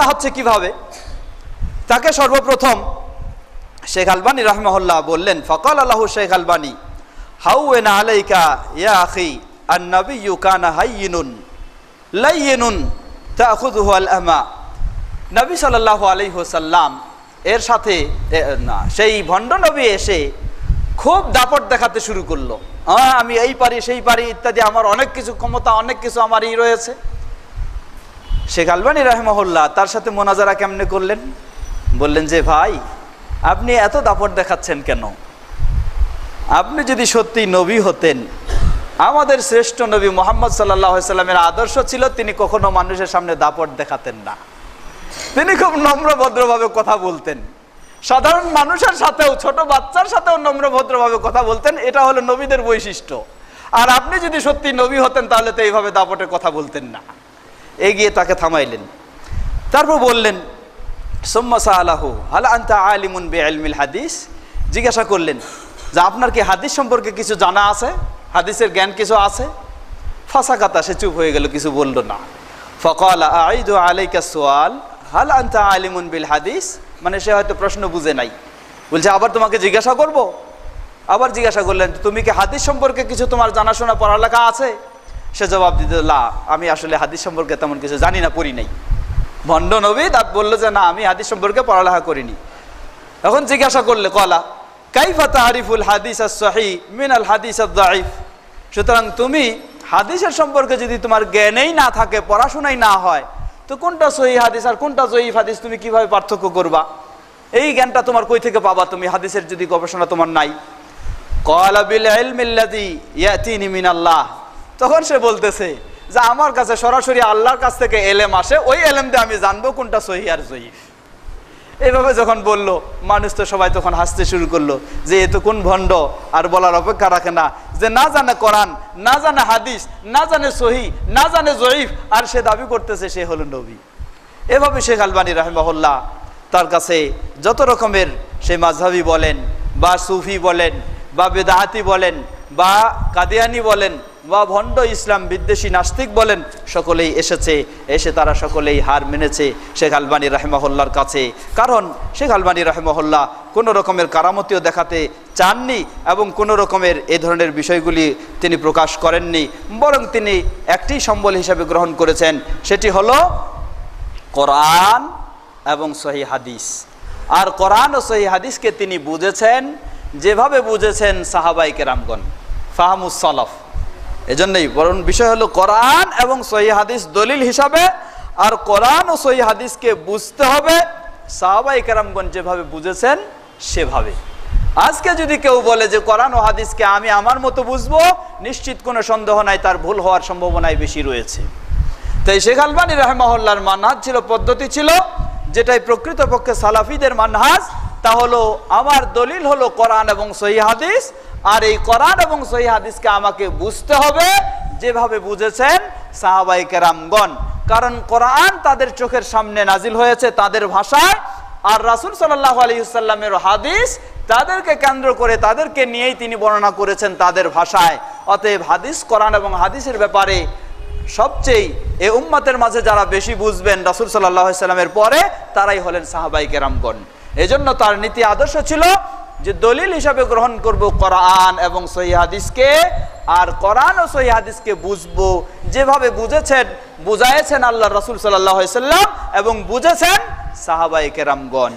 হচ্ছে কিভাবে? তাকে সর্বপ্রথম শেখ আলবানী রাহিমাহুল্লাহ বললেন, ফাকাল আল্লাহু শেখ আলবানী হাউওয়ানা আলাইকা ইয়া আখি আন-নাবিয়্যু কানা হায়্যিনুন লায়্যিনুন তাখুযুহু আল-আমা। নবী সাল্লাল্লাহু আলাইহি ওয়াসাল্লাম এর সাথে সেই ভণ্ড নবী এসে খুব দাপট দেখাতে শুরু করলো, আমি এই পারি সেই পারি ইত্যাদি, আমার অনেক কিছু ক্ষমতা, অনেক কিছু আমারই রয়েছে। শেখ আলবানী রাহিমাহুল্লাহ তার সাথে মোনাজারা কেমনে করলেন? বললেন যে ভাই, আপনি এত দাপট দেখাচ্ছেন কেন? আপনি যদি সত্যি নবী হতেন, আমাদের শ্রেষ্ঠ নবী মুহাম্মদ সাল্লাল্লাহু আলাইহি সাল্লামের আদর্শ ছিল তিনি কখনো মানুষের সামনে দাপট দেখাতেন না, তিনি খুব নম্র ভদ্রভাবে কথা বলতেন, সাধারণ মানুষের সাথেও, ছোট বাচ্চার সাথেও নম্র ভদ্রভাবে কথা বলতেন, এটা হলো নবীদের বৈশিষ্ট্য। আর আপনি যদি সত্যি নবী হতেন তাহলে তো এইভাবে দাপটে কথা বলতেন না। এগিয়ে তাকে থামাইলেন, তারপর বললেন সুম্মা সাআলাহু হাল আনতা আলিমুন বিইলমিল হাদিস, জিজ্ঞাসা করলেন যে আপনার কি হাদিস সম্পর্কে কিছু জানা আছে, হাদিসের জ্ঞান কিছু আছে? ফাসাকাতা, সে চুপ হয়ে গেল, কিছু বলল না। ফাকালা আইদু আলাইকা সুআল হাল আনতা আলিমুন বিল হাদিস, মানে সে হয়তো প্রশ্ন বুঝে নাই, বলছে আবার তোমাকে জিজ্ঞাসা করব। আবার জিজ্ঞাসা করলেন তুমি কি হাদিস সম্পর্কে কিছু তোমার জানাশোনা পড়ালেখা আছে? সে জবাব দিত লা, আমি আসলে হাদিস সম্পর্কে তেমন কিছু জানি না, পড়ি নাই। ভণ্ড নবী তার বলল যে না, আমি হাদিস সম্পর্কে পড়ালেখা করিনি। এখন জিজ্ঞাসা করলে কলা কাইফা তারিফুল হাদিস as-সহিহ মিনাল হাদিস ad-দাঈফ, সুতরাং তুমি হাদিসের সম্পর্কে যদি তোমার জ্ঞানেই না থাকে, পড়াশোনাই না হয়, তো কোনটা সহিহ হাদিস আর কোনটা যঈফ হাদিস তুমি কিভাবে পার্থক্য করবা? এই জ্ঞানটা তোমার কই থেকে পাবা তুমি, হাদিসের যদি গবেষণা তোমার নাই? ক্বালা বিল ইলমিল্লাযী ইয়াতিনি মিনাল্লাহ, তখন সে বলতেছে যে আমার কাছে সরাসরি আল্লাহর কাছ থেকে এলেম আসে, ওই এলেম দিয়ে আমি জানবো কোনটা সহিহ আর যঈফ। এইভাবে যখন বলল, মানুষ তো সবাই তখন হাসতে শুরু করলো যে এ তো কোন ভণ্ড, আর বলার অপেক্ষা রাখে না, যে না জানে কোরআন, না জানে হাদিস, না জানে সহিহ, না জানে যঈফ, আর সে দাবি করতেছে সে হলো নবী। এভাবে শেখ আলবানী রাহিমাহুল্লাহ তার কাছে যত রকমের সে মাযহাবী বলেন বা সুফি বলেন বা বেদাতি বলেন বা কাদিয়ানি বলেন বা ভণ্ড ইসলাম বিদ্বেষী নাস্তিক বলেন, সকলেই এসেছে, এসে তারা সকলেই হার মেনেছে শেখ আলবানী রাহিমাহুল্লাহর কাছে। কারণ শেখ আলবানী রাহিমাহুল্লাহ কোনো রকমের কারামতিও দেখাতে চাননি এবং কোনো রকমের এই ধরনের বিষয়গুলি তিনি প্রকাশ করেননি, বরং তিনি একটি সম্বল হিসাবে গ্রহণ করেছেন, সেটি হলো কোরআন এবং সহিহ হাদিস। আর কোরআন ও সহিহ হাদিসকে তিনি বুঝেছেন যেভাবে বুঝেছেন সাহাবায়ে কেরামগণ, ফাহমুস সালাফ। এজন্যই বরং বিষয় হলো কোরআন এবং সহিহ হাদিস দলিল হিসাবে, আর কোরআন ও সহিহ হাদিসকে বুঝতে হবে সাহাবায়ে কেরামগণ যেভাবে বুঝেছেন সেভাবে। আজকে যদি কেউ বলে যে কোরআন ও হাদিসকে আমি আমার মতো বুঝবো, নিশ্চিত কোনো সন্দেহ নাই তার ভুল হওয়ার সম্ভাবনাই বেশি রয়েছে। তাই শেখ আলবানী রাহিমাহুল্লাহর মানহাজ ছিল, পদ্ধতি ছিল, যেটাই প্রকৃতপক্ষে সালাফিদের মানহাজ, তা হলো আমার দলিল হলো কোরআন এবং সহিহ হাদিস, আর এই কোরআন এবং সহিহ হাদিসকে আমাকে বুঝতে হবে যেভাবে বুঝেছেন সাহাবায়ে কেরামগণ। কারণ কোরআন তাদের চোখের সামনে নাজিল হয়েছে তাদের ভাষায়, আর রাসূল সাল্লাল্লাহু আলাইহি ওয়াসাল্লামের হাদিস তাদেরকে কেন্দ্র করে, তাদেরকে নিয়েই তিনি বর্ণনা করেছেন তাদের ভাষায়। অতএব হাদিস, কোরআন এবং হাদিসের ব্যাপারে সবচেয়ে এই উম্মতের মাঝে যারা বেশি বুঝবেন রাসূল সাল্লাল্লাহু আলাইহি ওয়াসাল্লামের পরে, তারাই হলেন সাহাবায়ে কেরামগণ। এজন্য তার নীতি আদর্শ ছিল যে দলিল হিসাবে গ্রহণ করব কোরআন এবং সহিহ হাদিসকে, আর কোরআন ও সহিহ হাদিসকে বুঝবো যেভাবে বুঝেছেন, বুঝাইছেন আল্লাহ রাসূল সাল্লাল্লাহু আলাইহি ওয়াসাল্লাম এবং বুঝেছেন সাহাবায়ে কেরামগণ।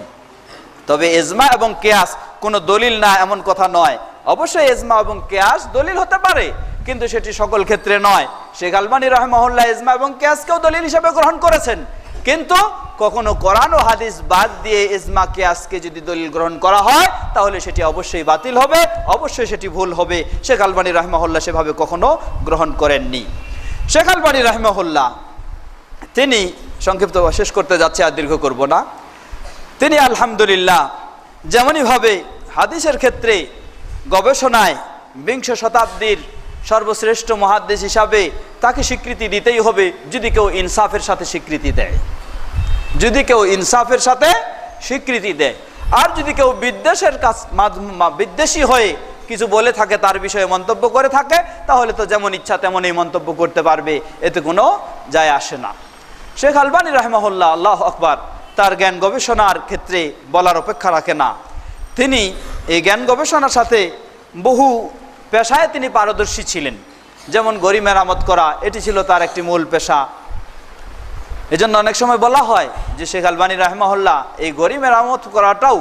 তবে ইজমা এবং কিয়াস কোনো দলিল না এমন কথা নয়। অবশ্যই ইজমা এবং কিয়াস দলিল হতে পারে, কিন্তু সেটি সকল ক্ষেত্রে নয়। শেখ আলবানী রাহিমাহুল্লাহ ইজমা এবং কিয়াসকেও দলিল হিসাবে গ্রহণ করেছেন, কিন্তু কখনো কোরআন ও হাদিস বাদ দিয়ে ইজমা কিয়াসকে যদি দলিল গ্রহণ করা হয় তাহলে সেটি অবশ্যই বাতিল হবে, অবশ্যই সেটি ভুল হবে। শেখ আলবানী রাহিমাহুল্লাহ সেভাবে কখনো গ্রহণ করেননি। শেখ আলবানী রাহিমাহুল্লাহ তিনি, সংক্ষিপ্ত শেষ করতে যাচ্ছে, আর দীর্ঘ করব না, তিনি আলহামদুলিল্লাহ যেমনইভাবে হাদিসের ক্ষেত্রে গবেষণায় বিংশ শতাব্দীর সর্বশ্রেষ্ঠ মুহাদ্দিস হিসাবে তাকে স্বীকৃতি দিতেই হবে যদি কেউ ইনসাফের সাথে স্বীকৃতি দেয়, যদি কেউ ইনসাফের সাথে স্বীকৃতি দেয়। আর যদি কেউ বিদ্বেষী হয়ে কিছু বলে থাকে, তার বিষয়ে মন্তব্য করে থাকে, তাহলে তো যেমন ইচ্ছা তেমনই মন্তব্য করতে পারবে, এতে কোনো যায় আসে না। শেখ আলবানী রাহিমাহুল্লাহ, আল্লাহু আকবার, তার জ্ঞান গবেষণার ক্ষেত্রে বলার অপেক্ষা রাখে না। তিনি এই জ্ঞান গবেষণার সাথে বহু পেশায় তিনি পারদর্শী ছিলেন। যেমন গড়ি মেরামত করা, এটি ছিল তার একটি মূল পেশা। এজন্য অনেক সময় বলা হয় যে শেখ আলবানী রাহিমাহুল্লাহ এই গড়ি মেরামত করাটাও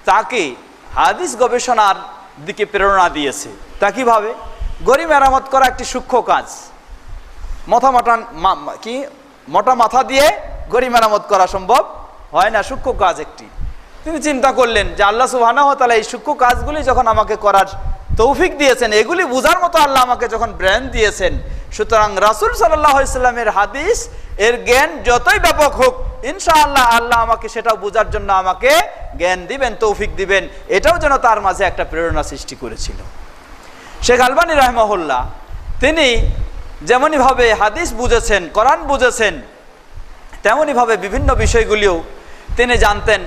তাকে হাদিস গবেষণার দিকে প্রেরণা দিয়েছে। তা কিভাবে? গড়ি মেরামত করা একটি সূক্ষ্ম কাজ, মোটা মাথা দিয়ে গড়ি মেরামত করা সম্ভব হয় না, সূক্ষ্ম কাজ একটি। তিনি চিন্তা করলেন যে আল্লাহ সুবহানাহু ওয়া তাআলা এই সূক্ষ্ম কাজগুলি যখন আমাকে করার তৌফিক দিয়েছেন, এগুলি বুঝার মতো আল্লাহ আমাকে যখন ব্রেন দিয়েছেন, সুতরাং রাসূল সাল্লাল্লাহু আলাইহি ওয়াসাল্লামের হাদিস এর জ্ঞান যতই ব্যাপক হোক, ইনশাআল্লাহ আল্লাহ আমাকে সেটা বোঝার জন্য আমাকে জ্ঞান দিবেন, তৌফিক দিবেন। এটাও যেন তার মাঝে একটা প্রেরণা সৃষ্টি করেছিল। শেখ আলবানী রাহিমাহুল্লাহ তিনি যেমনইভাবে হাদিস বুঝেছেন, কোরআন বুঝেছেন, তেমনইভাবে বিভিন্ন বিষয়গুলিও তিনি জানতেন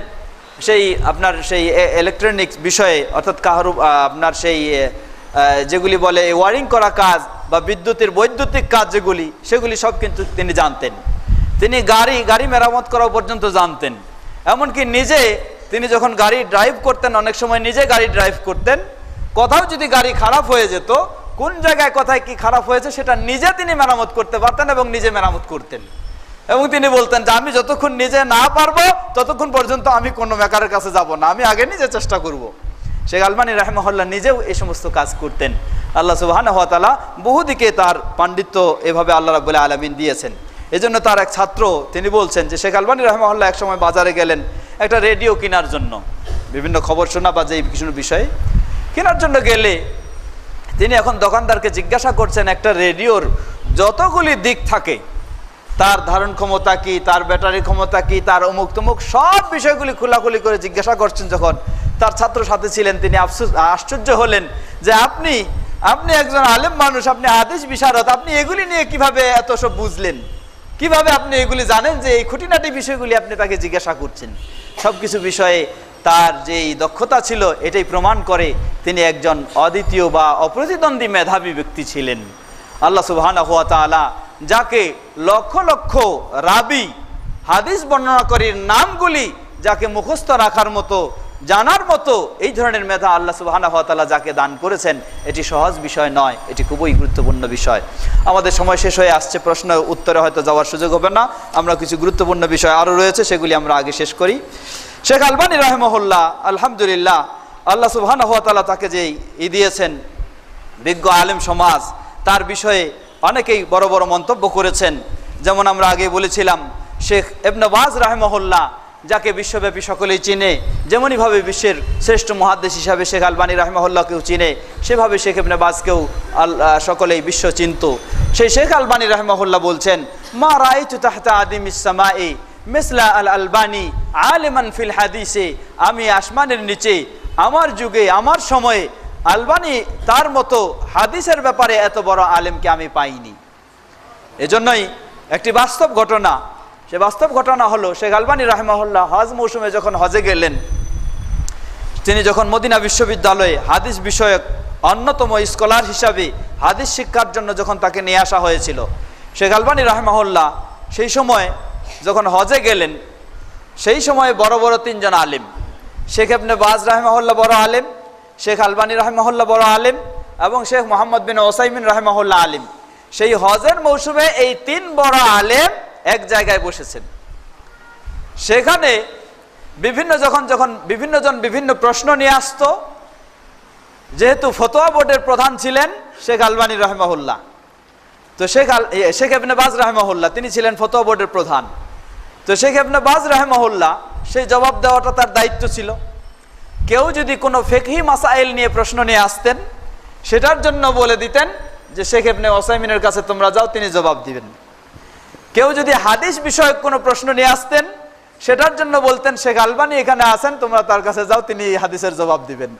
সেই আপনার সেই ইলেকট্রনিক্স বিষয়ে, অর্থাৎ আপনার সেই যেগুলি বলে ওয়ারিং করা কাজ বা বিদ্যুতের বৈদ্যুতিক কাজ যেগুলি, সেগুলি সব কিন্তু তিনি জানতেন। তিনি গাড়ি মেরামত করা পর্যন্ত জানতেন। এমনকি নিজে তিনি যখন গাড়ি ড্রাইভ করতেন, অনেক সময় নিজে গাড়ি ড্রাইভ করতেন, কোথাও যদি গাড়ি খারাপ হয়ে যেত, কোন জায়গায় কোথায় কি খারাপ হয়েছে সেটা নিজে তিনি মেরামত করতে পারতেন এবং নিজে মেরামত করতেন। এবং তিনি বলতেন যে আমি যতক্ষণ নিজে না পারবো ততক্ষণ পর্যন্ত আমি কোনো মেকারের কাছে যাব না, আমি আগে নিজে চেষ্টা করব। শেখ আলবানী রাহিমাহুল্লাহ নিজেও এই সমস্ত কাজ করতেন। আল্লাহ সুবহানাহু ওয়া তাআলা বহুদিকে তার পাণ্ডিত্য এভাবে আল্লাহ রাব্বুল আলামিন দিয়েছেন। এজন্য তার এক ছাত্র তিনি বলছেন যে শেখ আলবানী রাহিমাহুল্লাহ এক সময় বাজারে গেলেন একটা রেডিও কেনার জন্য, বিভিন্ন খবর শোনা বা যে কিছু বিষয়ে কেনার জন্য গেলে তিনি এখন দোকানদারকে জিজ্ঞাসা করছেন একটা রেডিওর যতগুলি দিক থাকে, তার ধারণ ক্ষমতা কি, তার ব্যাটারি ক্ষমতা কি, তার অমুক তমুক সব বিষয়গুলি খোলাখুলি করে জিজ্ঞাসা করছেন। যখন তার ছাত্র সাথে ছিলেন তিনি আশ্চর্য হলেন যে আপনি একজন আলেম মানুষ, আপনি হাদিস বিশারদ, আপনি এগুলি নিয়ে কিভাবে এত সব বুঝলেন, কিভাবে আপনি এগুলি জানেন যে এই খুঁটিনাটি বিষয়গুলি আপনি তাকে জিজ্ঞাসা করছেন। সবকিছু বিষয়ে তার যেই দক্ষতা ছিল এটাই প্রমাণ করে তিনি একজন অদ্বিতীয় বা অপ্রতিদ্বন্দ্বী মেধাবী ব্যক্তি ছিলেন। আল্লাহ সুবহানাহু ওয়া তাআলা যাকে লক্ষ লক্ষ রাবি হাদিস বর্ণনাকারীর নামগুলি যাকে মুখস্থ রাখার মতো, জানার মতো এই ধরনের মেধা আল্লাহ সুবহানাহু ওয়া তাআলা যাকে দান করেছেন, এটি সহজ বিষয় নয়, এটি খুবই গুরুত্বপূর্ণ বিষয়। আমাদের সময় শেষ হয়ে আসছে, প্রশ্ন উত্তরে হয়তো যাওয়ার সুযোগ হবে না। আমরা কিছু গুরুত্বপূর্ণ বিষয় আরও রয়েছে, সেগুলি আমরা আগে শেষ করি। শেখ আলবানী রাহিমাহুল্লাহ আলহামদুলিল্লাহ, আল্লাহ সুবহানাহু ওয়া তাআলা তাকে যে দিয়েছেন বিজ্ঞ আলেম সমাজ, তার বিষয়ে অনেকেই বড় বড় মন্তব্য করেছেন। যেমন আমরা আগে বলেছিলাম শেখ ইবনে বাজ রাহিমাহুল্লাহ, যাকে বিশ্বব্যাপী সকলেই চিনে, যেমনইভাবে বিশ্বের শ্রেষ্ঠ মুহাদ্দিস হিসাবে শেখ আলবানী রাহিমাহুল্লাহকেও চিনে, সেভাবে শেখ ইবনে বাজকেও সকলেই বিশ্ব চিনত। সেই শেখ আলবানী রাহিমাহুল্লাহ বলছেন, মা রাআইতু তাহতা আদিমিস সামাই মিসলা আল আলবানী আলিমান ফিল হাদিসে, আমি আসমানের নিচে আমার যুগে আমার সময়ে আলবানী তার মতো হাদিসের ব্যাপারে এত বড় আলেমকে আমি পাইনি। এজন্যই একটি বাস্তব ঘটনা, সে বাস্তব ঘটনা হলো শেখ আলবানী রাহিমাহুল্লাহ হজ মৌসুমে যখন হজে গেলেন, তিনি যখন মদিনা বিশ্ববিদ্যালয়ে হাদিস বিষয়ক অন্যতম স্কলার হিসাবে হাদিস শিক্ষার জন্য যখন তাকে নিয়ে আসা হয়েছিল, শেখ আলবানী রাহিমাহুল্লাহ সেই সময় যখন হজে গেলেন, সেই সময় বড় বড় তিনজন আলেম, শেখ ইবনে বাজ রাহিমাহুল্লাহ বড় আলেম, শেখ আলবানী রাহিমাহুল্লাহ বড় আলেম এবং শেখ মোহাম্মদ বিন ওসাইমিন রাহিমাহুল্লাহ আলেম, সেই হজের মৌসুমে এই তিন বড় আলেম এক জায়গায় বসেছেন। সেখানে বিভিন্ন জন বিভিন্ন প্রশ্ন নিয়ে আসতো। যেহেতু ফতোয়া বোর্ডের প্রধান ছিলেন শেখ আলবানী রাহিমাহুল্লাহ, তো শেখ ইবনে বাজ রাহিমাহুল্লাহ তিনি ছিলেন ফতোয়া বোর্ডের প্রধান। তো শেখ ইবনে বাজ রাহিমাহুল্লাহ সেই জবাব দেওয়াটা তার দায়িত্ব ছিল। কেউ যদি কোনো ফিকহি মাসাইল নিয়ে প্রশ্ন নিয়ে আসতেন, সেটার জন্য বলে দিতেন যে শেখ ইবনে ওসাইমিনের কাছে তোমরা যাও, তিনি জবাব দিবেন। কেউ যদি হাদিস বিষয়ক কোনো প্রশ্ন নিয়ে আসতেন, সেটার জন্য বলতেন শেখ আলবানী এখানে আছেন, তোমরা তার কাছে যাও, তিনি হাদিসের জবাব দিবেন।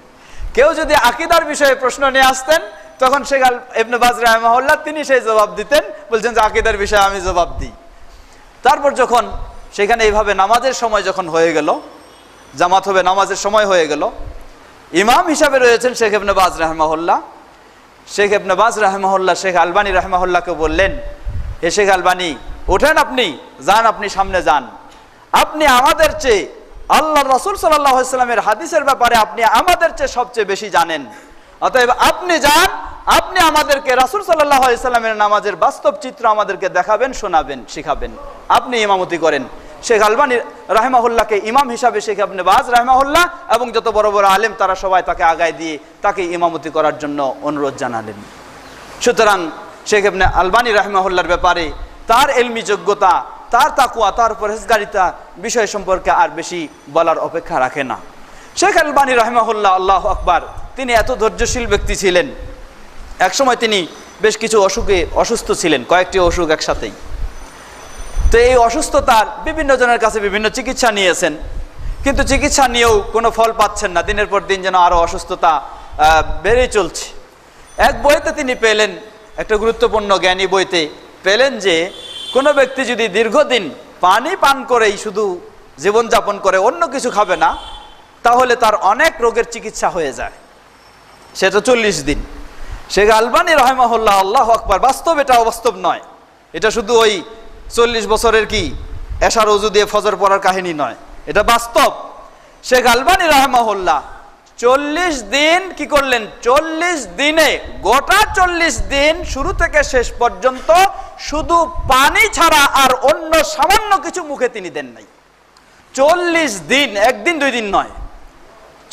কেউ যদি আকীদার বিষয়ে প্রশ্ন নিয়ে আসতেন, তখন শেখ ইবনে বাজ রাহিমাহুল্লাহ তিনি সেই জবাব দিতেন, বলছেন যে আকীদার বিষয়ে আমি জবাব দিই। তারপর যখন সেখানে এইভাবে নামাজের সময় যখন হয়ে গেল, জামাত হবে নামাজের সময় হয়ে গেল, ইমাম হিসাবে রয়েছেন শেখ ইবনে বাজ রাহিমাহুল্লাহ। শেখ ইবনে বাজ রাহিমাহুল্লাহ শেখ আলবানী রাহিমাহুল্লাহকে বললেন, হে শেখ আলবানী, ওঠেন, আপনি যান, আপনি সামনে যান, আপনি আমাদের চেয়ে আল্লাহ রাসূল সাল্লাল্লাহু আলাইহি ওয়াসাল্লামের হাদিসের ব্যাপারে আপনি আমাদের চেয়ে সবচেয়ে বেশি জানেন, অতএব আপনি যান, আপনি আমাদেরকে রাসূল সাল্লাল্লাহু আলাইহি ওয়াসাল্লামের নামাজের বাস্তব চিত্র আমাদেরকে দেখাবেন, শোনাবেন, শিখাবেন, আপনি ইমামতি করেন। শেখ আলবানী রাহিমাহুল্লাহকে ইমাম হিসাবে শেখ ইবনে বাজ রাহিমাহুল্লাহ এবং যত বড় বড় আলেম তারা সবাই তাকে আগায় দিয়ে তাকে ইমামতি করার জন্য অনুরোধ জানালেন। সুতরাং শেখ ইবনে আলবানী রাহিমাহুল্লাহর ব্যাপারে তার ইলমি যোগ্যতা, তার তাকওয়া, তার পরহেজগারিতা বিষয় সম্পর্কে আর বেশি বলার অপেক্ষা রাখে না। শেখ আলবানী রাহিমাহুল্লাহ, আল্লাহু আকবার, তিনি এত ধৈর্যশীল ব্যক্তি ছিলেন। একসময় তিনি বেশ কিছু অসুখে অসুস্থ ছিলেন, কয়েকটি অসুখ একসাথেই। তো এই অসুস্থতার বিভিন্ন জনের কাছে বিভিন্ন চিকিৎসা নিয়েছেন, কিন্তু চিকিৎসা নিয়েও কোনো ফল পাচ্ছেন না। দিনের পর দিন যেন আরও অসুস্থতা বেড়েই চলছে। এক বইতে তিনি পেলেন, একটা গুরুত্বপূর্ণ জ্ঞানী বইতে পেলেন যে কোনো ব্যক্তি যদি দীর্ঘদিন পানি পান করেই শুধু জীবনযাপন করে, অন্য কিছু খাবে না, তাহলে তার অনেক রোগের চিকিৎসা হয়ে যায়। সেটা 40 দিন। শেখ আলবানী রাহিমাহুল্লাহ, আল্লাহু আকবার, বাস্তব, এটা অবাস্তব নয়। এটা শুধু ওই 40 বছরের কি এশার ওযু দিয়ে ফজর পড়ার কাহিনী নয়, এটা বাস্তব। শেখ আলবানী রাহিমাহুল্লাহ 40 দিন কি করলেন? 40 দিনে, গোটা 40 দিন শুরু থেকে শেষ পর্যন্ত শুধু পানি ছাড়া আর অন্য সামান্য কিছু মুখে তিনি দেন নাই। 40 দিন, একদিন 2 দিন নয়,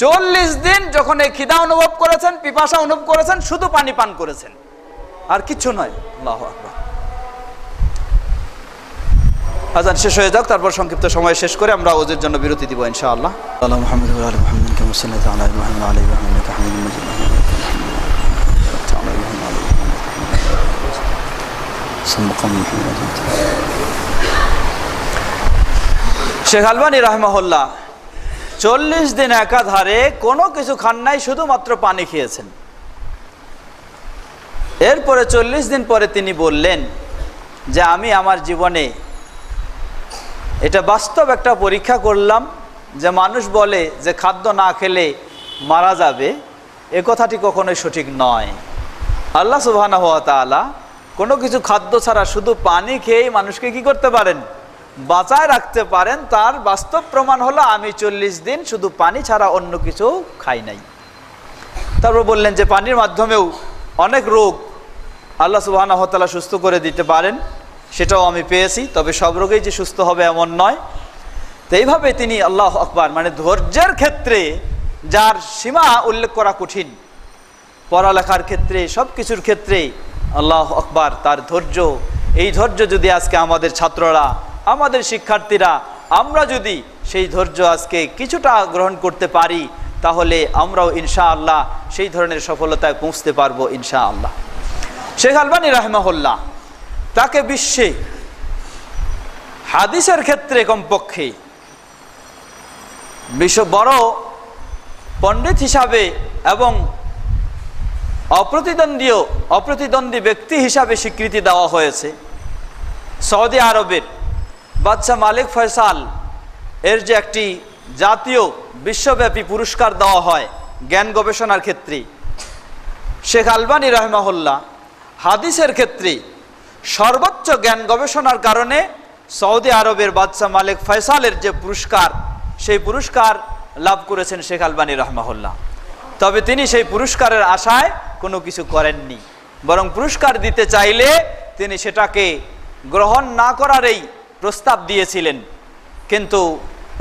40 দিন যখন এই খিদা অনুভব করেছেন, পিপাসা অনুভব করেছেন, শুধু পানি পান করেছেন, আর কিছু নয়। আল্লাহু আকবার। আজান শেষ হয়ে যাক, তারপর সংক্ষিপ্ত সময় শেষ করে আমরা ওযুর জন্য বিরতি দিব ইনশাআল্লাহ। আল্লাহু মুহাম্মদ ওয়া আলি মুহাম্মদ কামা সাল্লাল্লাহু আলা ইব্রাহিম ওয়া আলা ইব্রাহিম ইন্নাকা হামিদুম মাজিদ। শেখ আলবানী রাহিমাহুল্লাহ 40 দিন একাধারে কোনো কিছু খান নাই, শুধুমাত্র পানি খেয়েছেন। এরপরে 40 দিন পরে তিনি বললেন যে আমি আমার জীবনে এটা বাস্তব একটা পরীক্ষা করলাম যে মানুষ বলে যে খাদ্য না খেলে মারা যাবে, এ কথাটি কখনোই সঠিক নয়। আল্লাহ সুবহানাহু ওয়া তাআলা কোনো কিছু খাদ্য ছাড়া শুধু পানি খেয়েই মানুষকে কি করতে পারেন? বাঁচায় রাখতে পারেন। তার বাস্তব প্রমাণ হলো আমি 40 দিন শুধু পানি ছাড়া অন্য কিছু খাই নাই। তারপর বললেন যে পানির মাধ্যমেও অনেক রোগ আল্লাহ সুবহানাহু ওয়া তাআলা সুস্থ করে দিতে পারেন, সেটাও আমি পেয়েছি। তবে সব রোগেই যে সুস্থ হবে এমন নয়। তো এইভাবে তিনি, আল্লাহু আকবার, মানে ধৈর্যের ক্ষেত্রে যার সীমা উল্লেখ করা কঠিন, পড়ালেখার ক্ষেত্রে, সব কিছুর ক্ষেত্রে আল্লাহু আকবার, তার ধৈর্য। এই ধৈর্য যদি আজকে আমাদের ছাত্ররা, আমাদের শিক্ষার্থীরা, আমরা যদি সেই ধৈর্য আজকে কিছুটা গ্রহণ করতে পারি, তাহলে আমরাও ইনশাআল্লাহ সেই ধরনের সফলতায় পৌঁছতে পারবো ইনশাআল্লাহ। শেখ আলবানী রাহিমাহুল্লাহ, তাকে বিশ্বে হাদিসের ক্ষেত্রে কমপক্ষে বিশ্ব বড় পণ্ডিত হিসাবে এবং অপ্রতিদ্বন্দ্বী ব্যক্তি হিসাবে স্বীকৃতি দেওয়া হয়েছে। সৌদি আরবের বাদশাহ মালিক ফয়সাল এর যে একটি জাতীয় বিশ্বব্যাপী পুরস্কার দেওয়া হয় জ্ঞান গবেষণার ক্ষেত্রে, শেখ আলবানী রাহিমাহুল্লাহ হাদিসের ক্ষেত্রে সর্বোচ্চ জ্ঞান গবেষণার কারণে সৌদি আরবের বাদশাহ মালিক ফয়সালের যে পুরস্কার, সেই পুরস্কার লাভ করেছেন শেখ আলবানী রাহিমাহুল্লাহ। তবে তিনি সেই পুরস্কারের আশায় কোনো কিছু করেননি, বরং পুরস্কার দিতে চাইলে তিনি সেটাকে গ্রহণ না করারই প্রস্তাব দিয়েছিলেন। কিন্তু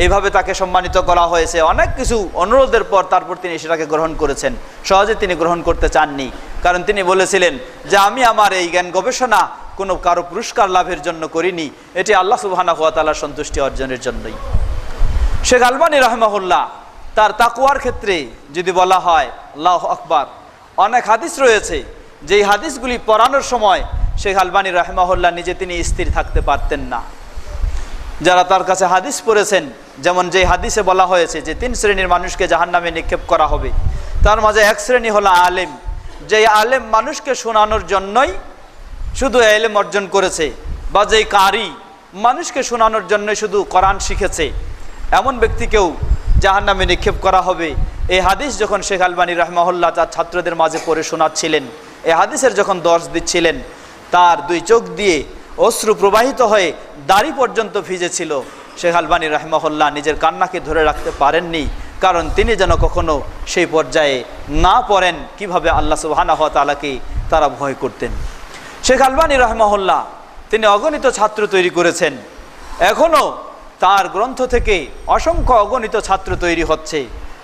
এইভাবে তাকে সম্মানিত করা হয়েছে অনেক কিছু অনুরোধের পর, তারপর তিনি সেটাকে গ্রহণ করেছেন। সহজে তিনি গ্রহণ করতে চাননি, কারণ তিনি বলেছিলেন যে আমি আমার এই জ্ঞান গবেষণা কোনো কারো পুরস্কার লাভের জন্য করিনি, এটি আল্লাহ সুবহানাহু ওয়া তাআলার সন্তুষ্টি অর্জনের জন্যই। শেখ আলবানী রাহিমাহুল্লাহ তার তাকওয়ার ক্ষেত্রে যদি বলা হয়, আল্লাহু আকবার, অনেক হাদিস রয়েছে যেই হাদিসগুলি পড়ানোর সময় শেখ আলবানী রাহিমাহুল্লাহ নিজে তিনি স্থির থাকতে পারতেন না। যারা তার কাছে হাদিস পড়েছেন, যেমন যে হাদিসে বলা হয়েছে যে 3 শ্রেণীর মানুষকে জাহান্নামে নিক্ষেপ করা হবে, তার মাঝে এক শ্রেণী হলো আলেম, যে আলেম মানুষকে শোনানোর জন্যই শুধু ইলম অর্জন করেছে, বা যেই কারি মানুষকে শোনানোর জন্য শুধু কোরআন শিখেছে, এমন ব্যক্তিকেও জাহান্নামে নিক্ষেপ করা হবে। এই হাদিস যখন শেখ আলবানী রাহিমাহুল্লাহ তার ছাত্রদের মাঝে পড়ে শোনাচ্ছিলেন, এই হাদিসের যখন দর্শ দিচ্ছিলেন, তার 2 চোখ দিয়ে অশ্রু প্রবাহিত হয়ে দাড়ি পর্যন্ত ভিজেছিল। শেখ আলবানী রাহিমাহুল্লাহ নিজের কান্নাকে ধরে রাখতে পারেননি, কারণ তিনি যেন কখনো সেই পর্যায়ে না পড়েন কিভাবে আল্লাহ সুবহানাহু ওয়া তাআলাকে তারা ভয় করতেন। শেখ আলবানী রাহিমাহুল্লাহ তিনি অগণিত ছাত্র তৈরি করেছেন, এখনও তার গ্রন্থ থেকে অসংখ্য অগণিত ছাত্র তৈরি হচ্ছে।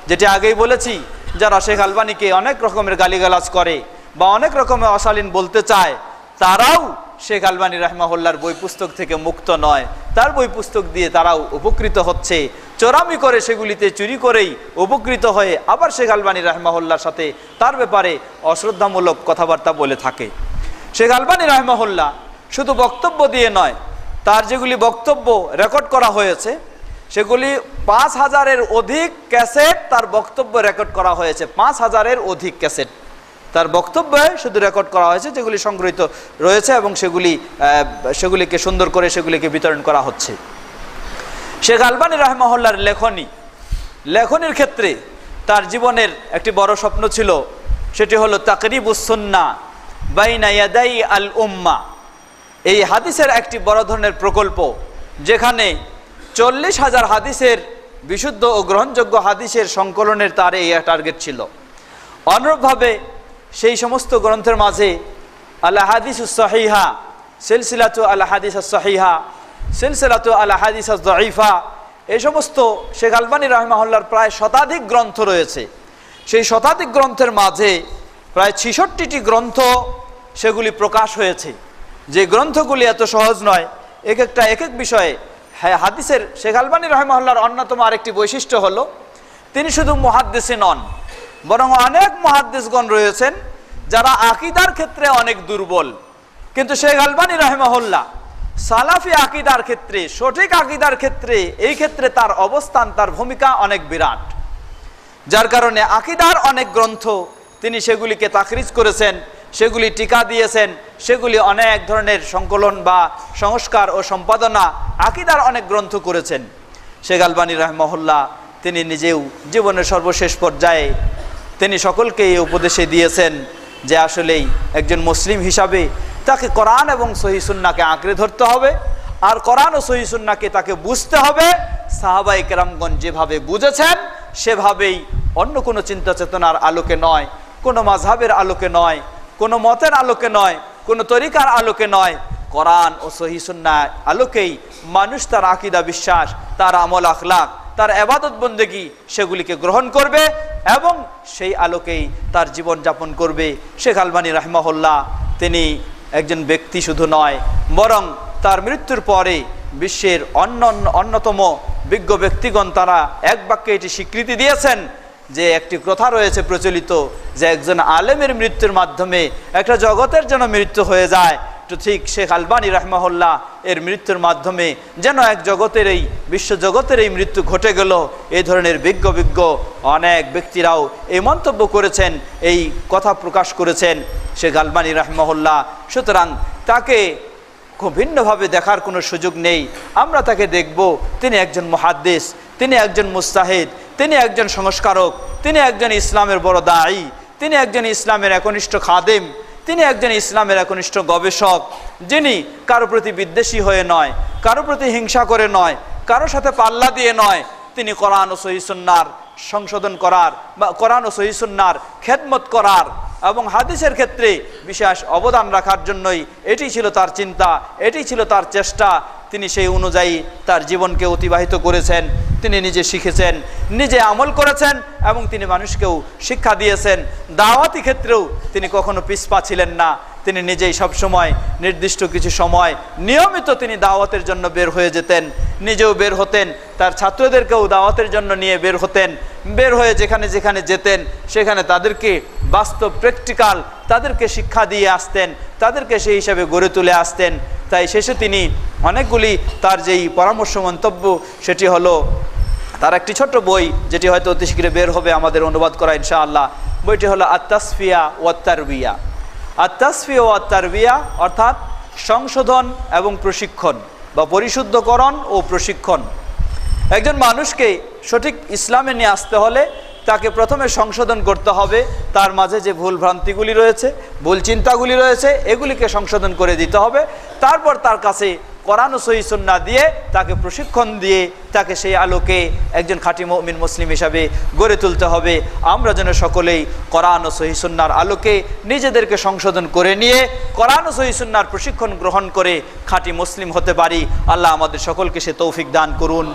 যেটি আগেই বলেছি, যারা শেখ আলবানীকে অনেক রকমের গালিগালাজ করে বা অনেক রকমের অশালীন বলতে চায়, তারাও শেখ আলবানী রাহিমাহুল্লাহর বই পুস্তক থেকে মুক্ত নয়। তার বই পুস্তক দিয়ে তারাও উপকৃত হচ্ছে, চোরামি করে সেগুলিতে চুরি করেই উপকৃত হয়ে আবার শেখ আলবানী রাহিমাহুল্লাহর সাথে তার ব্যাপারে অশ্রদ্ধামূলক কথাবার্তা বলে থাকে। শেখ আলবানী রাহিমাহুল্লাহ শুধু বক্তব্য দিয়ে নয়, তার যেগুলি বক্তব্য রেকর্ড করা হয়েছে সেগুলি 5000-এর অধিক ক্যাসেট তার বক্তব্য রেকর্ড করা হয়েছে। 5000-এর অধিক ক্যাসেট তার বক্তব্যে শুধু রেকর্ড করা হয়েছে, যেগুলি সংগৃহীত রয়েছে এবং সেগুলিকে সুন্দর করে সেগুলিকে বিতরণ করা হচ্ছে। শেখ আলবানী রাহিমাহুল্লাহর লেখনির ক্ষেত্রে তার জীবনের একটি বড় স্বপ্ন ছিল, সেটি হলো তাকরিবুস সুন্নাহ বাইনা ইয়াদাই আল উম্মাহ। এই হাদিসের একটি বড় ধরনের প্রকল্প, যেখানে 40,000 হাদিসের বিশুদ্ধ ও গ্রহণযোগ্য হাদিসের সংকলনের তার এই টার্গেট ছিল। অনুরূপভাবে সেই সমস্ত গ্রন্থের মাঝে আল হাদিসুস সহিহা, সিলসিলাতু আল হাদিসুস সহিহা, সিলসিলাতু আল হাদিসুস দাঈফা, এই সমস্ত শেখ আলবানী রাহিমাহুল্লাহর প্রায় শতাধিক গ্রন্থ রয়েছে। সেই শতাধিক গ্রন্থের মাঝে প্রায় 66টি গ্রন্থ সেগুলি প্রকাশ হয়েছে, যে গ্রন্থগুলি এত সহজ নয়। এক এক বিষয়ে হাদিসের শেখ আলবানী রাহিমাহুল্লাহর অন্যতম আরেকটি বৈশিষ্ট্য হলো, তিনি শুধু মুহাদ্দিসই নন, বরং অনেক মুহাদ্দিসগণ রয়েছেন যারা আকীদার ক্ষেত্রে অনেক দুর্বল। কিন্তু শেখ আলবানী রাহিমাহুল্লাহ সালাফি আকীদার ক্ষেত্রে, সঠিক আকীদার ক্ষেত্রে, এই ক্ষেত্রে তার অবস্থান, তার ভূমিকা অনেক বিরাট। যার কারণে আকীদার অনেক গ্রন্থ তিনি সেগুলিকে তাখরিজ করেছেন, সেগুলি টিকা দিয়েছেন, সেগুলি অনেক ধরনের সংকলন বা সংস্কার ও সম্পাদনা আকীদার অনেক গ্রন্থ করেছেন। শেখ আলবানী রাহিমাহুল্লাহ তিনি নিজেও জীবনের সর্বশেষ পর্যায়ে তিনি সকলকে এই উপদেশে দিয়েছেন যে আসলেই একজন মুসলিম হিসাবে তাকে কোরআন এবং সহিহ সুন্নাহকে আঁকড়ে ধরতে হবে, আর কোরআন ও সহিহ সুন্নাহকে তাকে বুঝতে হবে সাহাবায়ে কেরামগণ যেভাবে বুঝেছেন সেভাবেই, অন্য কোনো চিন্তা চেতনার আলোকে নয়, কোনো মাযহাবের আলোকে নয়, কোনো মতের আলোকে নয়, কোনো তরিকার আলোকে নয়, কোরআন ও সহিহ সুন্নাহর আলোকেই মানুষ তার আকীদা বিশ্বাস, তার আমল আখলাক, তার ইবাদত বন্দেগী সেগুলিকে গ্রহণ করবে এবং সেই আলোকেই তার জীবন যাপন করবে। শেখ আলবানী রাহিমাহুল্লাহ তিনি একজন ব্যক্তি শুধু নয়, বরং তার মৃত্যুর পরে বিশ্বের অন্যতম বিজ্ঞ ব্যক্তিগণ তারা এক বাক্যে এটি স্বীকৃতি দিয়েছেন যে একটি কথা রয়েছে প্রচলিত যে একজন আলেমের মৃত্যুর মাধ্যমে একটা জগতের যেন মৃত্যু হয়ে যায়, তো ঠিক শেখ আলবানী রাহিমাহুল্লাহ এর মৃত্যুর মাধ্যমে যেন এক জগতের, এই বিশ্বজগতের এই মৃত্যু ঘটে গেল। এই ধরনের বিজ্ঞ অনেক ব্যক্তিরাও এই মন্তব্য করেছেন, এই কথা প্রকাশ করেছেন শেখ আলবানী রাহিমাহুল্লাহ। সুতরাং তাকে খুব ভিন্নভাবে দেখার কোনো সুযোগ নেই। আমরা তাকে দেখব তিনি একজন মুহাদ্দিস, তিনি একজন মুজতাহিদ, তিনি একজন সংস্কারক, তিনি একজন ইসলামের বড় দাঈ, তিনি একজন ইসলামের একনিষ্ঠ খাদেম, তিনি একজন ইসলামের একনিষ্ঠ গবেষক, যিনি কারো প্রতি বিদ্বেষী হয়ে নয়, কারো প্রতি হিংসা করে নয়, কারো সাথে পাল্লা দিয়ে নয়, তিনি কোরআন ও সহিহ সুন্নাহর সংশোধন করার বা কোরআন ও সহিহ সুন্নাহর খেদমত করার এবং হাদিসের ক্ষেত্রে বিশেষ অবদান রাখার জন্যই এটি ছিল তার চিন্তা, এটি ছিল তার চেষ্টা। তিনি সেই অনুযায়ী তার জীবনকে অতিবাহিত করেছেন, তিনি নিজে শিখেছেন, নিজে আমল করেছেন এবং তিনি মানুষকেও শিক্ষা দিয়েছেন। দাওয়াতি ক্ষেত্রেও তিনি কখনো পিছপা ছিলেন না, তিনি নিজেই সবসময় নির্দিষ্ট কিছু সময় নিয়মিত তিনি দাওয়াতের জন্য বের হয়ে যেতেন, নিজেও বের হতেন, তার ছাত্রদেরকেও দাওয়াতের জন্য নিয়ে বের হতেন। বের হয়ে যেখানে যেখানে যেতেন সেখানে তাদেরকে বাস্তব প্র্যাকটিক্যাল তাদেরকে শিক্ষা দিয়ে আসতেন, তাদেরকে সেই হিসাবে গড়ে তুলে আসতেন। তাই শেষে তিনি অনেকগুলি তার যেই পরামর্শ মন্তব্য সেটি হলো তার একটি ছোট্ট বই, যেটি হয়তো অতি শীঘ্রই বের হবে, আমাদের অনুবাদ করা ইনশাআল্লাহ। বইটি হলো আত-তাসফিয়া ওয়াত তারবিয়া। আত-তাসফিয়া ওয়াত তারবিয়া অর্থাৎ সংশোধন এবং প্রশিক্ষণ বা পরিশুদ্ধকরণ ও প্রশিক্ষণ। একজন মানুষকে সঠিক ইসলামে নিয়ে আসতে হলে তাকে প্রথমে সংশোধন করতে হবে, তার মাঝে যে ভুল ভ্রান্তিগুলি রয়েছে, ভুল চিন্তাগুলি রয়েছে, এগুলিকে সংশোধন করে দিতে হবে। তারপর তার কাছে কোরআন ও সহিহ সুন্নাহ দিয়ে তাকে প্রশিক্ষণ দিয়ে তাকে সেই আলোকে একজন খাঁটি মুমিন মুসলিম হিসাবে গড়ে তুলতে হবে। আমরা যেন সকলেই কোরআন ও সহিহ সুন্নাহর আলোকে নিজেদেরকে সংশোধন করে নিয়ে কোরআন ও সহিহ সুন্নাহর প্রশিক্ষণ গ্রহণ করে খাঁটি মুসলিম হতে পারি। আল্লাহ আমাদের সকলকে সে তৌফিক দান করুন।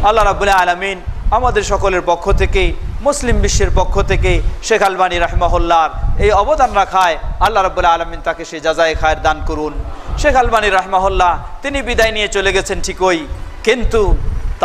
আল্লাহ রাব্বুল আলামিন আমাদের সকলের পক্ষ থেকে, মুসলিম বিশ্বের পক্ষ থেকে শেখ আলবানী রাহিমাহুল্লাহর এই অবদান রাখায় আল্লাহ রাব্বুল আলামিন তাকে সে জাযায়ে খায়ের দান করুন। শেখ আলবানী রাহিমাহুল্লাহ তিনি বিদায় নিয়ে চলে গেছেন ঠিকই, কিন্তু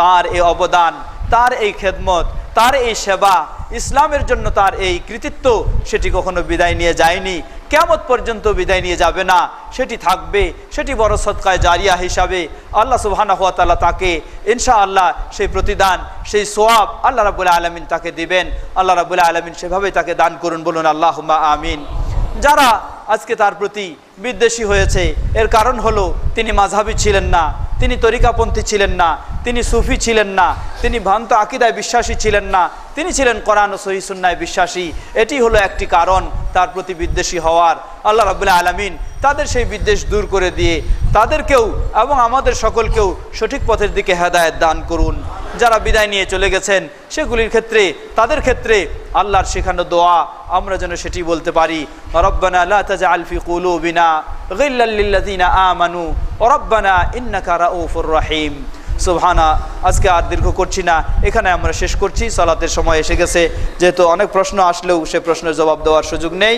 তার এই অবদান, তার এই খেদমত, তার এই সেবা, ইসলামের জন্য তার এই কৃতিত্ব সেটি কখনো বিদায় নিয়ে যায়নি, কিয়ামত পর্যন্ত বিদায় নিয়ে যাবে না, সেটি থাকবে। সেটি বড় সদকায়ে জারিয়া হিসাবে আল্লাহ সুবহানাহু ওয়া তাআলা তাকে ইনশাআল্লাহ সেই প্রতিদান, সেই সওয়াব আল্লাহ রাব্বুল আলামিন তাকে দিবেন। আল্লাহ রাব্বুল আলামিন সেভাবে তাকে দান করুন, বলুন আল্লাহুম্মা আমিন। যারা আজকে তার প্রতি বিদ্বেষী হয়েছে। এর কারণ হলো তিনি মাযহাবী ছিলেন না, তিনি তরিকাপন্থী ছিলেন না, তিনি সুফি ছিলেন না, তিনি ভ্রান্ত আকীদায় বিশ্বাসী ছিলেন না, তিনি ছিলেন কোরআন ও সহিহ সুন্নাহয় বিশ্বাসী। এটি হলো একটি কারণ তার প্রতি বিদ্বেষী হওয়ার। আল্লাহ রাব্বুল আলামিন তাদের সেই বিদ্বেষ দূর করে দিয়ে তাদেরকেও এবং আমাদের সকলকেও সঠিক পথের দিকে হেদায়েত দান করুন। যারা বিদায় নিয়ে চলে গেছেন সেগুলির ক্ষেত্রে, তাদের ক্ষেত্রে আল্লাহর শেখানো দোয়া আমরা যেন সেটি বলতে পারি, রব্বানা লা তাজআল ফি কুলুবিনা গিল্লাল লিল্লাযিনা আমানু রব্বানা ইন্নাকা রাউফুর রহিম। সুবহানা। আজকে আর দীর্ঘ করছি না, এখানে আমরা শেষ করছি। সালাতের সময় এসে গেছে, যেহেতু অনেক প্রশ্ন আসলেও সে প্রশ্নের জবাব দেওয়ার সুযোগ নেই।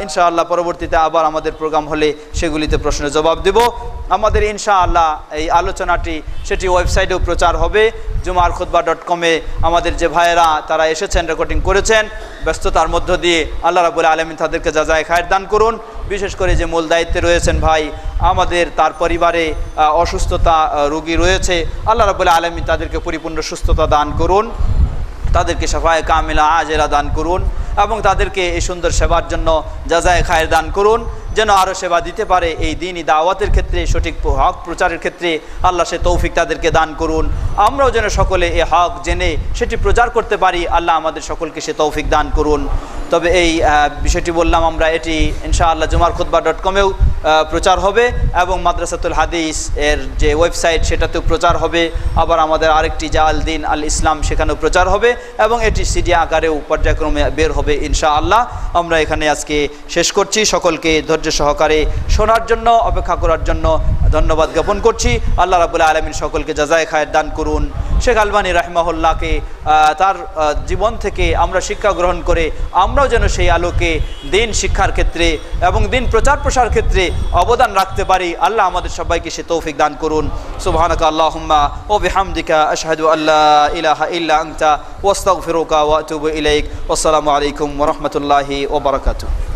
ইনশাআল্লাহ পরবর্তীতে আবার আমাদের প্রোগ্রাম হলে সেগুলিতে প্রশ্নের জবাব দেব। আমাদের ইনশাআল্লাহ এই আলোচনাটি সেটি ওয়েবসাইটেও প্রচার হবে, jumarkhutbah.com-এ। আমাদের যে ভাইয়েরা তারা এসেছেন, রেকর্ডিং করেছেন, ব্যস্ততার মধ্য দিয়ে আল্লাহ রাব্বুল আলামিন তাদেরকে জাযায়ে খায়ের দান করুন। বিশেষ করে যে মূল দায়িত্বে রয়েছেন ভাই, আমাদের তার পরিবারে অসুস্থতা রোগী রয়েছে, আল্লাহ রাব্বুল আলামিন তাদেরকে পরিপূর্ণ সুস্থতা দান করুন, তাদেরকে শাফায়ে কামিলা আজেলা দান করুন এবং তাদেরকে এই সুন্দর সেবার জন্য জাযায়ে খায়ের দান করুন, যেন আরও সেবা দিতে পারে এই দ্বীনি দাওয়াতের ক্ষেত্রে, সঠিক হক প্রচারের ক্ষেত্রে আল্লাহ সে তৌফিক তাদেরকে দান করুন। আমরাও যেন সকলে এই হক জেনে সেটি প্রচার করতে পারি, আল্লাহ আমাদের সকলকে সে তৌফিক দান করুন। তবে এই বিষয়টি বললাম আমরা, এটি ইনশাআল্লাহ jumarkhutbah.com-এও প্রচার হবে এবং মাদ্রাসাতুল হাদিস এর যে ওয়েবসাইট সেটাতেও প্রচার হবে। আবার আমাদের আরেকটি জাল দিন আল ইসলাম সেখানেও প্রচার হবে এবং এটি সিডি আকারেও পর্যায়ক্রমে বের হবে ইনশাআল্লাহ। আমরা এখানে আজকে শেষ করছি। সকলকে ধৈর্য সহকারে শোনার জন্য, অপেক্ষা করার জন্য ধন্যবাদ জ্ঞাপন করছি। আল্লাহ রাব্বুল আলামিন সকলকে জাযায়ে খায়ের দান করুন। শেখ আলবানী রাহিমাহুল্লাহকে তার জীবন থেকে আমরা শিক্ষা গ্রহণ করে আমরাও যেন সেই আলোকে দিন শিক্ষার ক্ষেত্রে এবং দিন প্রচার প্রসার ক্ষেত্রে অবদান রাখতে পারি। আল্লাহ আমাদের সবাইকে সে তৌফিক দান করুন। সুবহানাকা আল্লাহুম্মা ওয়া বিহামদিকা আশহাদু আল্লা ইলাহা ইল্লা আনতা ওয়াস্তাগফিরুকা ওয়া আতুবু ইলাইক। আসসালামু আলাইকুম ওয়া রাহমাতুল্লাহি ওয়া বারাকাতুহু।